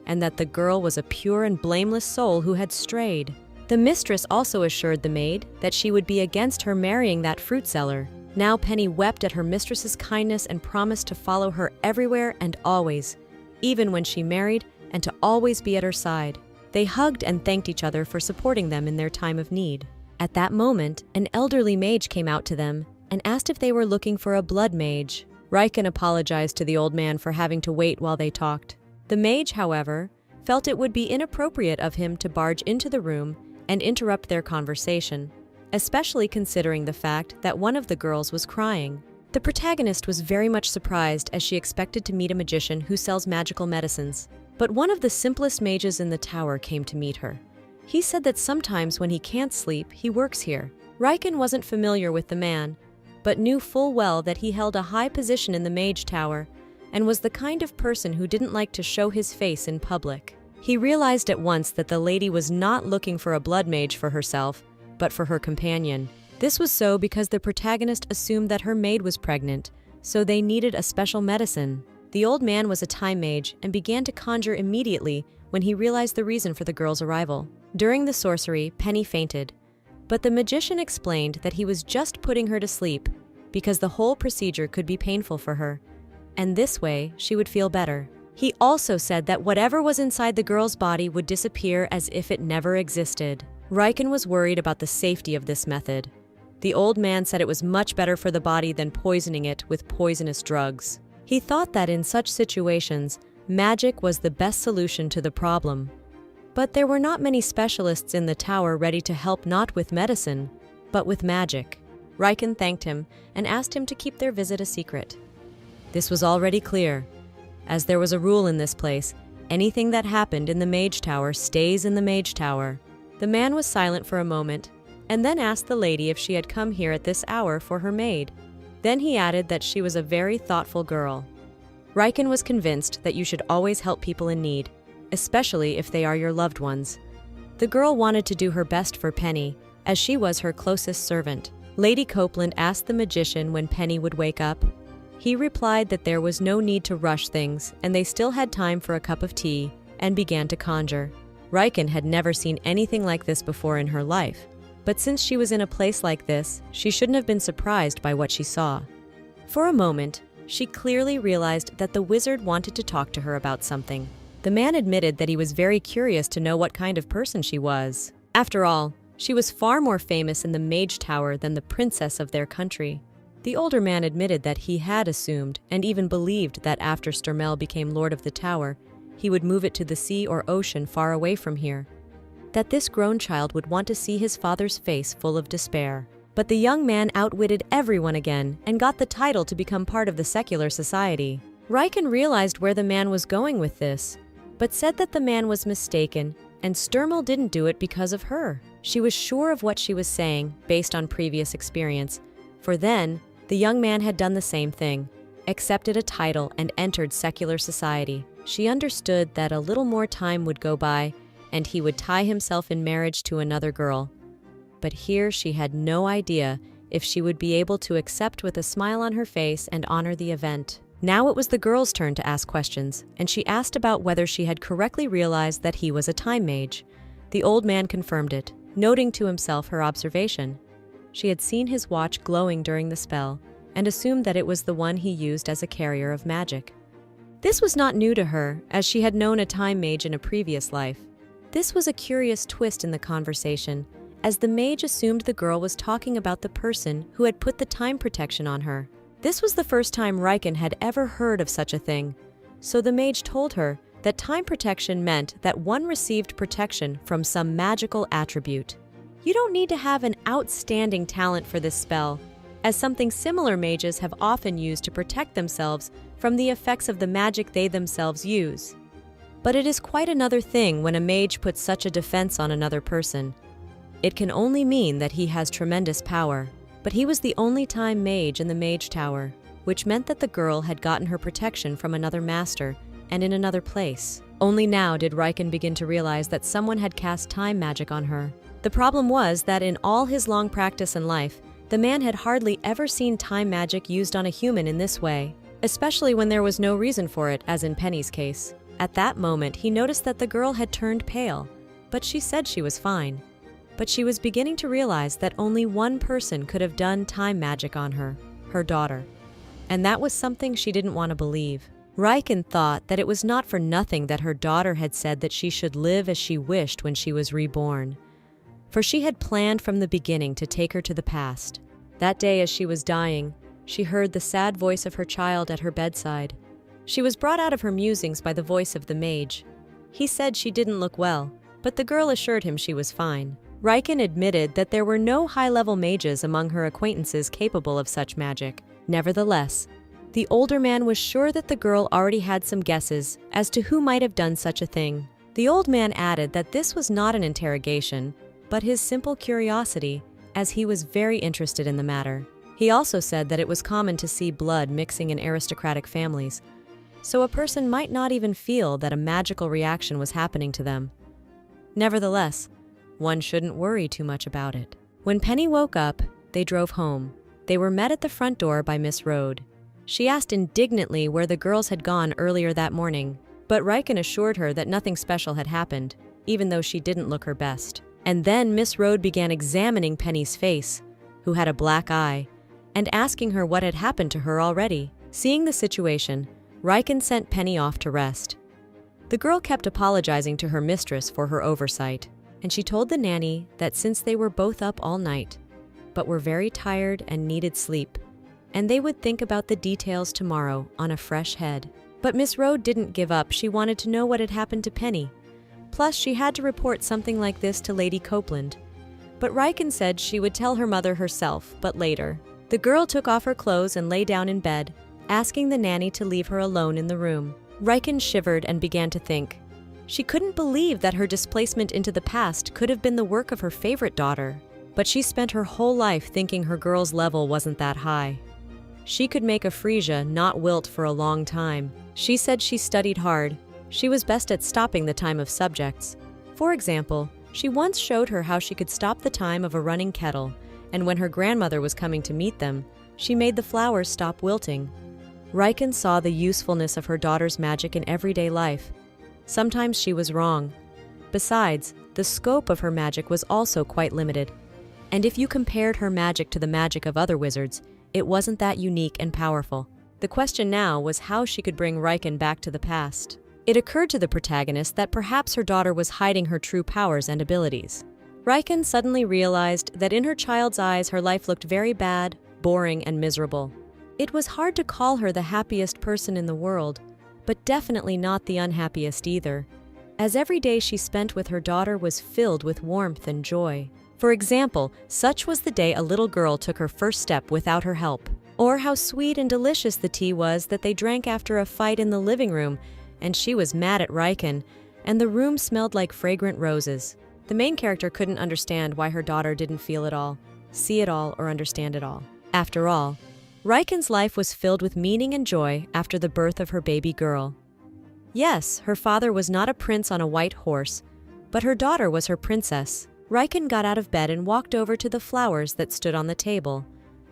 and that the girl was a pure and blameless soul who had strayed. The mistress also assured the maid that she would be against her marrying that fruit seller. Now Penny wept at her mistress's kindness and promised to follow her everywhere and always, even when she married, and to always be at her side. They hugged and thanked each other for supporting them in their time of need. At that moment, an elderly mage came out to them and asked if they were looking for a blood mage. Riken apologized to the old man for having to wait while they talked. The mage, however, felt it would be inappropriate of him to barge into the room and interrupt their conversation, especially considering the fact that one of the girls was crying. The protagonist was very much surprised as she expected to meet a magician who sells magical medicines. But one of the simplest mages in the tower came to meet her. He said that sometimes when he can't sleep, he works here. Riken wasn't familiar with the man, but knew full well that he held a high position in the mage tower and was the kind of person who didn't like to show his face in public. He realized at once that the lady was not looking for a blood mage for herself, but for her companion. This was so because the protagonist assumed that her maid was pregnant, so they needed a special medicine. The old man was a time mage and began to conjure immediately when he realized the reason for the girl's arrival. During the sorcery, Penny fainted, but the magician explained that he was just putting her to sleep because the whole procedure could be painful for her, and this way she would feel better. He also said that whatever was inside the girl's body would disappear as if it never existed. Riken was worried about the safety of this method. The old man said it was much better for the body than poisoning it with poisonous drugs. He thought that in such situations, magic was the best solution to the problem. But there were not many specialists in the tower ready to help not with medicine, but with magic. Riken thanked him and asked him to keep their visit a secret. This was already clear, as there was a rule in this place: anything that happened in the mage tower stays in the mage tower. The man was silent for a moment, and then asked the lady if she had come here at this hour for her maid. Then he added that she was a very thoughtful girl. Riken was convinced that you should always help people in need, especially if they are your loved ones. The girl wanted to do her best for Penny, as she was her closest servant. Lady Copeland asked the magician when Penny would wake up. He replied that there was no need to rush things, and they still had time for a cup of tea, and began to conjure. Riken had never seen anything like this before in her life, but since she was in a place like this, she shouldn't have been surprised by what she saw. For a moment, she clearly realized that the wizard wanted to talk to her about something. The man admitted that he was very curious to know what kind of person she was. After all, she was far more famous in the Mage Tower than the princess of their country. The older man admitted that he had assumed and even believed that after Sturmel became lord of the tower, he would move it to the sea or ocean far away from here. That this grown child would want to see his father's face full of despair. But the young man outwitted everyone again and got the title to become part of the secular society. Riken realized where the man was going with this, but said that the man was mistaken and Sturmel didn't do it because of her. She was sure of what she was saying based on previous experience, for then the young man had done the same thing, accepted a title and entered secular society. She understood that a little more time would go by and he would tie himself in marriage to another girl. But here she had no idea if she would be able to accept with a smile on her face and honor the event. Now it was the girl's turn to ask questions, and she asked about whether she had correctly realized that he was a time mage. The old man confirmed it, noting to himself her observation. She had seen his watch glowing during the spell, and assumed that it was the one he used as a carrier of magic. This was not new to her, as she had known a time mage in a previous life. This was a curious twist in the conversation, as the mage assumed the girl was talking about the person who had put the time protection on her. This was the first time Riken had ever heard of such a thing, so the mage told her that time protection meant that one received protection from some magical attribute. You don't need to have an outstanding talent for this spell, as something similar mages have often used to protect themselves from the effects of the magic they themselves use. But it is quite another thing when a mage puts such a defense on another person. It can only mean that he has tremendous power. But he was the only time mage in the mage tower, which meant that the girl had gotten her protection from another master and in another place. Only now did Riken begin to realize that someone had cast time magic on her. The problem was that in all his long practice in life, the man had hardly ever seen time magic used on a human in this way, especially when there was no reason for it, as in Penny's case. At that moment, he noticed that the girl had turned pale, but she said she was fine. But she was beginning to realize that only one person could have done time magic on her, her daughter. And that was something she didn't want to believe. Riken thought that it was not for nothing that her daughter had said that she should live as she wished when she was reborn. For she had planned from the beginning to take her to the past. That day as she was dying, she heard the sad voice of her child at her bedside. She was brought out of her musings by the voice of the mage. He said she didn't look well, but the girl assured him she was fine. Riken admitted that there were no high-level mages among her acquaintances capable of such magic. Nevertheless, the older man was sure that the girl already had some guesses as to who might have done such a thing. The old man added that this was not an interrogation, but his simple curiosity, as he was very interested in the matter. He also said that it was common to see blood mixing in aristocratic families, so a person might not even feel that a magical reaction was happening to them. Nevertheless, one shouldn't worry too much about it. When Penny woke up, they drove home. They were met at the front door by Miss Rode. She asked indignantly where the girls had gone earlier that morning, but Riken assured her that nothing special had happened, even though she didn't look her best. And then Miss Rode began examining Penny's face, who had a black eye, and asking her what had happened to her already. Seeing the situation, Riken sent Penny off to rest. The girl kept apologizing to her mistress for her oversight, and she told the nanny that since they were both up all night, but were very tired and needed sleep, and they would think about the details tomorrow on a fresh head. But Miss Rode didn't give up. She wanted to know what had happened to Penny. Plus, she had to report something like this to Lady Copeland. But Riken said she would tell her mother herself, but later. The girl took off her clothes and lay down in bed, asking the nanny to leave her alone in the room. Riken shivered and began to think. She couldn't believe that her displacement into the past could have been the work of her favorite daughter. But she spent her whole life thinking her girl's level wasn't that high. She could make a Frisia not wilt for a long time. She said she studied hard. She was best at stopping the time of subjects. For example, she once showed her how she could stop the time of a running kettle, and when her grandmother was coming to meet them, she made the flowers stop wilting. Riken saw the usefulness of her daughter's magic in everyday life. Sometimes she was wrong. Besides, the scope of her magic was also quite limited. And if you compared her magic to the magic of other wizards, it wasn't that unique and powerful. The question now was how she could bring Riken back to the past. It occurred to the protagonist that perhaps her daughter was hiding her true powers and abilities. Riken suddenly realized that in her child's eyes her life looked very bad, boring, and miserable. It was hard to call her the happiest person in the world, but definitely not the unhappiest either, as every day she spent with her daughter was filled with warmth and joy. For example, such was the day a little girl took her first step without her help, or how sweet and delicious the tea was that they drank after a fight in the living room, and she was mad at Riken, and the room smelled like fragrant roses. The main character couldn't understand why her daughter didn't feel it all, see it all, or understand it all. After all, Riken's life was filled with meaning and joy after the birth of her baby girl. Yes, her father was not a prince on a white horse, but her daughter was her princess. Riken got out of bed and walked over to the flowers that stood on the table.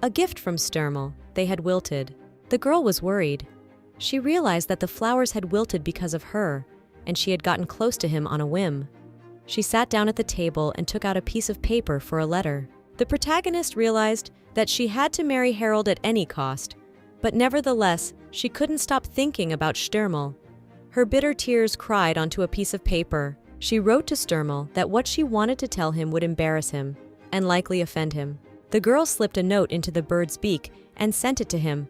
A gift from Sturmel. They had wilted. The girl was worried. She realized that the flowers had wilted because of her, and she had gotten close to him on a whim. She sat down at the table and took out a piece of paper for a letter. The protagonist realized that she had to marry Harold at any cost, but nevertheless, she couldn't stop thinking about Sturmel. Her bitter tears cried onto a piece of paper. She wrote to Sturmel that what she wanted to tell him would embarrass him and likely offend him. The girl slipped a note into the bird's beak and sent it to him,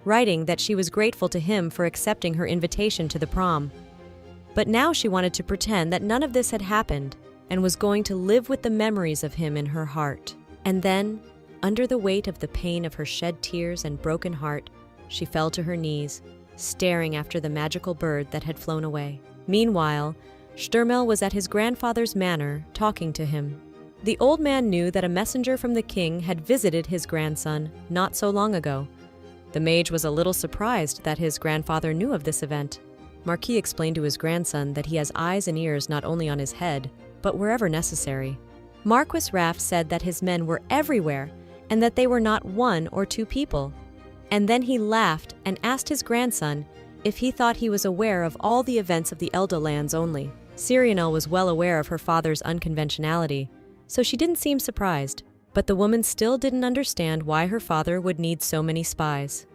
writing that she was grateful to him for accepting her invitation to the prom. But now she wanted to pretend that none of this had happened and was going to live with the memories of him in her heart. And then, under the weight of the pain of her shed tears and broken heart, she fell to her knees, staring after the magical bird that had flown away. Meanwhile, Stürmel was at his grandfather's manor, talking to him. The old man knew that a messenger from the king had visited his grandson not so long ago. The mage was a little surprised that his grandfather knew of this event. Marquis explained to his grandson that he has eyes and ears not only on his head, but wherever necessary. Marquis Raft said that his men were everywhere and that they were not one or two people. And then he laughed and asked his grandson if he thought he was aware of all the events of the Elda lands only. Cyrionel was well aware of her father's unconventionality, so she didn't seem surprised. But the woman still didn't understand why her father would need so many spies.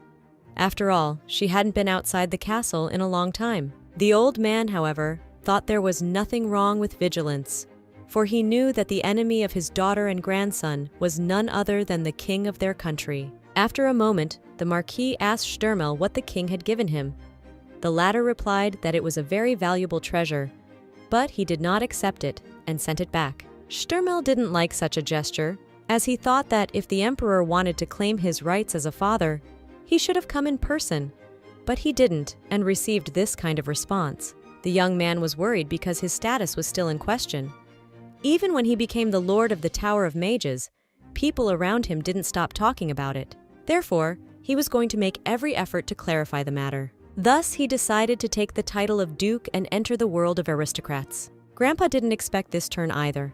After all, she hadn't been outside the castle in a long time. The old man, however, thought there was nothing wrong with vigilance, for he knew that the enemy of his daughter and grandson was none other than the king of their country. After a moment, the Marquis asked Stürmel what the king had given him. The latter replied that it was a very valuable treasure, but he did not accept it and sent it back. Stürmel didn't like such a gesture, as he thought that if the emperor wanted to claim his rights as a father, he should have come in person. But he didn't and received this kind of response. The young man was worried because his status was still in question. Even when he became the Lord of the Tower of Mages, people around him didn't stop talking about it. Therefore, he was going to make every effort to clarify the matter. Thus, he decided to take the title of Duke and enter the world of aristocrats. Grandpa didn't expect this turn either,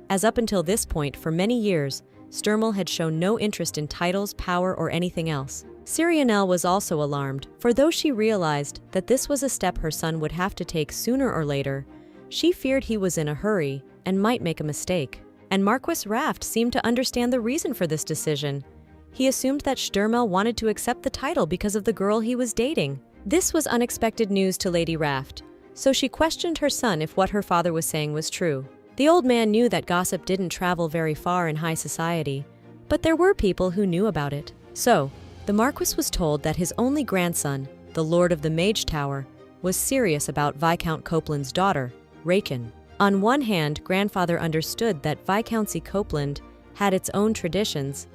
as up until this point, for many years, Stürmel had shown no interest in titles, power, or anything else. Cyrionel was also alarmed, for though she realized that this was a step her son would have to take sooner or later, she feared he was in a hurry and might make a mistake. And Marquis Raft seemed to understand the reason for this decision. He assumed that Stürmel wanted to accept the title because of the girl he was dating. This was unexpected news to Lady Raft, so she questioned her son if what her father was saying was true. The old man knew that gossip didn't travel very far in high society, but there were people who knew about it. So, the Marquis was told that his only grandson, the Lord of the Mage Tower, was serious about Viscount Copeland's daughter, Raken. On one hand, grandfather understood that Viscountcy Copeland had its own traditions,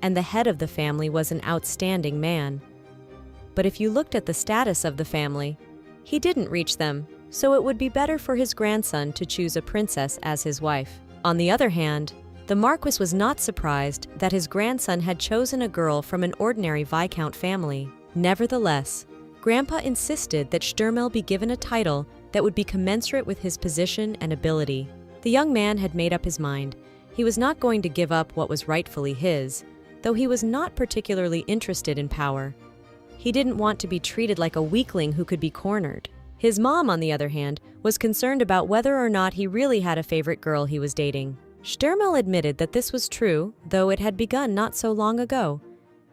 and the head of the family was an outstanding man. But if you looked at the status of the family, he didn't reach them, so it would be better for his grandson to choose a princess as his wife. On the other hand, the Marquis was not surprised that his grandson had chosen a girl from an ordinary Viscount family. Nevertheless, Grandpa insisted that Stürmel be given a title that would be commensurate with his position and ability. The young man had made up his mind. He was not going to give up what was rightfully his, though he was not particularly interested in power. He didn't want to be treated like a weakling who could be cornered. His mom, on the other hand, was concerned about whether or not he really had a favorite girl he was dating. Stürmel admitted that this was true, though it had begun not so long ago.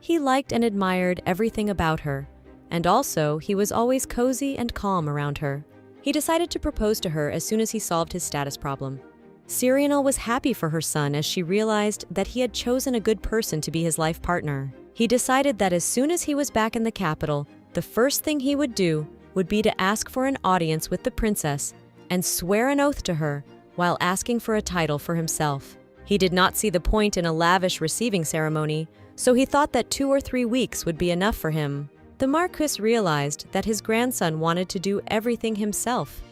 He liked and admired everything about her, and also he was always cozy and calm around her. He decided to propose to her as soon as he solved his status problem. Cyrionel was happy for her son as she realized that he had chosen a good person to be his life partner. He decided that as soon as he was back in the capital, the first thing he would do would be to ask for an audience with the princess and swear an oath to her while asking for a title for himself. He did not see the point in a lavish receiving ceremony, so he thought that 2 or 3 weeks would be enough for him. The Marquis realized that his grandson wanted to do everything himself.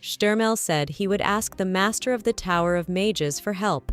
Stürmel said he would ask the Master of the Tower of Mages for help,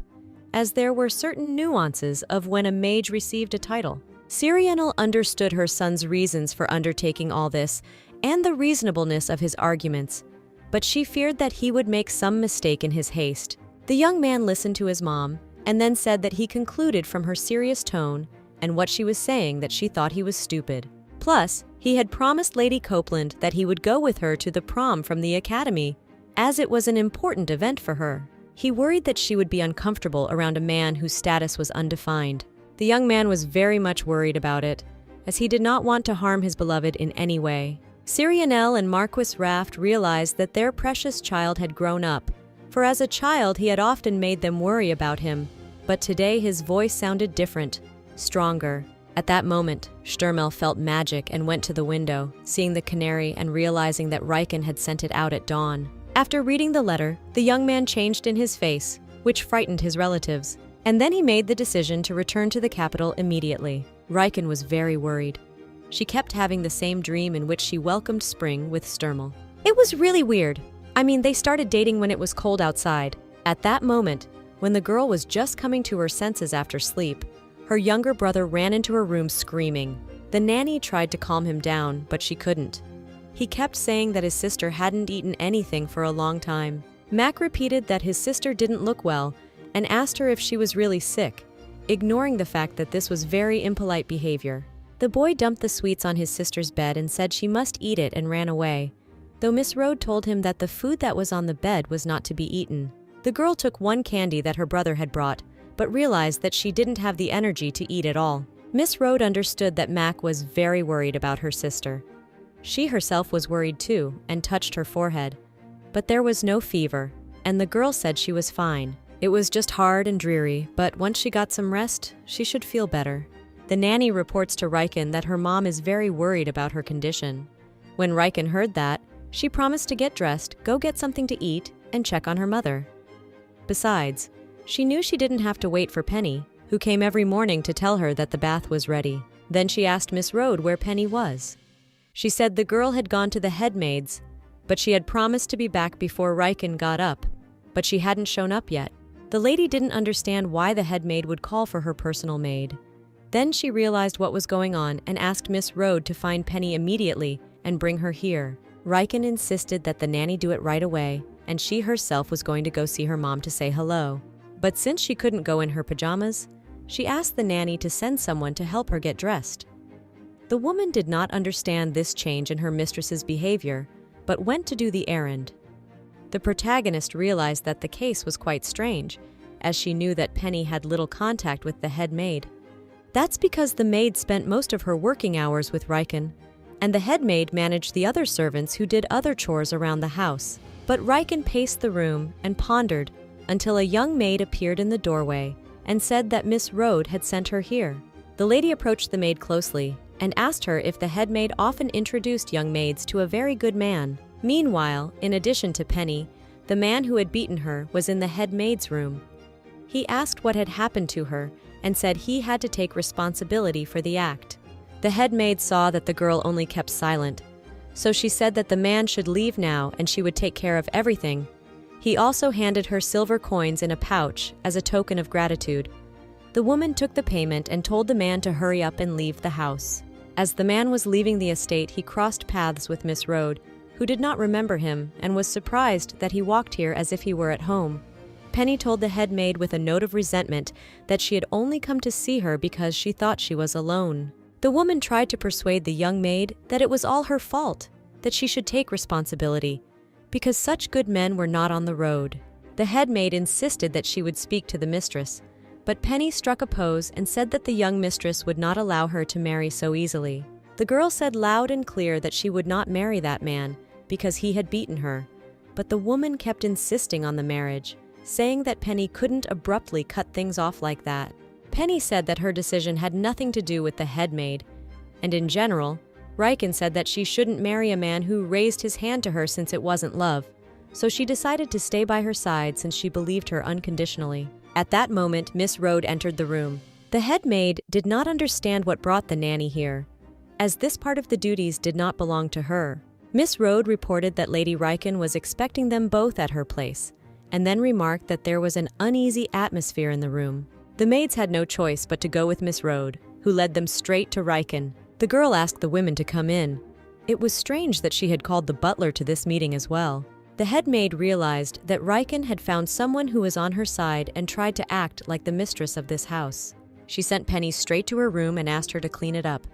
as there were certain nuances of when a mage received a title. Cyrionel understood her son's reasons for undertaking all this and the reasonableness of his arguments, but she feared that he would make some mistake in his haste. The young man listened to his mom and then said that he concluded from her serious tone and what she was saying that she thought he was stupid. Plus, he had promised Lady Copeland that he would go with her to the prom from the academy, as it was an important event for her. He worried that she would be uncomfortable around a man whose status was undefined. The young man was very much worried about it, as he did not want to harm his beloved in any way. Cyrionel and Marquis Raft realized that their precious child had grown up, for as a child he had often made them worry about him, But today his voice sounded different, stronger. At that moment, Sturmel felt magic and went to the window, seeing the canary and realizing that Riken had sent it out at dawn. After reading the letter, the young man changed in his face, which frightened his relatives. And then he made the decision to return to the capital immediately. Riken was very worried. She kept having the same dream in which she welcomed spring with Sturmel. It was really weird. I mean, they started dating when it was cold outside. At that moment, when the girl was just coming to her senses after sleep, her younger brother ran into her room screaming. The nanny tried to calm him down, but she couldn't. He kept saying that his sister hadn't eaten anything for a long time. Mac repeated that his sister didn't look well and asked her if she was really sick, ignoring the fact that this was very impolite behavior. The boy dumped the sweets on his sister's bed and said she must eat it and ran away, though Miss Rode told him that the food that was on the bed was not to be eaten. The girl took one candy that her brother had brought, but realized that she didn't have the energy to eat it all. Miss Rode understood that Mac was very worried about her sister. She herself was worried too and touched her forehead. But there was no fever, and the girl said she was fine. It was just hard and dreary, but once she got some rest, she should feel better. The nanny reports to Riken that her mom is very worried about her condition. When Riken heard that, she promised to get dressed, go get something to eat, and check on her mother. Besides, she knew she didn't have to wait for Penny, who came every morning to tell her that the bath was ready. Then she asked Miss Rode where Penny was. She said the girl had gone to the head maid's, but she had promised to be back before Riken got up, but she hadn't shown up yet. The lady didn't understand why the head maid would call for her personal maid. Then she realized what was going on and asked Miss Rode to find Penny immediately and bring her here. Riken insisted that the nanny do it right away, and she herself was going to go see her mom to say hello. But since she couldn't go in her pajamas, she asked the nanny to send someone to help her get dressed. The woman did not understand this change in her mistress's behavior, but went to do the errand. The protagonist realized that the case was quite strange, as she knew that Penny had little contact with the head maid. That's because the maid spent most of her working hours with Riken, and the head maid managed the other servants who did other chores around the house. But Riken paced the room and pondered until a young maid appeared in the doorway and said that Miss Rode had sent her here. The lady approached the maid closely and asked her if the head maid often introduced young maids to a very good man. Meanwhile, in addition to Penny, the man who had beaten her was in the head maid's room. He asked what had happened to her and said he had to take responsibility for the act. The head maid saw that the girl only kept silent, so she said that the man should leave now and she would take care of everything. He also handed her silver coins in a pouch as a token of gratitude. The woman took the payment and told the man to hurry up and leave the house. As the man was leaving the estate, he crossed paths with Miss Rode, who did not remember him and was surprised that he walked here as if he were at home. Penny told the head maid with a note of resentment that she had only come to see her because she thought she was alone. The woman tried to persuade the young maid that it was all her fault, that she should take responsibility, because such good men were not on the road. The head maid insisted that she would speak to the mistress, but Penny struck a pose and said that the young mistress would not allow her to marry so easily. The girl said loud and clear that she would not marry that man because he had beaten her, but the woman kept insisting on the marriage, saying that Penny couldn't abruptly cut things off like that. Penny said that her decision had nothing to do with the head maid, and in general, Riken said that she shouldn't marry a man who raised his hand to her since it wasn't love, so she decided to stay by her side since she believed her unconditionally. At that moment, Miss Rode entered the room. The head maid did not understand what brought the nanny here, as this part of the duties did not belong to her. Miss Rode reported that Lady Riken was expecting them both at her place, and then remarked that there was an uneasy atmosphere in the room. The maids had no choice but to go with Miss Rode, who led them straight to Riken. The girl asked the women to come in. It was strange that she had called the butler to this meeting as well. The head maid realized that Riken had found someone who was on her side and tried to act like the mistress of this house. She sent Penny straight to her room and asked her to clean it up.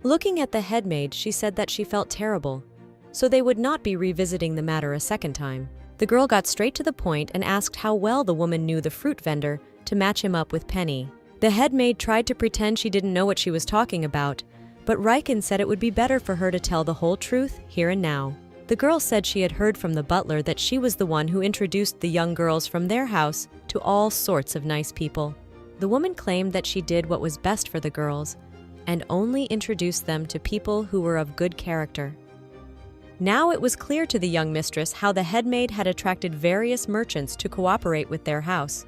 Looking at the head maid, she said that she felt terrible, so they would not be revisiting the matter a second time. The girl got straight to the point and asked how well the woman knew the fruit vendor to match him up with Penny. The head maid tried to pretend she didn't know what she was talking about, but Riken said it would be better for her to tell the whole truth here and now. The girl said she had heard from the butler that she was the one who introduced the young girls from their house to all sorts of nice people. The woman claimed that she did what was best for the girls and only introduced them to people who were of good character. Now it was clear to the young mistress how the head maid had attracted various merchants to cooperate with their house.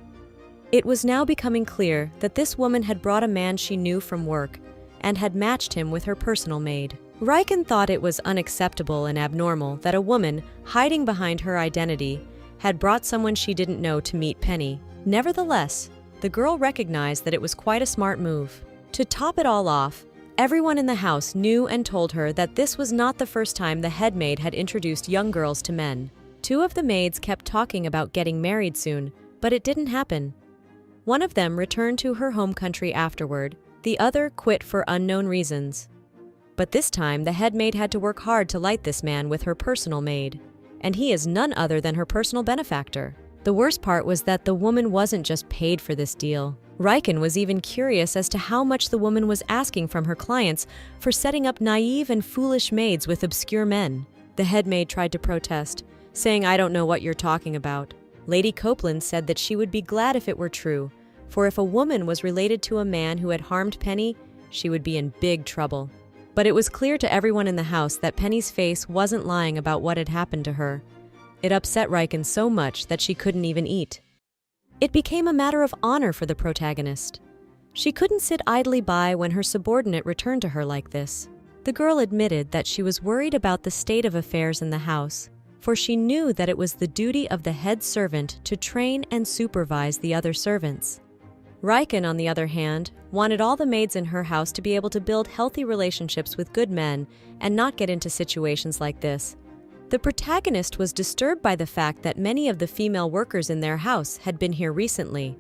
It was now becoming clear that this woman had brought a man she knew from work and had matched him with her personal maid. Riken thought it was unacceptable and abnormal that a woman, hiding behind her identity, had brought someone she didn't know to meet Penny. Nevertheless, the girl recognized that it was quite a smart move. To top it all off, everyone in the house knew and told her that this was not the first time the head maid had introduced young girls to men. Two of the maids kept talking about getting married soon, but it didn't happen. One of them returned to her home country afterward, the other quit for unknown reasons. But this time, the head maid had to work hard to light this man with her personal maid, and he is none other than her personal benefactor. The worst part was that the woman wasn't just paid for this deal. Riken was even curious as to how much the woman was asking from her clients for setting up naive and foolish maids with obscure men. The head maid tried to protest, saying, "I don't know what you're talking about." Lady Copeland said that she would be glad if it were true, for if a woman was related to a man who had harmed Penny, she would be in big trouble. But it was clear to everyone in the house that Penny's face wasn't lying about what had happened to her. It upset Riken so much that she couldn't even eat. It became a matter of honor for the protagonist. She couldn't sit idly by when her subordinate returned to her like this. The girl admitted that she was worried about the state of affairs in the house, for she knew that it was the duty of the head servant to train and supervise the other servants. Riken, on the other hand, wanted all the maids in her house to be able to build healthy relationships with good men and not get into situations like this. The protagonist was disturbed by the fact that many of the female workers in their house had been here recently,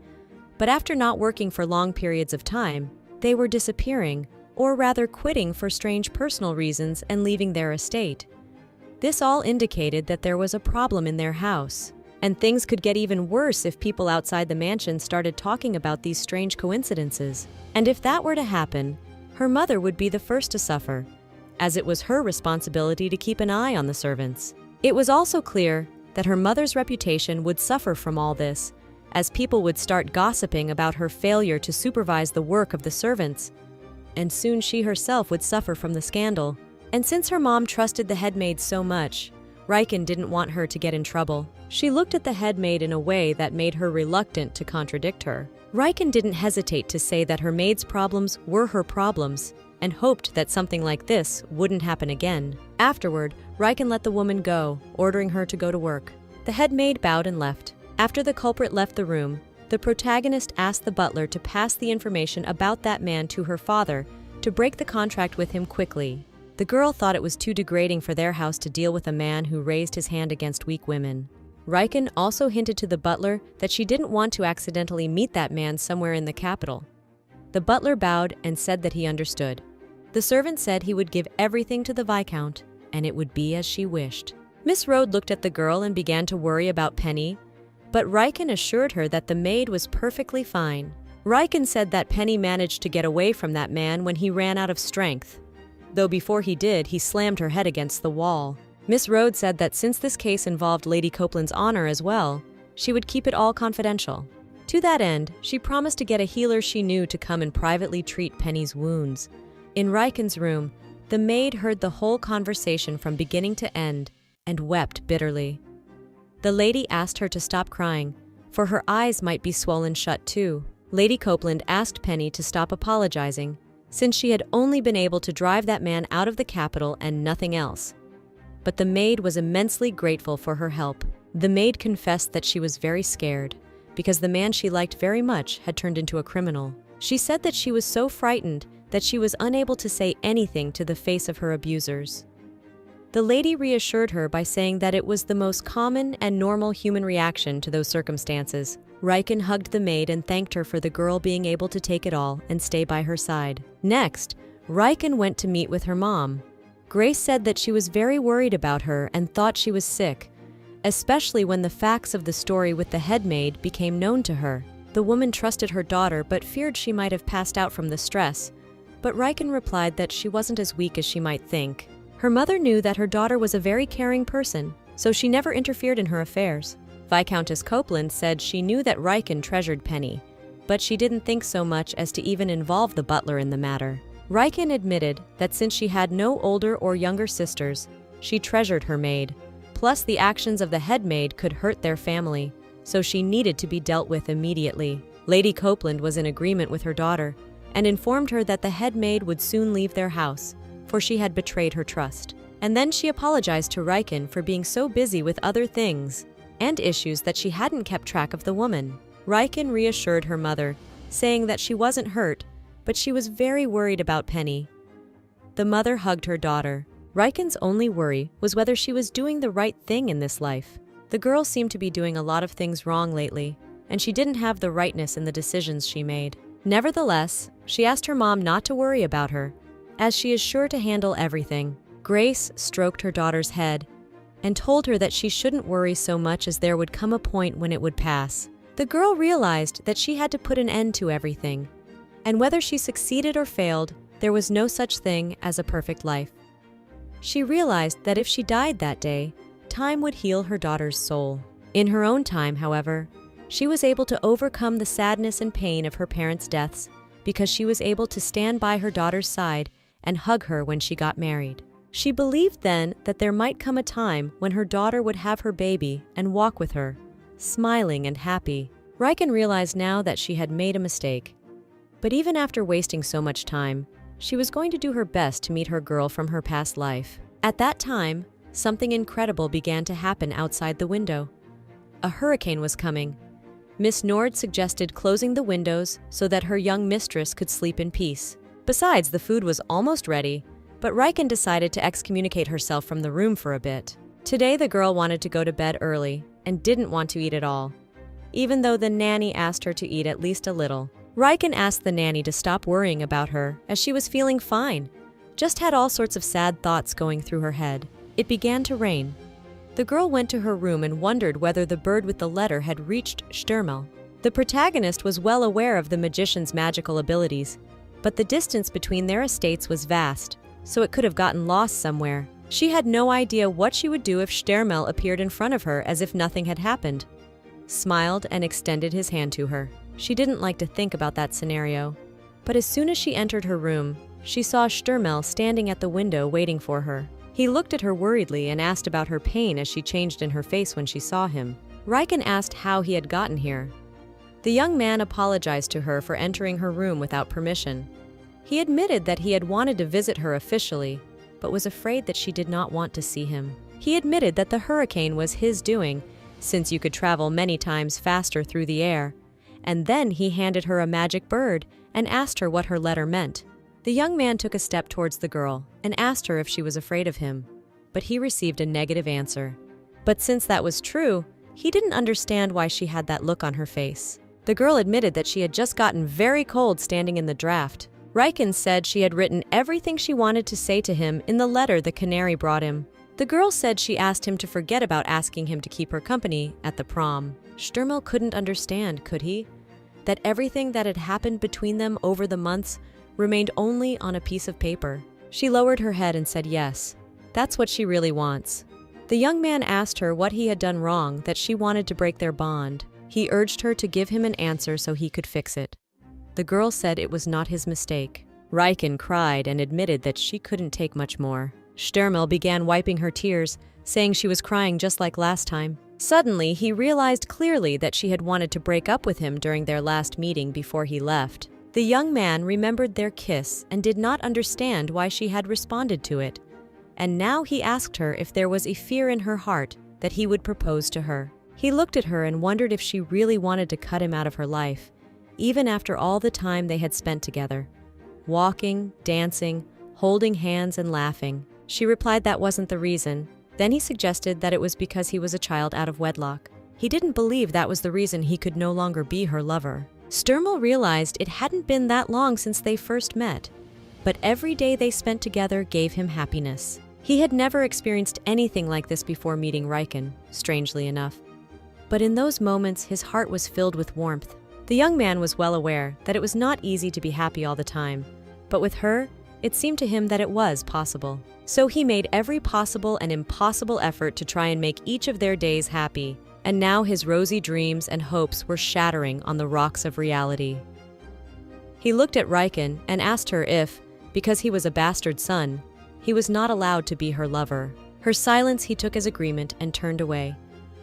but after not working for long periods of time, they were disappearing, or rather quitting for strange personal reasons and leaving their estate. This all indicated that there was a problem in their house. And things could get even worse if people outside the mansion started talking about these strange coincidences. And if that were to happen, her mother would be the first to suffer, as it was her responsibility to keep an eye on the servants. It was also clear that her mother's reputation would suffer from all this, as people would start gossiping about her failure to supervise the work of the servants, and soon she herself would suffer from the scandal. And since her mom trusted the head maid so much, Riken didn't want her to get in trouble. She looked at the head maid in a way that made her reluctant to contradict her. Riken didn't hesitate to say that her maid's problems were her problems and hoped that something like this wouldn't happen again. Afterward, Riken let the woman go, ordering her to go to work. The head maid bowed and left. After the culprit left the room, the protagonist asked the butler to pass the information about that man to her father to break the contract with him quickly. The girl thought it was too degrading for their house to deal with a man who raised his hand against weak women. Riken also hinted to the butler that she didn't want to accidentally meet that man somewhere in the capital. The butler bowed and said that he understood. The servant said he would give everything to the Viscount, and it would be as she wished. Miss Rode looked at the girl and began to worry about Penny, but Riken assured her that the maid was perfectly fine. Riken said that Penny managed to get away from that man when he ran out of strength, though before he did, he slammed her head against the wall. Miss Rode said that since this case involved Lady Copeland's honor as well, she would keep it all confidential. To that end, she promised to get a healer she knew to come and privately treat Penny's wounds. In Riken's room, the maid heard the whole conversation from beginning to end and wept bitterly. The lady asked her to stop crying, for her eyes might be swollen shut too. Lady Copeland asked Penny to stop apologizing, since she had only been able to drive that man out of the capital and nothing else. But the maid was immensely grateful for her help. The maid confessed that she was very scared, because the man she liked very much had turned into a criminal. She said that she was so frightened that she was unable to say anything to the face of her abusers. The lady reassured her by saying that it was the most common and normal human reaction to those circumstances. Riken hugged the maid and thanked her for the girl being able to take it all and stay by her side. Next, Riken went to meet with her mom. Grace said that she was very worried about her and thought she was sick, especially when the facts of the story with the head maid became known to her. The woman trusted her daughter but feared she might have passed out from the stress, but Riken replied that she wasn't as weak as she might think. Her mother knew that her daughter was a very caring person, so she never interfered in her affairs. Viscountess Copeland said she knew that Riken treasured Penny, but she didn't think so much as to even involve the butler in the matter. Riken admitted that since she had no older or younger sisters, she treasured her maid. Plus, the actions of the head maid could hurt their family, so she needed to be dealt with immediately. Lady Copeland was in agreement with her daughter and informed her that the head maid would soon leave their house, for she had betrayed her trust. And then she apologized to Riken for being so busy with other things and issues that she hadn't kept track of the woman. Riken reassured her mother, saying that she wasn't hurt, but she was very worried about Penny. The mother hugged her daughter. Riken's only worry was whether she was doing the right thing in this life. The girl seemed to be doing a lot of things wrong lately, and she didn't have the rightness in the decisions she made. Nevertheless, she asked her mom not to worry about her, as she is sure to handle everything. Grace stroked her daughter's head and told her that she shouldn't worry so much as there would come a point when it would pass. The girl realized that she had to put an end to everything, and whether she succeeded or failed, there was no such thing as a perfect life. She realized that if she died that day, time would heal her daughter's soul. In her own time, however, she was able to overcome the sadness and pain of her parents' deaths because she was able to stand by her daughter's side and hug her when she got married. She believed then that there might come a time when her daughter would have her baby and walk with her, smiling and happy. Riken realized now that she had made a mistake. But even after wasting so much time, she was going to do her best to meet her girl from her past life. At that time, something incredible began to happen outside the window. A hurricane was coming. Miss Nord suggested closing the windows so that her young mistress could sleep in peace. Besides, the food was almost ready, but Riken decided to excommunicate herself from the room for a bit. Today, the girl wanted to go to bed early and didn't want to eat at all, even though the nanny asked her to eat at least a little. Riken asked the nanny to stop worrying about her as she was feeling fine, just had all sorts of sad thoughts going through her head. It began to rain. The girl went to her room and wondered whether the bird with the letter had reached Sturmel. The protagonist was well aware of the magician's magical abilities, but the distance between their estates was vast, so it could have gotten lost somewhere. She had no idea what she would do if Sturmel appeared in front of her as if nothing had happened, smiled and extended his hand to her. She didn't like to think about that scenario, but as soon as she entered her room, she saw Sturmel standing at the window waiting for her. He looked at her worriedly and asked about her pain as she changed in her face when she saw him. Riken asked how he had gotten here. The young man apologized to her for entering her room without permission. He admitted that he had wanted to visit her officially, but was afraid that she did not want to see him. He admitted that the hurricane was his doing, since you could travel many times faster through the air, and then he handed her a magic bird and asked her what her letter meant. The young man took a step towards the girl and asked her if she was afraid of him, but he received a negative answer. But since that was true, he didn't understand why she had that look on her face. The girl admitted that she had just gotten very cold standing in the draft. Riken said she had written everything she wanted to say to him in the letter the canary brought him. The girl said she asked him to forget about asking him to keep her company at the prom. Sturmel couldn't understand, could he? That everything that had happened between them over the months remained only on a piece of paper. She lowered her head and said yes. That's what she really wants. The young man asked her what he had done wrong that she wanted to break their bond. He urged her to give him an answer so he could fix it. The girl said it was not his mistake. Riken cried and admitted that she couldn't take much more. Sturmel began wiping her tears, saying she was crying just like last time. Suddenly, he realized clearly that she had wanted to break up with him during their last meeting before he left. The young man remembered their kiss and did not understand why she had responded to it. And now he asked her if there was a fear in her heart that he would propose to her. He looked at her and wondered if she really wanted to cut him out of her life, even after all the time they had spent together, walking, dancing, holding hands and laughing. She replied that wasn't the reason. Then he suggested that it was because he was a child out of wedlock. He didn't believe that was the reason he could no longer be her lover. Sturmel realized it hadn't been that long since they first met, but every day they spent together gave him happiness. He had never experienced anything like this before meeting Riken, strangely enough. But in those moments, his heart was filled with warmth. The young man was well aware that it was not easy to be happy all the time, but with her, it seemed to him that it was possible. So he made every possible and impossible effort to try and make each of their days happy. and now his rosy dreams and hopes were shattering on the rocks of reality. He looked at Riken and asked her if, because he was a bastard son, he was not allowed to be her lover. Her silence he took as agreement and turned away,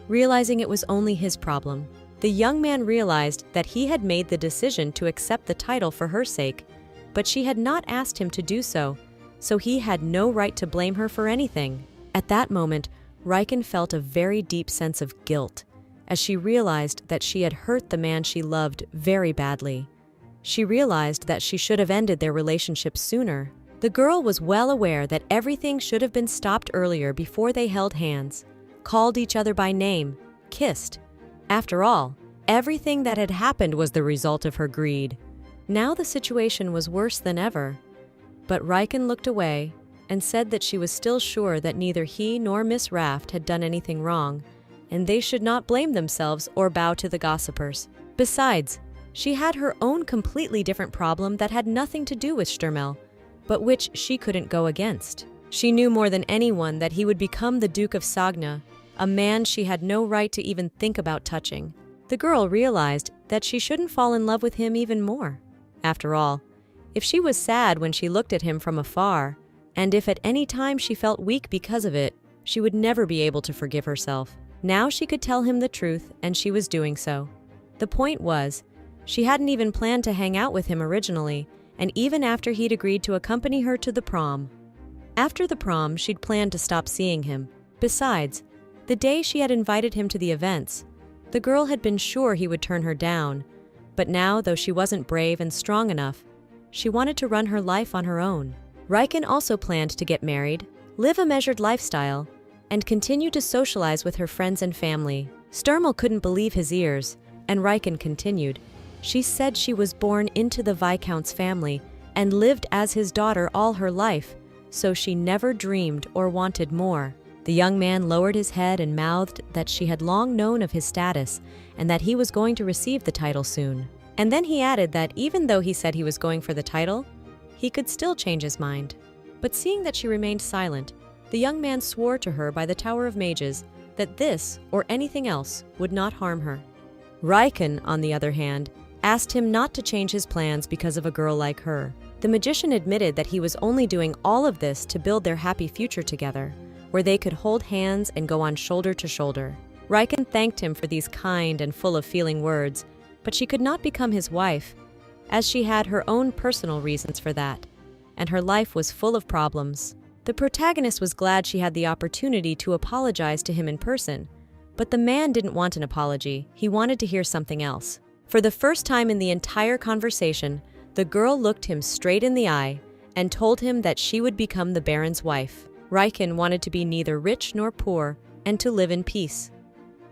realizing it was only his problem. The young man realized that he had made the decision to accept the title for her sake, but she had not asked him to do so, so he had no right to blame her for anything. At that moment, Riken felt a very deep sense of guilt, as she realized that she had hurt the man she loved very badly. She realized that she should have ended their relationship sooner. The girl was well aware that everything should have been stopped earlier before they held hands, called each other by name, kissed. After all, everything that had happened was the result of her greed. Now the situation was worse than ever. But Riken looked away and said that she was still sure that neither he nor Miss Raft had done anything wrong, and they should not blame themselves or bow to the gossipers. Besides, she had her own completely different problem that had nothing to do with Sturmel, but which she couldn't go against. She knew more than anyone that he would become the Duke of Sagna, a man she had no right to even think about touching. The girl realized that she shouldn't fall in love with him even more. After all, if she was sad when she looked at him from afar, and if at any time she felt weak because of it, she would never be able to forgive herself. Now she could tell him the truth, and she was doing so. The point was, she hadn't even planned to hang out with him originally, and even after he'd agreed to accompany her to the prom. After the prom, she'd planned to stop seeing him. Besides, the day she had invited him to the events, the girl had been sure he would turn her down, but now, though she wasn't brave and strong enough, she wanted to run her life on her own. Riken also planned to get married, live a measured lifestyle, and continue to socialize with her friends and family. Sturmel couldn't believe his ears, and Riken continued. She said she was born into the Viscount's family and lived as his daughter all her life, so she never dreamed or wanted more. The young man lowered his head and mouthed that she had long known of his status and that he was going to receive the title soon. And then he added that even though he said he was going for the title, he could still change his mind. But seeing that she remained silent, the young man swore to her by the Tower of Mages that this or anything else would not harm her. Riken, on the other hand, asked him not to change his plans because of a girl like her. The magician admitted that he was only doing all of this to build their happy future together, where they could hold hands and go on shoulder to shoulder. Riken thanked him for these kind and full of feeling words, but she could not become his wife, as she had her own personal reasons for that, and her life was full of problems. The protagonist was glad she had the opportunity to apologize to him in person, but the man didn't want an apology. He wanted to hear something else. For the first time in the entire conversation, the girl looked him straight in the eye and told him that she would become the Baron's wife. Riken wanted to be neither rich nor poor and to live in peace.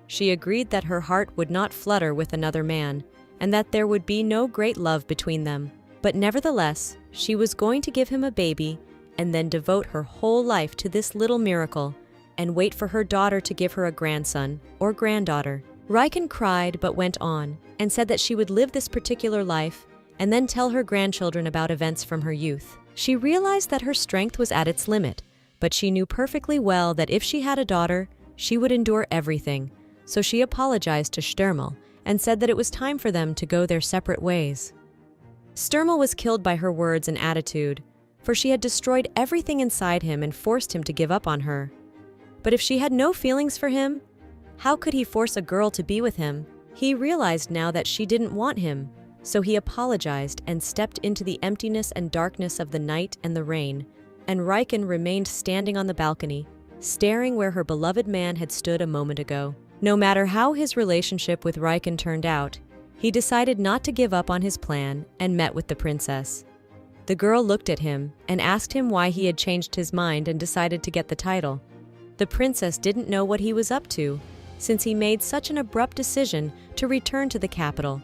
She agreed that her heart would not flutter with another man and that there would be no great love between them. But nevertheless, she was going to give him a baby and then devote her whole life to this little miracle and wait for her daughter to give her a grandson or granddaughter. Riken cried but went on and said that she would live this particular life and then tell her grandchildren about events from her youth. She realized that her strength was at its limit, but she knew perfectly well that if she had a daughter, she would endure everything, so she apologized to Sturmel and said that it was time for them to go their separate ways. Sturmel was killed by her words and attitude, for she had destroyed everything inside him and forced him to give up on her. But if she had no feelings for him, how could he force a girl to be with him? He realized now that she didn't want him, so he apologized and stepped into the emptiness and darkness of the night and the rain, and Riken remained standing on the balcony, staring where her beloved man had stood a moment ago. No matter how his relationship with Riken turned out, he decided not to give up on his plan and met with the princess. The girl looked at him and asked him why he had changed his mind and decided to get the title. The princess didn't know what he was up to, since he made such an abrupt decision to return to the capital.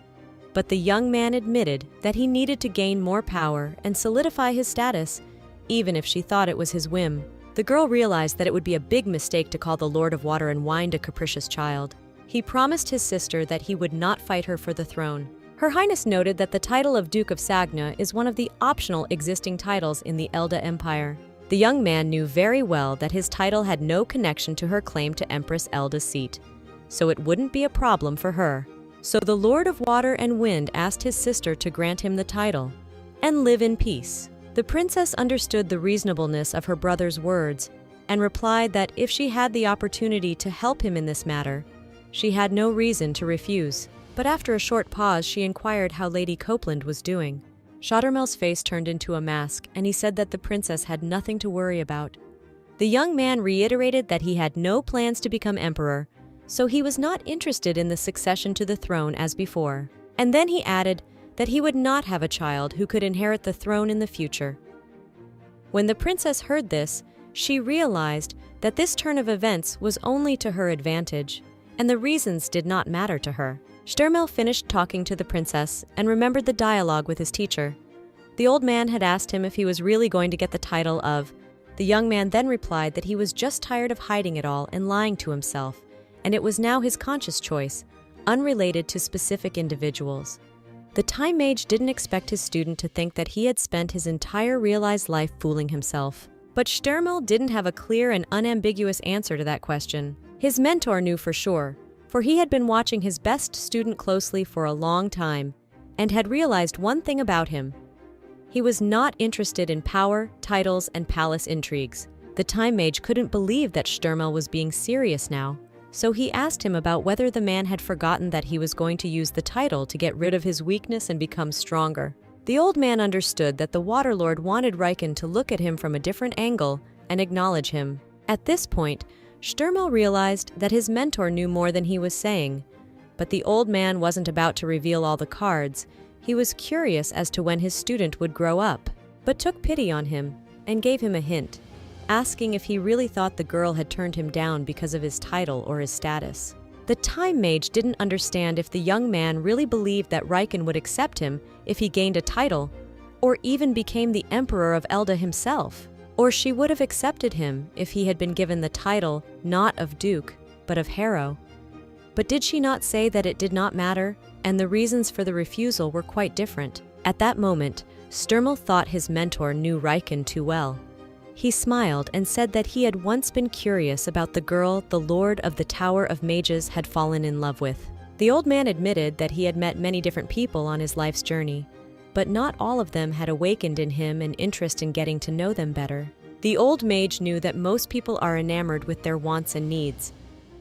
But the young man admitted that he needed to gain more power and solidify his status, even if she thought it was his whim. The girl realized that it would be a big mistake to call the Lord of Water and Wine a capricious child. He promised his sister that he would not fight her for the throne. Her Highness noted that the title of Duke of Sagna is one of the optional existing titles in the Elda Empire. The young man knew very well that his title had no connection to her claim to Empress Elda's seat, so it wouldn't be a problem for her. So the Lord of Water and Wind asked his sister to grant him the title and live in peace. The princess understood the reasonableness of her brother's words and replied that if she had the opportunity to help him in this matter, she had no reason to refuse. But after a short pause, she inquired how Lady Copeland was doing. Shadurmel's face turned into a mask, and he said that the princess had nothing to worry about. The young man reiterated that he had no plans to become emperor, so he was not interested in the succession to the throne as before. And then he added that he would not have a child who could inherit the throne in the future. When the princess heard this, she realized that this turn of events was only to her advantage, and the reasons did not matter to her. Shturmel finished talking to the princess and remembered the dialogue with his teacher. The old man had asked him if he was really going to get the title of. The young man then replied that he was just tired of hiding it all and lying to himself, and it was now his conscious choice, unrelated to specific individuals. The time mage didn't expect his student to think that he had spent his entire realized life fooling himself. But Shturmel didn't have a clear and unambiguous answer to that question. His mentor knew for sure, for he had been watching his best student closely for a long time and had realized one thing about him. He was not interested in power, titles, and palace intrigues. The time mage couldn't believe that Shturmel was being serious now, so he asked him about whether the man had forgotten that he was going to use the title to get rid of his weakness and become stronger. The old man understood that the Waterlord wanted Riken to look at him from a different angle and acknowledge him. At this point, Shturmel realized that his mentor knew more than he was saying, but the old man wasn't about to reveal all the cards. He was curious as to when his student would grow up, but took pity on him and gave him a hint, asking if he really thought the girl had turned him down because of his title or his status. The time mage didn't understand if the young man really believed that Riken would accept him if he gained a title, or even became the emperor of Elda himself. Or she would have accepted him if he had been given the title not of Duke, but of Harrow. But did she not say that it did not matter, and the reasons for the refusal were quite different? At that moment, Shturmel thought his mentor knew Riken too well. He smiled and said that he had once been curious about the girl the Lord of the Tower of Mages had fallen in love with. The old man admitted that he had met many different people on his life's journey, but not all of them had awakened in him an interest in getting to know them better. The old mage knew that most people are enamored with their wants and needs,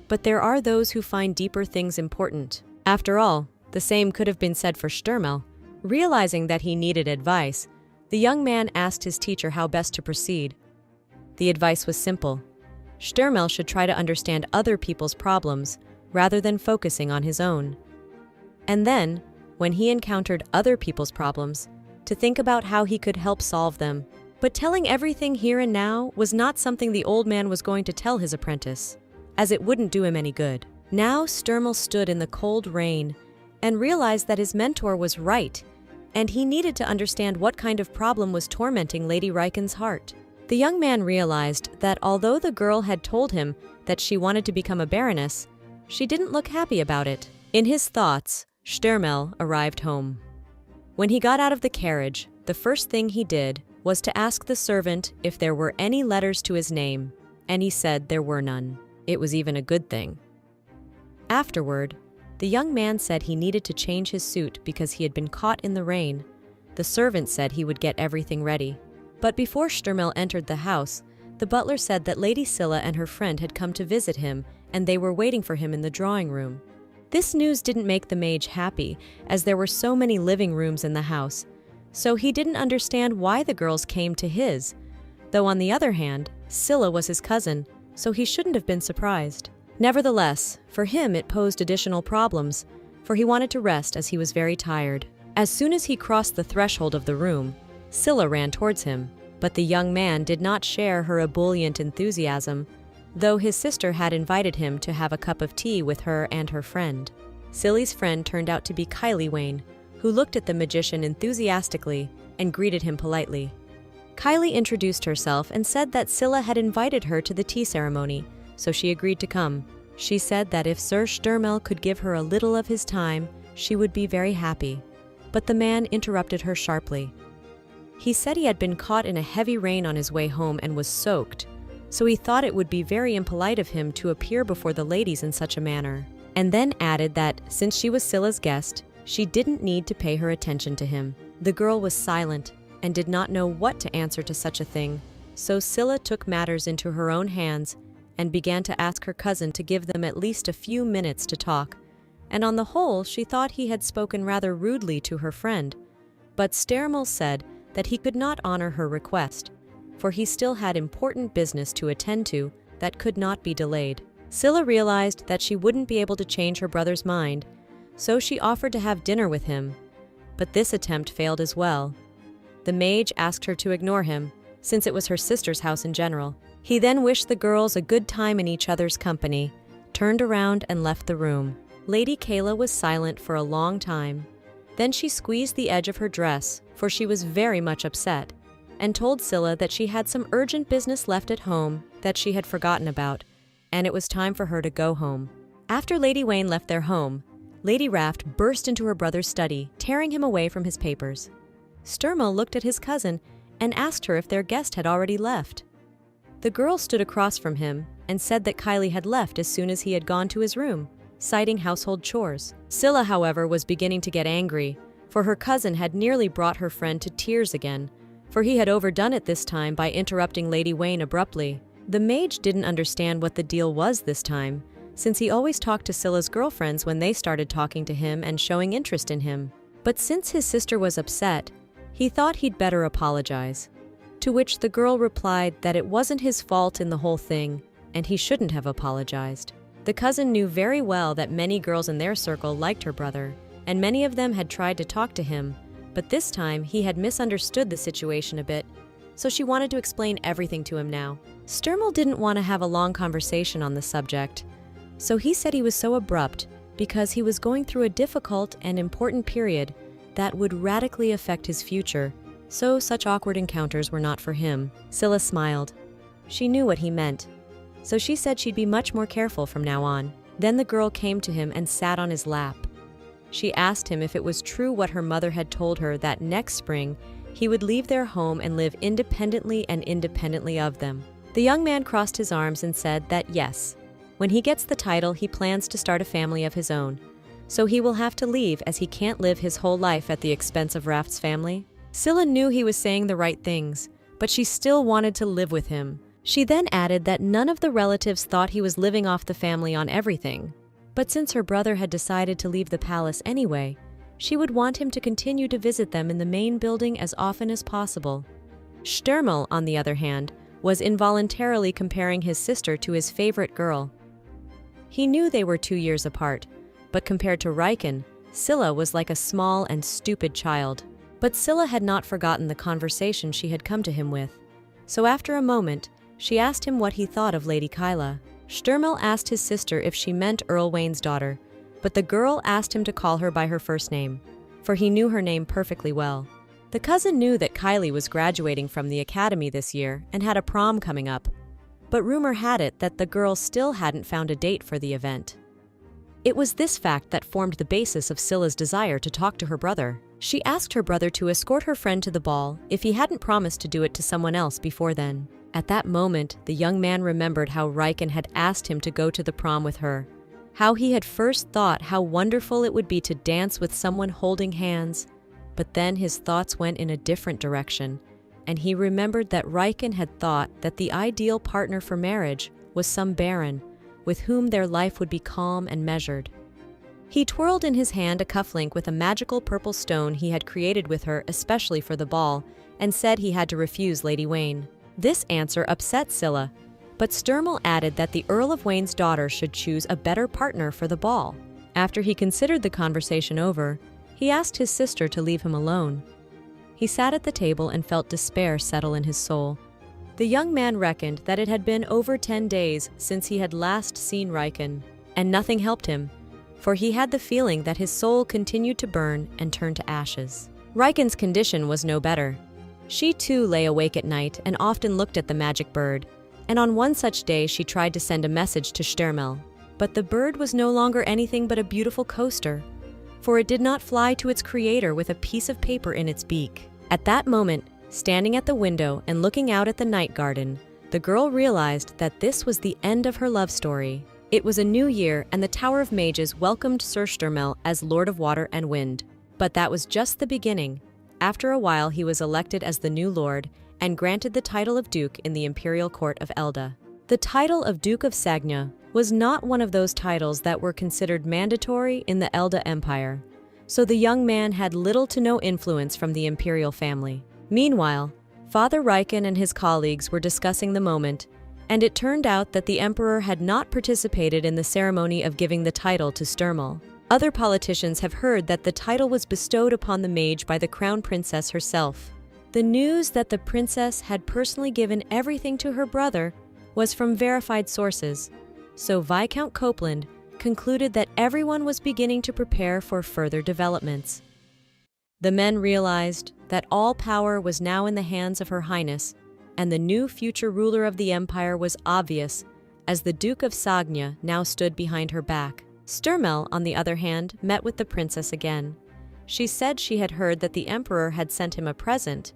but there are those who find deeper things important. After all, the same could have been said for Shturmel. Realizing that he needed advice, the young man asked his teacher how best to proceed. The advice was simple. Shturmel should try to understand other people's problems rather than focusing on his own. And then, when he encountered other people's problems, to think about how he could help solve them. But telling everything here and now was not something the old man was going to tell his apprentice, as it wouldn't do him any good. Now Shturmel stood in the cold rain and realized that his mentor was right, and he needed to understand what kind of problem was tormenting Lady Riken's heart. The young man realized that although the girl had told him that she wanted to become a baroness, she didn't look happy about it. In his thoughts, Shturmel arrived home. When he got out of the carriage, the first thing he did was to ask the servant if there were any letters to his name, and he said there were none. It was even a good thing. Afterward, the young man said he needed to change his suit because he had been caught in the rain. The servant said he would get everything ready. But before Shturmel entered the house, the butler said that Lady Scylla and her friend had come to visit him, and they were waiting for him in the drawing room. This news didn't make the mage happy, as there were so many living rooms in the house, so he didn't understand why the girls came to his, though on the other hand, Scylla was his cousin, so he shouldn't have been surprised. Nevertheless, for him it posed additional problems, for he wanted to rest as he was very tired. As soon as he crossed the threshold of the room, Scylla ran towards him, but the young man did not share her ebullient enthusiasm, though his sister had invited him to have a cup of tea with her and her friend. Scylla's friend turned out to be Kylie Wayne, who looked at the magician enthusiastically and greeted him politely. Kylie introduced herself and said that Scylla had invited her to the tea ceremony, so she agreed to come. She said that if Sir Shturmel could give her a little of his time, she would be very happy. But the man interrupted her sharply. He said he had been caught in a heavy rain on his way home and was soaked, so he thought it would be very impolite of him to appear before the ladies in such a manner. and then added that since she was Scylla's guest, she didn't need to pay her attention to him. The girl was silent and did not know what to answer to such a thing, so Scylla took matters into her own hands and began to ask her cousin to give them at least a few minutes to talk. And on the whole, she thought he had spoken rather rudely to her friend. But Stermel said that he could not honor her request, for he still had important business to attend to that could not be delayed. Scylla realized that she wouldn't be able to change her brother's mind, so she offered to have dinner with him. But this attempt failed as well. The mage asked her to ignore him, since it was her sister's house in general. He then wished the girls a good time in each other's company, turned around and left the room. Lady Kayla was silent for a long time. Then she squeezed the edge of her dress, for she was very much upset, and told Scylla that she had some urgent business left at home that she had forgotten about, and it was time for her to go home. After Lady Wayne left their home, Lady Raft burst into her brother's study, tearing him away from his papers. Stermel looked at his cousin and asked her if their guest had already left. The girl stood across from him and said that Kylie had left as soon as he had gone to his room, citing household chores. Scylla, however, was beginning to get angry, for her cousin had nearly brought her friend to tears again, for he had overdone it this time by interrupting Lady Wayne abruptly. The mage didn't understand what the deal was this time, since he always talked to Scylla's girlfriends when they started talking to him and showing interest in him. But since his sister was upset, he thought he'd better apologize. To which the girl replied that it wasn't his fault in the whole thing, and he shouldn't have apologized. The cousin knew very well that many girls in their circle liked her brother, and many of them had tried to talk to him, but this time he had misunderstood the situation a bit, so she wanted to explain everything to him now. Stermel didn't want to have a long conversation on the subject, so he said he was so abrupt because he was going through a difficult and important period that would radically affect his future, so such awkward encounters were not for him. Scylla smiled. She knew what he meant, so she said she'd be much more careful from now on. Then the girl came to him and sat on his lap. She asked him if it was true what her mother had told her that next spring he would leave their home and live independently and independently of them. The young man crossed his arms and said that yes, when he gets the title he plans to start a family of his own, so he will have to leave as he can't live his whole life at the expense of Raft's family. Scylla knew he was saying the right things, but she still wanted to live with him. She then added that none of the relatives thought he was living off the family on everything, but since her brother had decided to leave the palace anyway, she would want him to continue to visit them in the main building as often as possible. Stermel, on the other hand, was involuntarily comparing his sister to his favorite girl. He knew they were 2 years apart, but compared to Riken, Scylla was like a small and stupid child. But Scylla had not forgotten the conversation she had come to him with, so after a moment, she asked him what he thought of Lady Kyla. Stermel asked his sister if she meant Earl Wayne's daughter, but the girl asked him to call her by her first name, for he knew her name perfectly well. The cousin knew that Kylie was graduating from the academy this year and had a prom coming up, but rumor had it that the girl still hadn't found a date for the event. It was this fact that formed the basis of Scylla's desire to talk to her brother. She asked her brother to escort her friend to the ball if he hadn't promised to do it to someone else before then. At that moment, the young man remembered how Riken had asked him to go to the prom with her, how he had first thought how wonderful it would be to dance with someone holding hands, but then his thoughts went in a different direction, and he remembered that Riken had thought that the ideal partner for marriage was some baron, with whom their life would be calm and measured. He twirled in his hand a cufflink with a magical purple stone he had created with her especially for the ball, and said he had to refuse Lady Wayne. This answer upset Scylla, but Stermel added that the Earl of Wayne's daughter should choose a better partner for the ball. After he considered the conversation over, he asked his sister to leave him alone. He sat at the table and felt despair settle in his soul. The young man reckoned that it had been over 10 days since he had last seen Riken, and nothing helped him, for he had the feeling that his soul continued to burn and turn to ashes. Riken's condition was no better. She too lay awake at night and often looked at the magic bird, and on one such day she tried to send a message to Stermel, but the bird was no longer anything but a beautiful coaster, for it did not fly to its creator with a piece of paper in its beak. At that moment, standing at the window and looking out at the night garden, the girl realized that this was the end of her love story. It was a new year, and the Tower of Mages welcomed Sir Sturmel as Lord of Water and Wind. But that was just the beginning. After a while, he was elected as the new lord and granted the title of Duke in the Imperial Court of Elda. The title of Duke of Sagna was not one of those titles that were considered mandatory in the Elda Empire, so the young man had little to no influence from the imperial family. Meanwhile, Father Riken and his colleagues were discussing the moment, and it turned out that the emperor had not participated in the ceremony of giving the title to Sturmel. Other politicians have heard that the title was bestowed upon the mage by the crown princess herself. The news that the princess had personally given everything to her brother was from verified sources, so Viscount Copeland concluded that everyone was beginning to prepare for further developments. The men realized that all power was now in the hands of Her Highness, and the new future ruler of the empire was obvious, as the Duke of Sagna now stood behind her back. Sturmel, on the other hand, met with the princess again. She said she had heard that the emperor had sent him a present,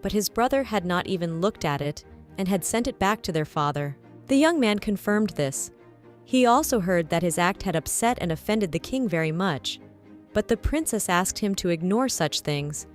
but his brother had not even looked at it and had sent it back to their father. The young man confirmed this. He also heard that his act had upset and offended the king very much, but the princess asked him to ignore such things,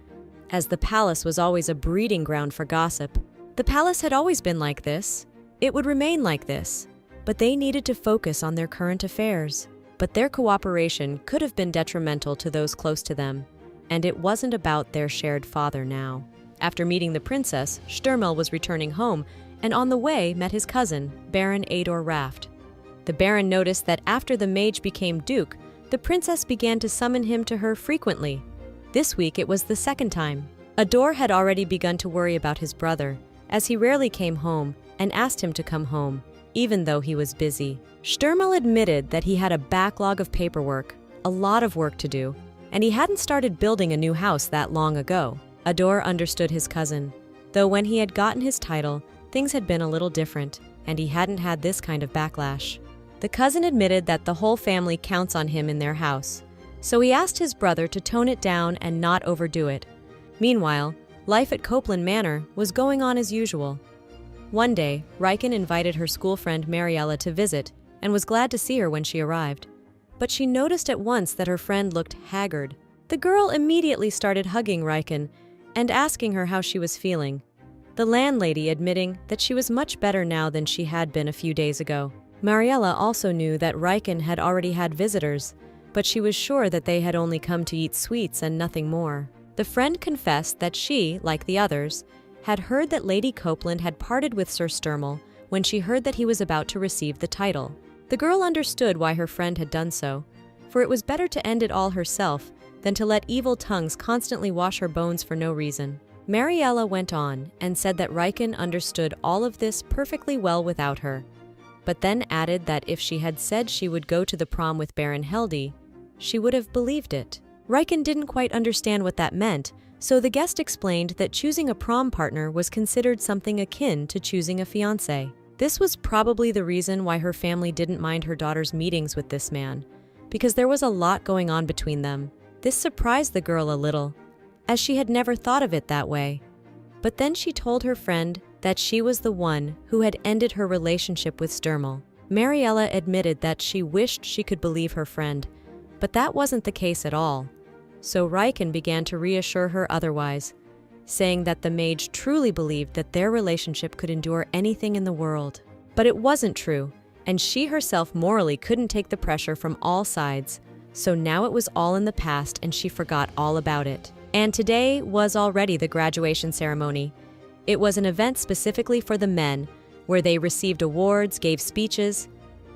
as the palace was always a breeding ground for gossip. The palace had always been like this. It would remain like this, but they needed to focus on their current affairs. But their cooperation could have been detrimental to those close to them, and it wasn't about their shared father now. After meeting the princess, Sturmel was returning home, and on the way met his cousin, Baron Ador Raft. The Baron noticed that after the mage became duke, the princess began to summon him to her frequently. This week it was the second time. Ador had already begun to worry about his brother, as he rarely came home, and asked him to come home, even though he was busy. Sturmel admitted that he had a backlog of paperwork, a lot of work to do, and he hadn't started building a new house that long ago. Ador understood his cousin, though when he had gotten his title, things had been a little different, and he hadn't had this kind of backlash. The cousin admitted that the whole family counts on him in their house, so he asked his brother to tone it down and not overdo it. Meanwhile, life at Copeland Manor was going on as usual. One day, Riken invited her school friend Mariella to visit and was glad to see her when she arrived. But she noticed at once that her friend looked haggard. The girl immediately started hugging Riken and asking her how she was feeling, the landlady admitting that she was much better now than she had been a few days ago. Mariella also knew that Riken had already had visitors, but she was sure that they had only come to eat sweets and nothing more. The friend confessed that she, like the others, had heard that Lady Copeland had parted with Sir Sturmel when she heard that he was about to receive the title. The girl understood why her friend had done so, for it was better to end it all herself than to let evil tongues constantly wash her bones for no reason. Mariella went on and said that Riken understood all of this perfectly well without her, but then added that if she had said she would go to the prom with Baron Heldi, she would have believed it. Riken didn't quite understand what that meant, so the guest explained that choosing a prom partner was considered something akin to choosing a fiancé. This was probably the reason why her family didn't mind her daughter's meetings with this man, because there was a lot going on between them. This surprised the girl a little, as she had never thought of it that way. But then she told her friend that she was the one who had ended her relationship with Sturmel. Mariella admitted that she wished she could believe her friend, but that wasn't the case at all. So Riken began to reassure her otherwise, saying that the mage truly believed that their relationship could endure anything in the world. But it wasn't true, and she herself morally couldn't take the pressure from all sides, so now it was all in the past and she forgot all about it. And today was already the graduation ceremony. It was an event specifically for the men, where they received awards, gave speeches.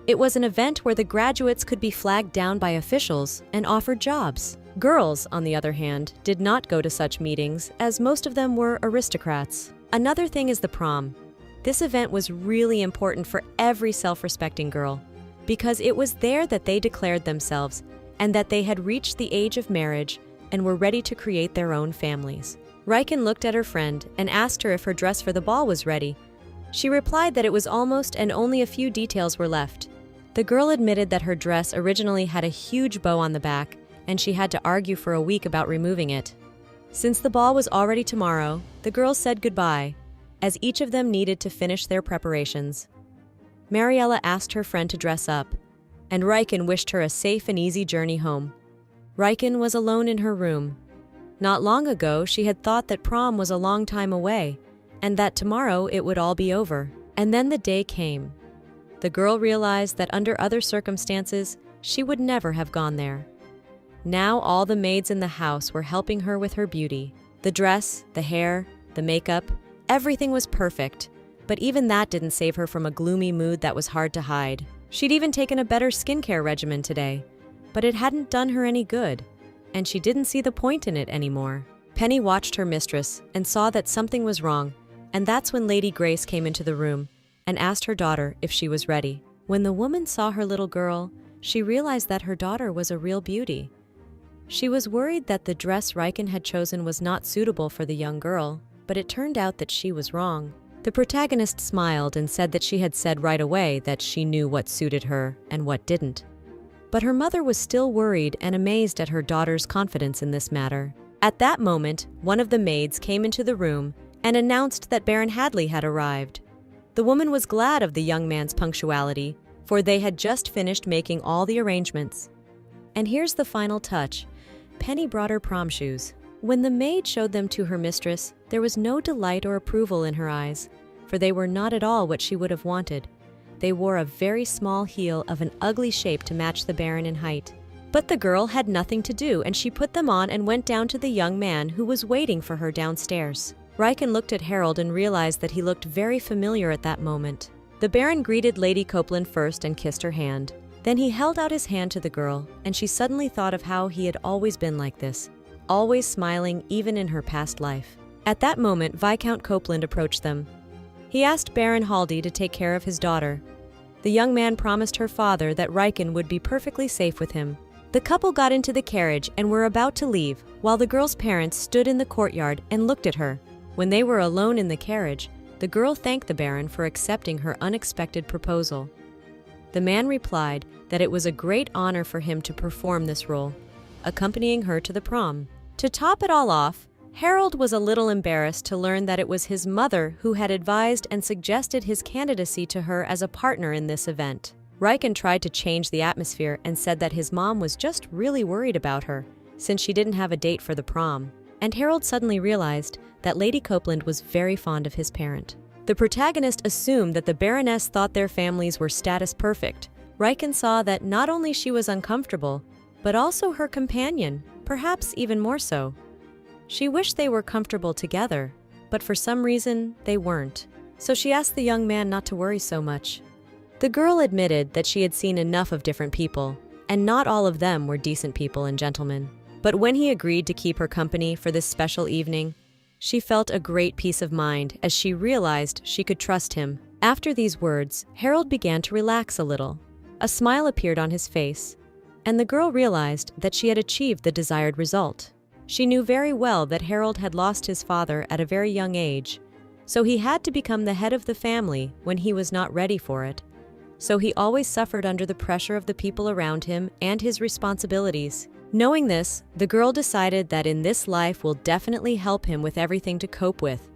It was an event where the graduates could be flagged down by officials and offered jobs. Girls, on the other hand, did not go to such meetings, as most of them were aristocrats. Another thing is the prom. This event was really important for every self-respecting girl, because it was there that they declared themselves and that they had reached the age of marriage and were ready to create their own families. Riken looked at her friend and asked her if her dress for the ball was ready. She replied that it was almost, and only a few details were left. The girl admitted that her dress originally had a huge bow on the back, and she had to argue for a week about removing it. Since the ball was already tomorrow, the girls said goodbye, as each of them needed to finish their preparations. Mariella asked her friend to dress up, and Riken wished her a safe and easy journey home. Riken was alone in her room. Not long ago, she had thought that prom was a long time away, and that tomorrow it would all be over. And then the day came. The girl realized that under other circumstances, she would never have gone there. Now all the maids in the house were helping her with her beauty. The dress, the hair, the makeup, everything was perfect, but even that didn't save her from a gloomy mood that was hard to hide. She'd even taken a better skincare regimen today, but it hadn't done her any good, and she didn't see the point in it anymore. Penny watched her mistress and saw that something was wrong, and that's when Lady Grace came into the room and asked her daughter if she was ready. When the woman saw her little girl, she realized that her daughter was a real beauty. She was worried that the dress Riken had chosen was not suitable for the young girl, but it turned out that she was wrong. The protagonist smiled and said that she had said right away that she knew what suited her and what didn't. But her mother was still worried and amazed at her daughter's confidence in this matter. At that moment, one of the maids came into the room and announced that Baron Hadley had arrived. The woman was glad of the young man's punctuality, for they had just finished making all the arrangements. And here's the final touch. Penny brought her prom shoes. When the maid showed them to her mistress, there was no delight or approval in her eyes, for they were not at all what she would have wanted. They wore a very small heel of an ugly shape to match the Baron in height. But the girl had nothing to do, and she put them on and went down to the young man who was waiting for her downstairs. Riken looked at Harold and realized that he looked very familiar at that moment. The Baron greeted Lady Copeland first and kissed her hand. Then he held out his hand to the girl, and she suddenly thought of how he had always been like this, always smiling even in her past life. At that moment, Viscount Copeland approached them. He asked Baron Haldy to take care of his daughter. The young man promised her father that Riken would be perfectly safe with him. The couple got into the carriage and were about to leave, while the girl's parents stood in the courtyard and looked at her. When they were alone in the carriage, the girl thanked the Baron for accepting her unexpected proposal. The man replied that it was a great honor for him to perform this role, accompanying her to the prom. To top it all off, Harold was a little embarrassed to learn that it was his mother who had advised and suggested his candidacy to her as a partner in this event. Riken tried to change the atmosphere and said that his mom was just really worried about her, since she didn't have a date for the prom. And Harold suddenly realized that Lady Copeland was very fond of his parent. The protagonist assumed that the Baroness thought their families were status perfect. Riken saw that not only she was uncomfortable, but also her companion, perhaps even more so. She wished they were comfortable together, but for some reason, they weren't. So she asked the young man not to worry so much. The girl admitted that she had seen enough of different people, and not all of them were decent people and gentlemen. But when he agreed to keep her company for this special evening, she felt a great peace of mind as she realized she could trust him. After these words, Harold began to relax a little. A smile appeared on his face, and the girl realized that she had achieved the desired result. She knew very well that Harold had lost his father at a very young age, so he had to become the head of the family when he was not ready for it. So he always suffered under the pressure of the people around him and his responsibilities. Knowing this, the girl decided that in this life will definitely help him with everything to cope with,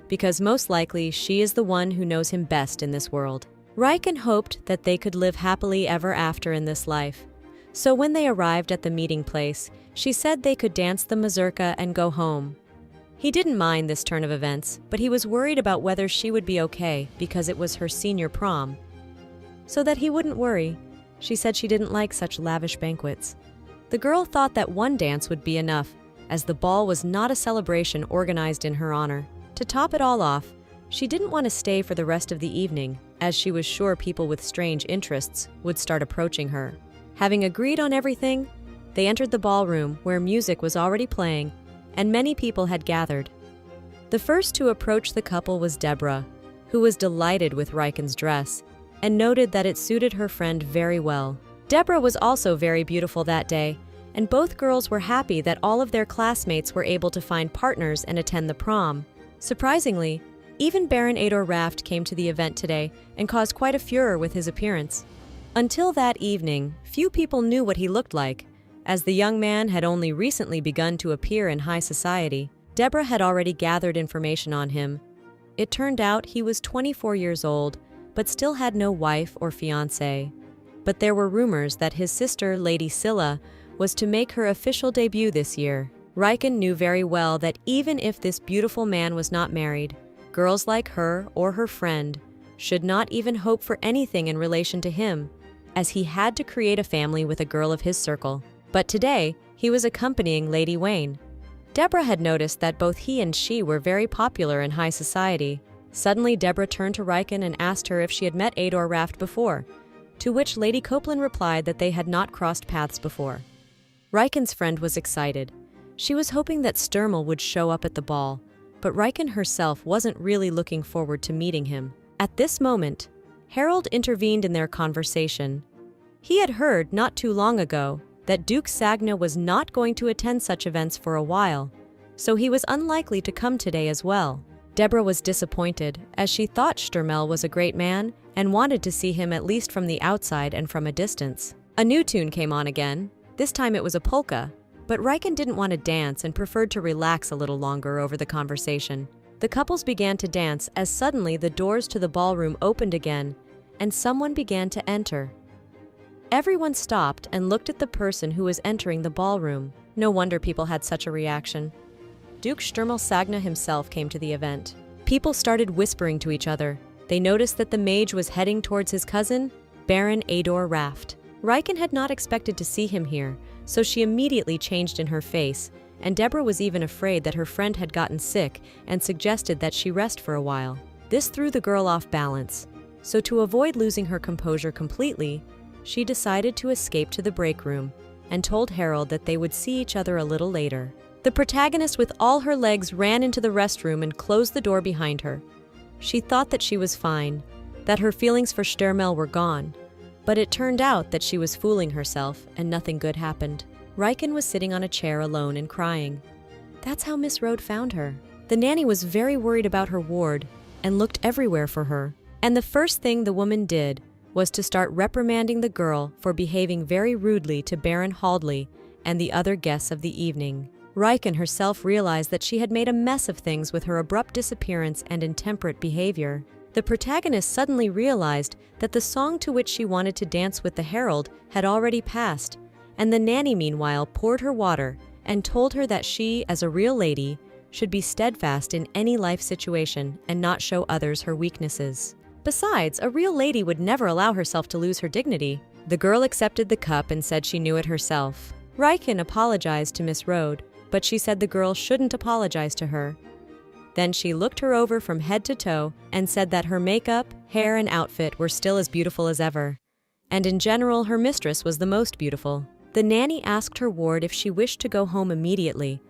because most likely she is the one who knows him best in this world. Riken hoped that they could live happily ever after in this life. So when they arrived at the meeting place, she said they could dance the mazurka and go home. He didn't mind this turn of events, but he was worried about whether she would be okay because it was her senior prom. So that he wouldn't worry, she said she didn't like such lavish banquets. The girl thought that one dance would be enough, as the ball was not a celebration organized in her honor. To top it all off, she didn't want to stay for the rest of the evening, as she was sure people with strange interests would start approaching her. Having agreed on everything, they entered the ballroom where music was already playing, and many people had gathered. The first to approach the couple was Deborah, who was delighted with Riken's dress, and noted that it suited her friend very well. Deborah was also very beautiful that day, and both girls were happy that all of their classmates were able to find partners and attend the prom. Surprisingly, even Baron Ador Raft came to the event today and caused quite a furor with his appearance. Until that evening, few people knew what he looked like, as the young man had only recently begun to appear in high society. Deborah had already gathered information on him. It turned out he was 24 years old, but still had no wife or fiancé. but there were rumors that his sister, Lady Scylla, was to make her official debut this year. Riken knew very well that even if this beautiful man was not married, girls like her or her friend should not even hope for anything in relation to him, as he had to create a family with a girl of his circle. But today, he was accompanying Lady Wayne. Deborah had noticed that both he and she were very popular in high society. Suddenly, Deborah turned to Riken and asked her if she had met Ador Raft before, to which Lady Copeland replied that they had not crossed paths before. Riken's friend was excited. She was hoping that Sturmel would show up at the ball, but Riken herself wasn't really looking forward to meeting him. At this moment, Harold intervened in their conversation. He had heard not too long ago that Duke Sagna was not going to attend such events for a while, so he was unlikely to come today as well. Deborah was disappointed, as she thought Sturmel was a great man and wanted to see him at least from the outside and from a distance. A new tune came on again. This time it was a polka, but Riken didn't want to dance and preferred to relax a little longer over the conversation. The couples began to dance as suddenly the doors to the ballroom opened again and someone began to enter. Everyone stopped and looked at the person who was entering the ballroom. No wonder people had such a reaction. Duke Sturmel Sagna himself came to the event. People started whispering to each other. They noticed that the mage was heading towards his cousin, Baron Ador Raft. Riken had not expected to see him here, so she immediately changed in her face, and Deborah was even afraid that her friend had gotten sick and suggested that she rest for a while. This threw the girl off balance, so to avoid losing her composure completely, she decided to escape to the break room and told Harold that they would see each other a little later. The protagonist with all her legs ran into the restroom and closed the door behind her. She thought that she was fine, that her feelings for Sturmel were gone, but it turned out that she was fooling herself and nothing good happened. Riken was sitting on a chair alone and crying. That's how Miss Rode found her. The nanny was very worried about her ward and looked everywhere for her. And the first thing the woman did was to start reprimanding the girl for behaving very rudely to Baron Haldley and the other guests of the evening. Riken herself realized that she had made a mess of things with her abrupt disappearance and intemperate behavior. The protagonist suddenly realized that the song to which she wanted to dance with the herald had already passed, and the nanny meanwhile poured her water and told her that she, as a real lady, should be steadfast in any life situation and not show others her weaknesses. Besides, a real lady would never allow herself to lose her dignity. The girl accepted the cup and said she knew it herself. Riken apologized to Miss Rode, but she said the girl shouldn't apologize to her. Then she looked her over from head to toe and said that her makeup, hair, and outfit were still as beautiful as ever. And in general, her mistress was the most beautiful. The nanny asked her ward if she wished to go home immediately.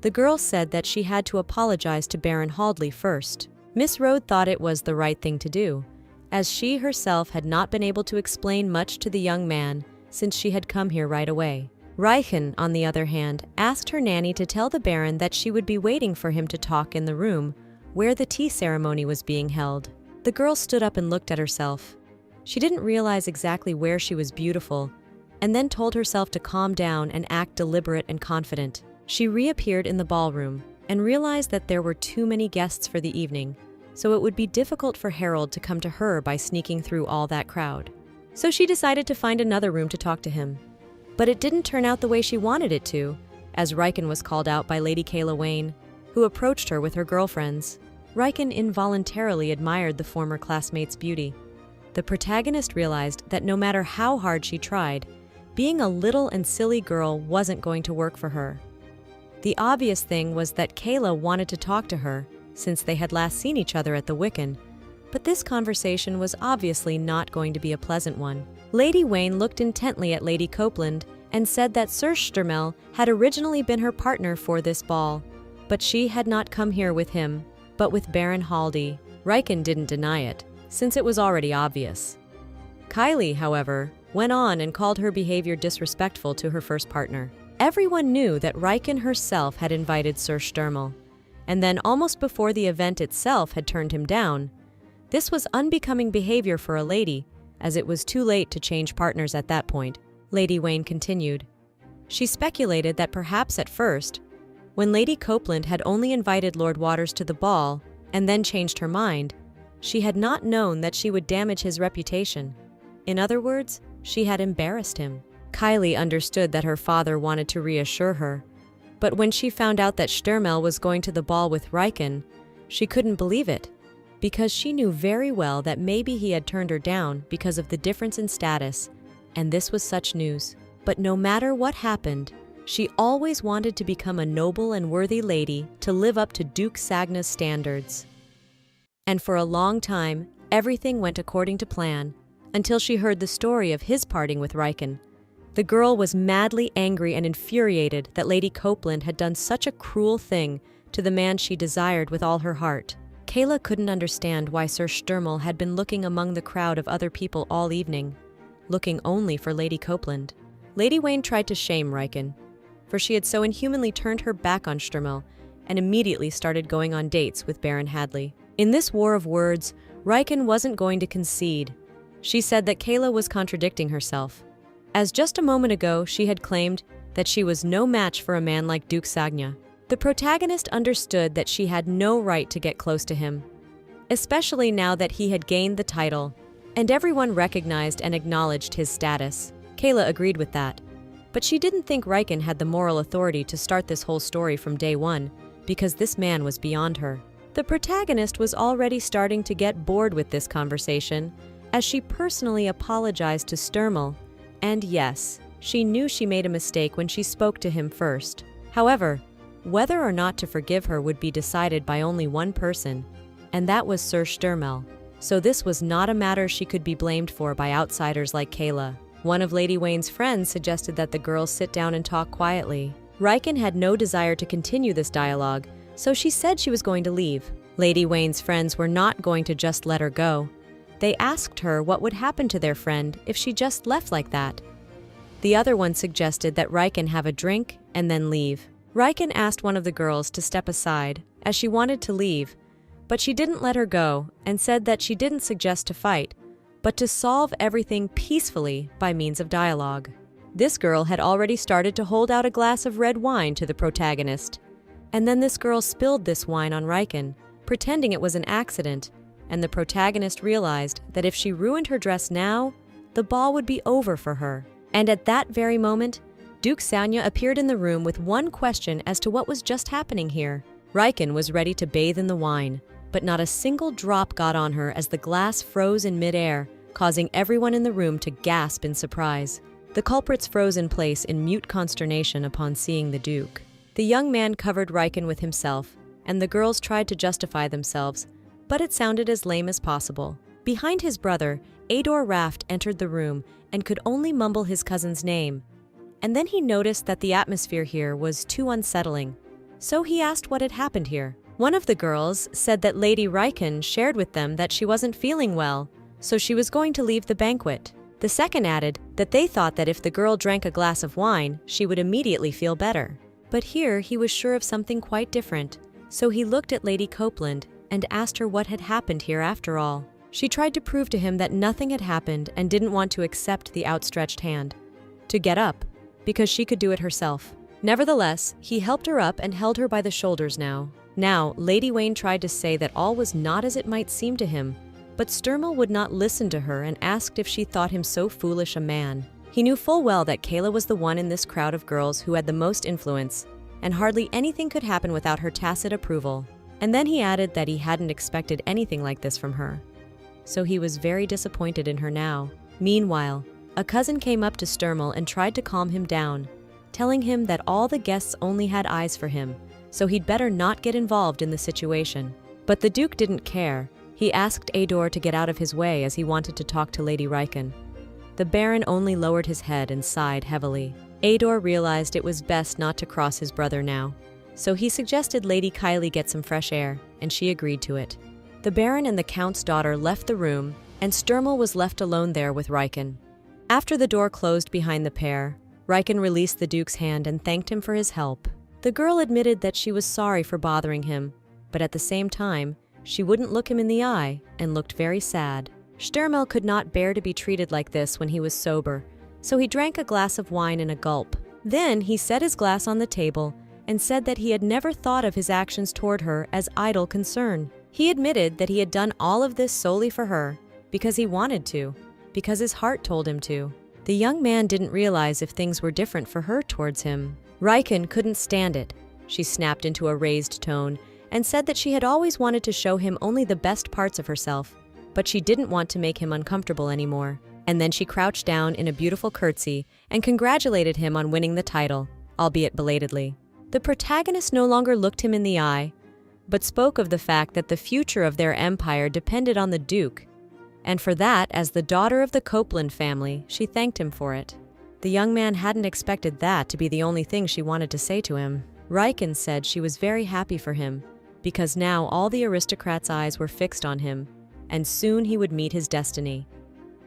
The girl said that she had to apologize to Baron Haldley first. Miss Rode thought it was the right thing to do, as she herself had not been able to explain much to the young man since she had come here right away. Riken, on the other hand, asked her nanny to tell the Baron that she would be waiting for him to talk in the room where the tea ceremony was being held. The girl stood up and looked at herself. She didn't realize exactly where she was beautiful, and then told herself to calm down and act deliberate and confident. She reappeared in the ballroom and realized that there were too many guests for the evening, so it would be difficult for Harold to come to her by sneaking through all that crowd. So she decided to find another room to talk to him. But it didn't turn out the way she wanted it to, as Riken was called out by Lady Kayla Wayne, who approached her with her girlfriends. Riken involuntarily admired the former classmate's beauty. The protagonist realized that no matter how hard she tried, being a little and silly girl wasn't going to work for her. The obvious thing was that Kayla wanted to talk to her, since they had last seen each other at the Wiccan, but this conversation was obviously not going to be a pleasant one. Lady Wayne looked intently at Lady Copeland and said that Sir Sturmel had originally been her partner for this ball, but she had not come here with him, but with Baron Haldley. Riken didn't deny it, since it was already obvious. Kylie, however, went on and called her behavior disrespectful to her first partner. Everyone knew that Riken herself had invited Sir Sturmel, and then almost before the event itself had turned him down. This was unbecoming behavior for a lady, as it was too late to change partners at that point. Lady Wayne continued. She speculated that perhaps at first, when Lady Copeland had only invited Lord Waters to the ball and then changed her mind, she had not known that she would damage his reputation. In other words, she had embarrassed him. Kylie understood that her father wanted to reassure her, but when she found out that Stürmel was going to the ball with Riken, she couldn't believe it, because she knew very well that maybe he had turned her down because of the difference in status, and this was such news. But no matter what happened, she always wanted to become a noble and worthy lady to live up to Duke Sagna's standards. And for a long time, everything went according to plan, until she heard the story of his parting with Riken. The girl was madly angry and infuriated that Lady Copeland had done such a cruel thing to the man she desired with all her heart. Kayla couldn't understand why Sir Stürmel had been looking among the crowd of other people all evening, looking only for Lady Copeland. Lady Wayne tried to shame Riken, for she had so inhumanly turned her back on Stürmel and immediately started going on dates with Baron Hadley. In this war of words, Riken wasn't going to concede. She said that Kayla was contradicting herself, as just a moment ago she had claimed that she was no match for a man like Duke Sagna. The protagonist understood that she had no right to get close to him, especially now that he had gained the title, and everyone recognized and acknowledged his status. Kayla agreed with that, but she didn't think Riken had the moral authority to start this whole story from day one, because this man was beyond her. The protagonist was already starting to get bored with this conversation, as she personally apologized to Stürmel, and yes, she knew she made a mistake when she spoke to him first. However, whether or not to forgive her would be decided by only one person, and that was Sir Stürmel. So this was not a matter she could be blamed for by outsiders like Kayla. One of Lady Wayne's friends suggested that the girls sit down and talk quietly. Riken had no desire to continue this dialogue, so she said she was going to leave. Lady Wayne's friends were not going to just let her go. They asked her what would happen to their friend if she just left like that. The other one suggested that Riken have a drink and then leave. Riken asked one of the girls to step aside, as she wanted to leave, but she didn't let her go and said that she didn't suggest to fight, but to solve everything peacefully by means of dialogue. This girl had already started to hold out a glass of red wine to the protagonist, and then this girl spilled this wine on Riken, pretending it was an accident, and the protagonist realized that if she ruined her dress now, the ball would be over for her. And at that very moment, Duke Sagna appeared in the room with one question as to what was just happening here. Riken was ready to bathe in the wine, but not a single drop got on her as the glass froze in midair, causing everyone in the room to gasp in surprise. The culprits froze in place in mute consternation upon seeing the Duke. The young man covered Riken with himself, and the girls tried to justify themselves, but it sounded as lame as possible. Behind his brother, Ador Raft entered the room and could only mumble his cousin's name. And then he noticed that the atmosphere here was too unsettling, so he asked what had happened here. One of the girls said that Lady Riken shared with them that she wasn't feeling well, so she was going to leave the banquet. The second added that they thought that if the girl drank a glass of wine, she would immediately feel better. But here he was sure of something quite different, so he looked at Lady Copeland and asked her what had happened here after all. She tried to prove to him that nothing had happened and didn't want to accept the outstretched hand, to get up, because she could do it herself. Nevertheless, he helped her up and held her by the shoulders now. Now, Lady Wayne tried to say that all was not as it might seem to him, but Stürmel would not listen to her and asked if she thought him so foolish a man. He knew full well that Kayla was the one in this crowd of girls who had the most influence, and hardly anything could happen without her tacit approval. And then he added that he hadn't expected anything like this from her, so he was very disappointed in her now. Meanwhile, a cousin came up to Stürmel and tried to calm him down, telling him that all the guests only had eyes for him, so he'd better not get involved in the situation. But the Duke didn't care. He asked Ador to get out of his way as he wanted to talk to Lady Riken. The Baron only lowered his head and sighed heavily. Ador realized it was best not to cross his brother now, so he suggested Lady Kylie get some fresh air, and she agreed to it. The Baron and the Count's daughter left the room, and Stürmel was left alone there with Riken. After the door closed behind the pair, Riken released the Duke's hand and thanked him for his help. The girl admitted that she was sorry for bothering him, but at the same time, she wouldn't look him in the eye and looked very sad. Stürmel could not bear to be treated like this when he was sober, so he drank a glass of wine in a gulp. Then he set his glass on the table and said that he had never thought of his actions toward her as idle concern. He admitted that he had done all of this solely for her, because he wanted to, because his heart told him to. The young man didn't realize if things were different for her towards him. Riken couldn't stand it. She snapped into a raised tone and said that she had always wanted to show him only the best parts of herself, but she didn't want to make him uncomfortable anymore. And then she crouched down in a beautiful curtsy and congratulated him on winning the title, albeit belatedly. The protagonist no longer looked him in the eye, but spoke of the fact that the future of their empire depended on the Duke, and for that, as the daughter of the Copeland family, she thanked him for it. The young man hadn't expected that to be the only thing she wanted to say to him. Riken said she was very happy for him, because now all the aristocrats' eyes were fixed on him, and soon he would meet his destiny.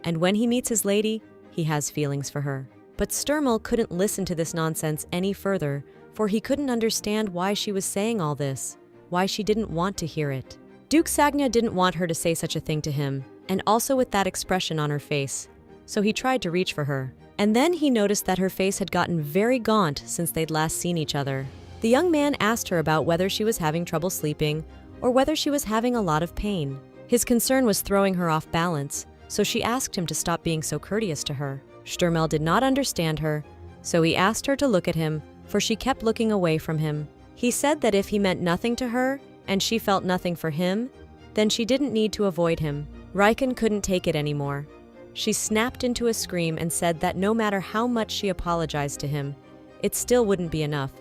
And when he meets his lady, he has feelings for her. But Sturmel couldn't listen to this nonsense any further, for he couldn't understand why she was saying all this, why she didn't want to hear it. Duke Sagna didn't want her to say such a thing to him, and also with that expression on her face, so he tried to reach for her. And then he noticed that her face had gotten very gaunt since they'd last seen each other. The young man asked her about whether she was having trouble sleeping or whether she was having a lot of pain. His concern was throwing her off balance, so she asked him to stop being so courteous to her. Sturmel did not understand her, so he asked her to look at him, for she kept looking away from him. He said that if he meant nothing to her and she felt nothing for him, then she didn't need to avoid him. Riken couldn't take it anymore. She snapped into a scream and said that no matter how much she apologized to him, it still wouldn't be enough.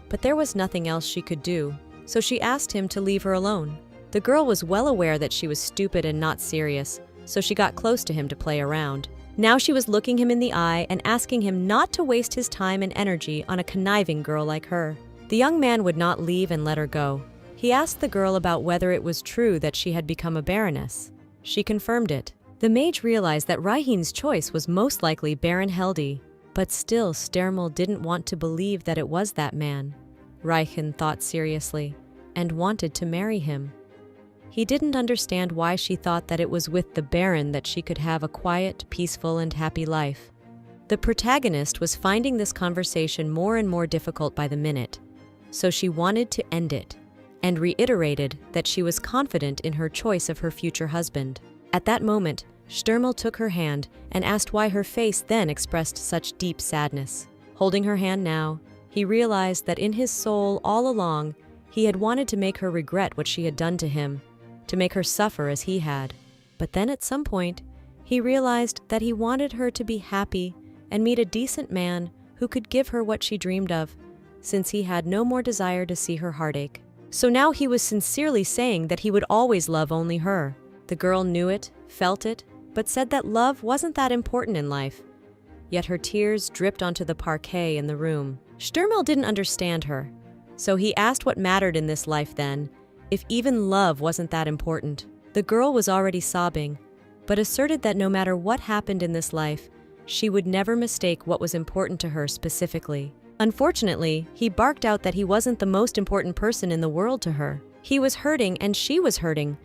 But there was nothing else she could do, so she asked him to leave her alone. The girl was well aware that she was stupid and not serious, so she got close to him to play around. Now she was looking him in the eye and asking him not to waste his time and energy on a conniving girl like her. The young man would not leave and let her go. He asked the girl about whether it was true that she had become a baroness. She confirmed it. The mage realized that Raihin's choice was most likely Baron Heldi, but still Sturmel didn't want to believe that it was that man. Raihin thought seriously and wanted to marry him. He didn't understand why she thought that it was with the Baron that she could have a quiet, peaceful, and happy life. The protagonist was finding this conversation more and more difficult by the minute, so she wanted to end it, and reiterated that she was confident in her choice of her future husband. At that moment, Sturmel took her hand and asked why her face then expressed such deep sadness. Holding her hand now, he realized that in his soul all along, he had wanted to make her regret what she had done to him, to make her suffer as he had. But then at some point, he realized that he wanted her to be happy and meet a decent man who could give her what she dreamed of, since he had no more desire to see her heartache. So now he was sincerely saying that he would always love only her. The girl knew it, felt it, but said that love wasn't that important in life. Yet her tears dripped onto the parquet in the room. Sturmel didn't understand her, so he asked what mattered in this life then, if even love wasn't that important. The girl was already sobbing, but asserted that no matter what happened in this life, she would never mistake what was important to her specifically. Unfortunately, he barked out that he wasn't the most important person in the world to her. He was hurting and she was hurting,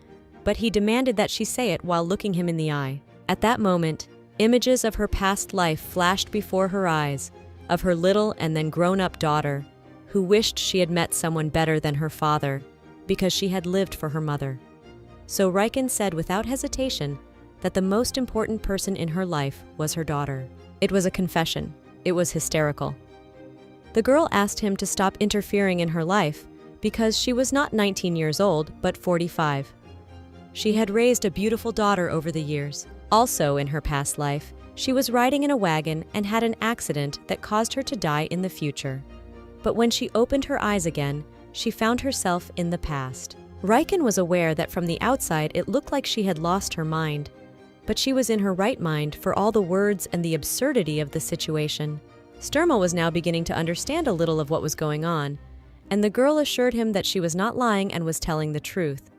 but he demanded that she say it while looking him in the eye. At that moment, images of her past life flashed before her eyes, of her little and then grown-up daughter, who wished she had met someone better than her father, because she had lived for her mother. So Riken said without hesitation that the most important person in her life was her daughter. It was a confession. It was hysterical. The girl asked him to stop interfering in her life because she was not 19 years old, but 45. She had raised a beautiful daughter over the years. Also in her past life, she was riding in a wagon and had an accident that caused her to die in the future. But when she opened her eyes again, she found herself in the past. Riken was aware that from the outside it looked like she had lost her mind, but she was in her right mind for all the words and the absurdity of the situation. Sturmel was now beginning to understand a little of what was going on, and the girl assured him that she was not lying and was telling the truth.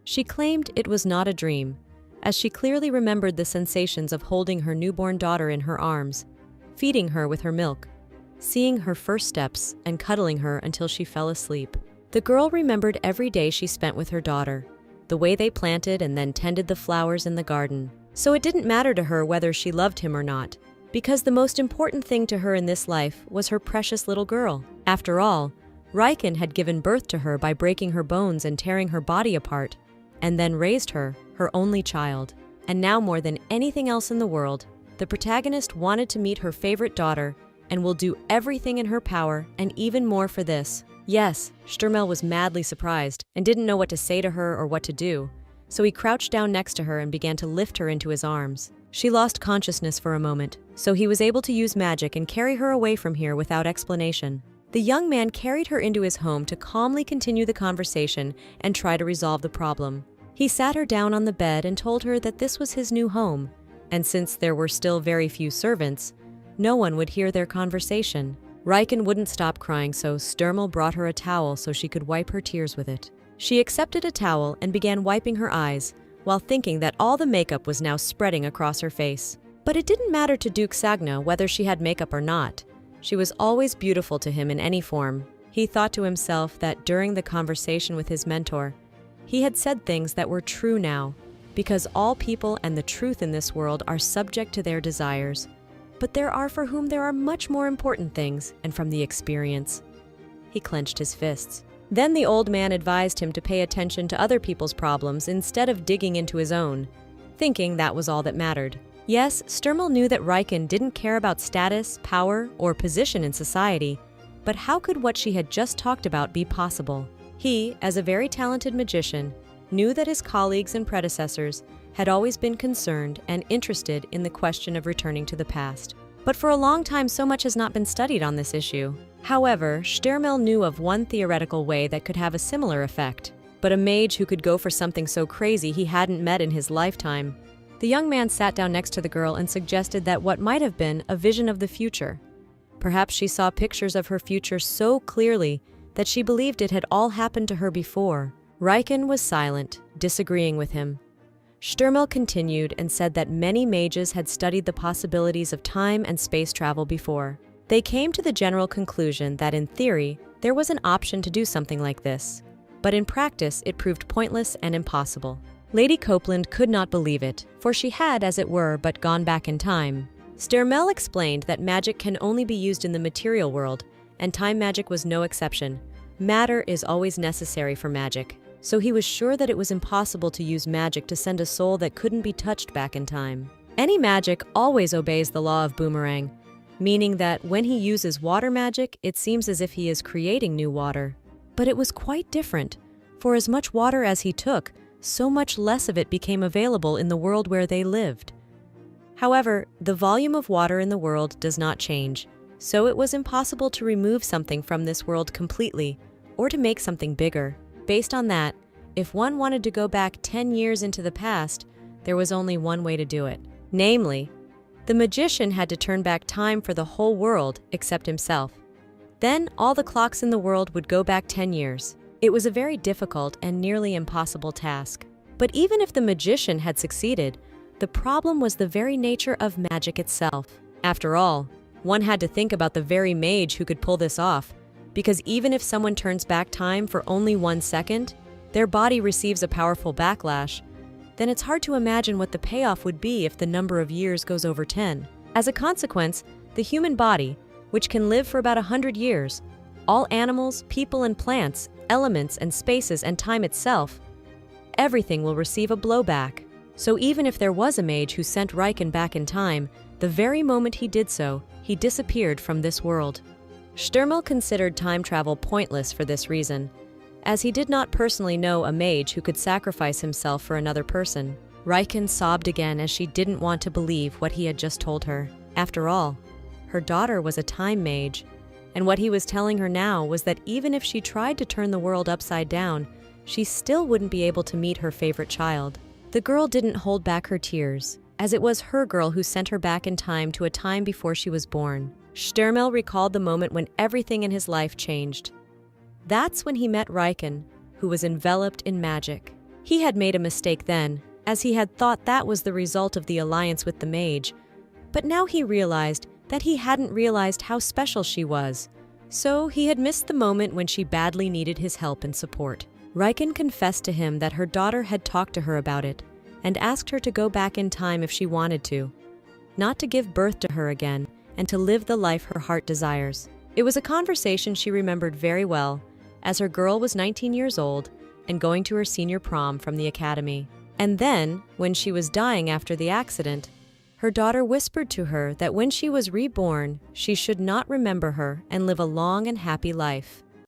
She claimed it was not a dream, as she clearly remembered the sensations of holding her newborn daughter in her arms, feeding her with her milk, seeing her first steps, and cuddling her until she fell asleep. The girl remembered every day she spent with her daughter, the way they planted and then tended the flowers in the garden. So it didn't matter to her whether she loved him or not, because the most important thing to her in this life was her precious little girl. After all, Riken had given birth to her by breaking her bones and tearing her body apart, and then raised her, her only child. And now more than anything else in the world, the protagonist wanted to meet her favorite daughter and will do everything in her power and even more for this. Yes, Sturmel was madly surprised and didn't know what to say to her or what to do, so he crouched down next to her and began to lift her into his arms. She lost consciousness for a moment, so he was able to use magic and carry her away from here without explanation. The young man carried her into his home to calmly continue the conversation and try to resolve the problem. He sat her down on the bed and told her that this was his new home, and since there were still very few servants, no one would hear their conversation. Riken wouldn't stop crying, so Sturmel brought her a towel so she could wipe her tears with it. She accepted a towel and began wiping her eyes, while thinking that all the makeup was now spreading across her face. But it didn't matter to Duke Sagna whether she had makeup or not. She was always beautiful to him in any form. He thought to himself that during the conversation with his mentor, he had said things that were true now, because all people and the truth in this world are subject to their desires. But there are for whom there are much more important things, and from the experience. He clenched his fists. Then the old man advised him to pay attention to other people's problems instead of digging into his own, thinking that was all that mattered. Yes, Sturmel knew that Riken didn't care about status, power, or position in society, but how could what she had just talked about be possible? He, as a very talented magician, knew that his colleagues and predecessors had always been concerned and interested in the question of returning to the past. But for a long time, so much has not been studied on this issue. However, Sturmel knew of one theoretical way that could have a similar effect, but a mage who could go for something so crazy he hadn't met in his lifetime. The young man sat down next to the girl and suggested that what might have been a vision of the future. Perhaps she saw pictures of her future so clearly that she believed it had all happened to her before. Riken was silent, disagreeing with him. Sturmel continued and said that many mages had studied the possibilities of time and space travel before. They came to the general conclusion that in theory, there was an option to do something like this, but in practice it proved pointless and impossible. Lady Copeland could not believe it, for she had, as it were, but gone back in time. Sturmel explained that magic can only be used in the material world, and time magic was no exception. Matter is always necessary for magic, so he was sure that it was impossible to use magic to send a soul that couldn't be touched back in time. Any magic always obeys the law of boomerang, meaning that when he uses water magic, it seems as if he is creating new water. But it was quite different, for as much water as he took, so much less of it became available in the world where they lived. However, the volume of water in the world does not change, so it was impossible to remove something from this world completely, or to make something bigger. Based on that, if one wanted to go back 10 years into the past, there was only one way to do it. Namely, the magician had to turn back time for the whole world except himself. Then all the clocks in the world would go back 10 years. It was a very difficult and nearly impossible task. But even if the magician had succeeded, the problem was the very nature of magic itself. After all, one had to think about the very mage who could pull this off, because even if someone turns back time for only 1 second, their body receives a powerful backlash, then it's hard to imagine what the payoff would be if the number of years goes over 10. As a consequence, the human body, which can live for about 100 years, all animals, people and plants, elements and spaces and time itself, everything will receive a blowback. So even if there was a mage who sent Riken back in time, the very moment he did so, he disappeared from this world. Sturmel considered time travel pointless for this reason, as he did not personally know a mage who could sacrifice himself for another person. Riken sobbed again as she didn't want to believe what he had just told her. After all, her daughter was a time mage, and what he was telling her now was that even if she tried to turn the world upside down, she still wouldn't be able to meet her favorite child. The girl didn't hold back her tears, as it was her girl who sent her back in time to a time before she was born. Sturmel recalled the moment when everything in his life changed. That's when he met Riken, who was enveloped in magic. He had made a mistake then, as he had thought that was the result of the alliance with the mage, but now he realized that he hadn't realized how special she was, so he had missed the moment when she badly needed his help and support. Riken confessed to him that her daughter had talked to her about it, and asked her to go back in time if she wanted to, not to give birth to her again, and to live the life her heart desires. It was a conversation she remembered very well, as her girl was 19 years old and going to her senior prom from the academy. And then, when she was dying after the accident, her daughter whispered to her that when she was reborn, she should not remember her and live a long and happy life.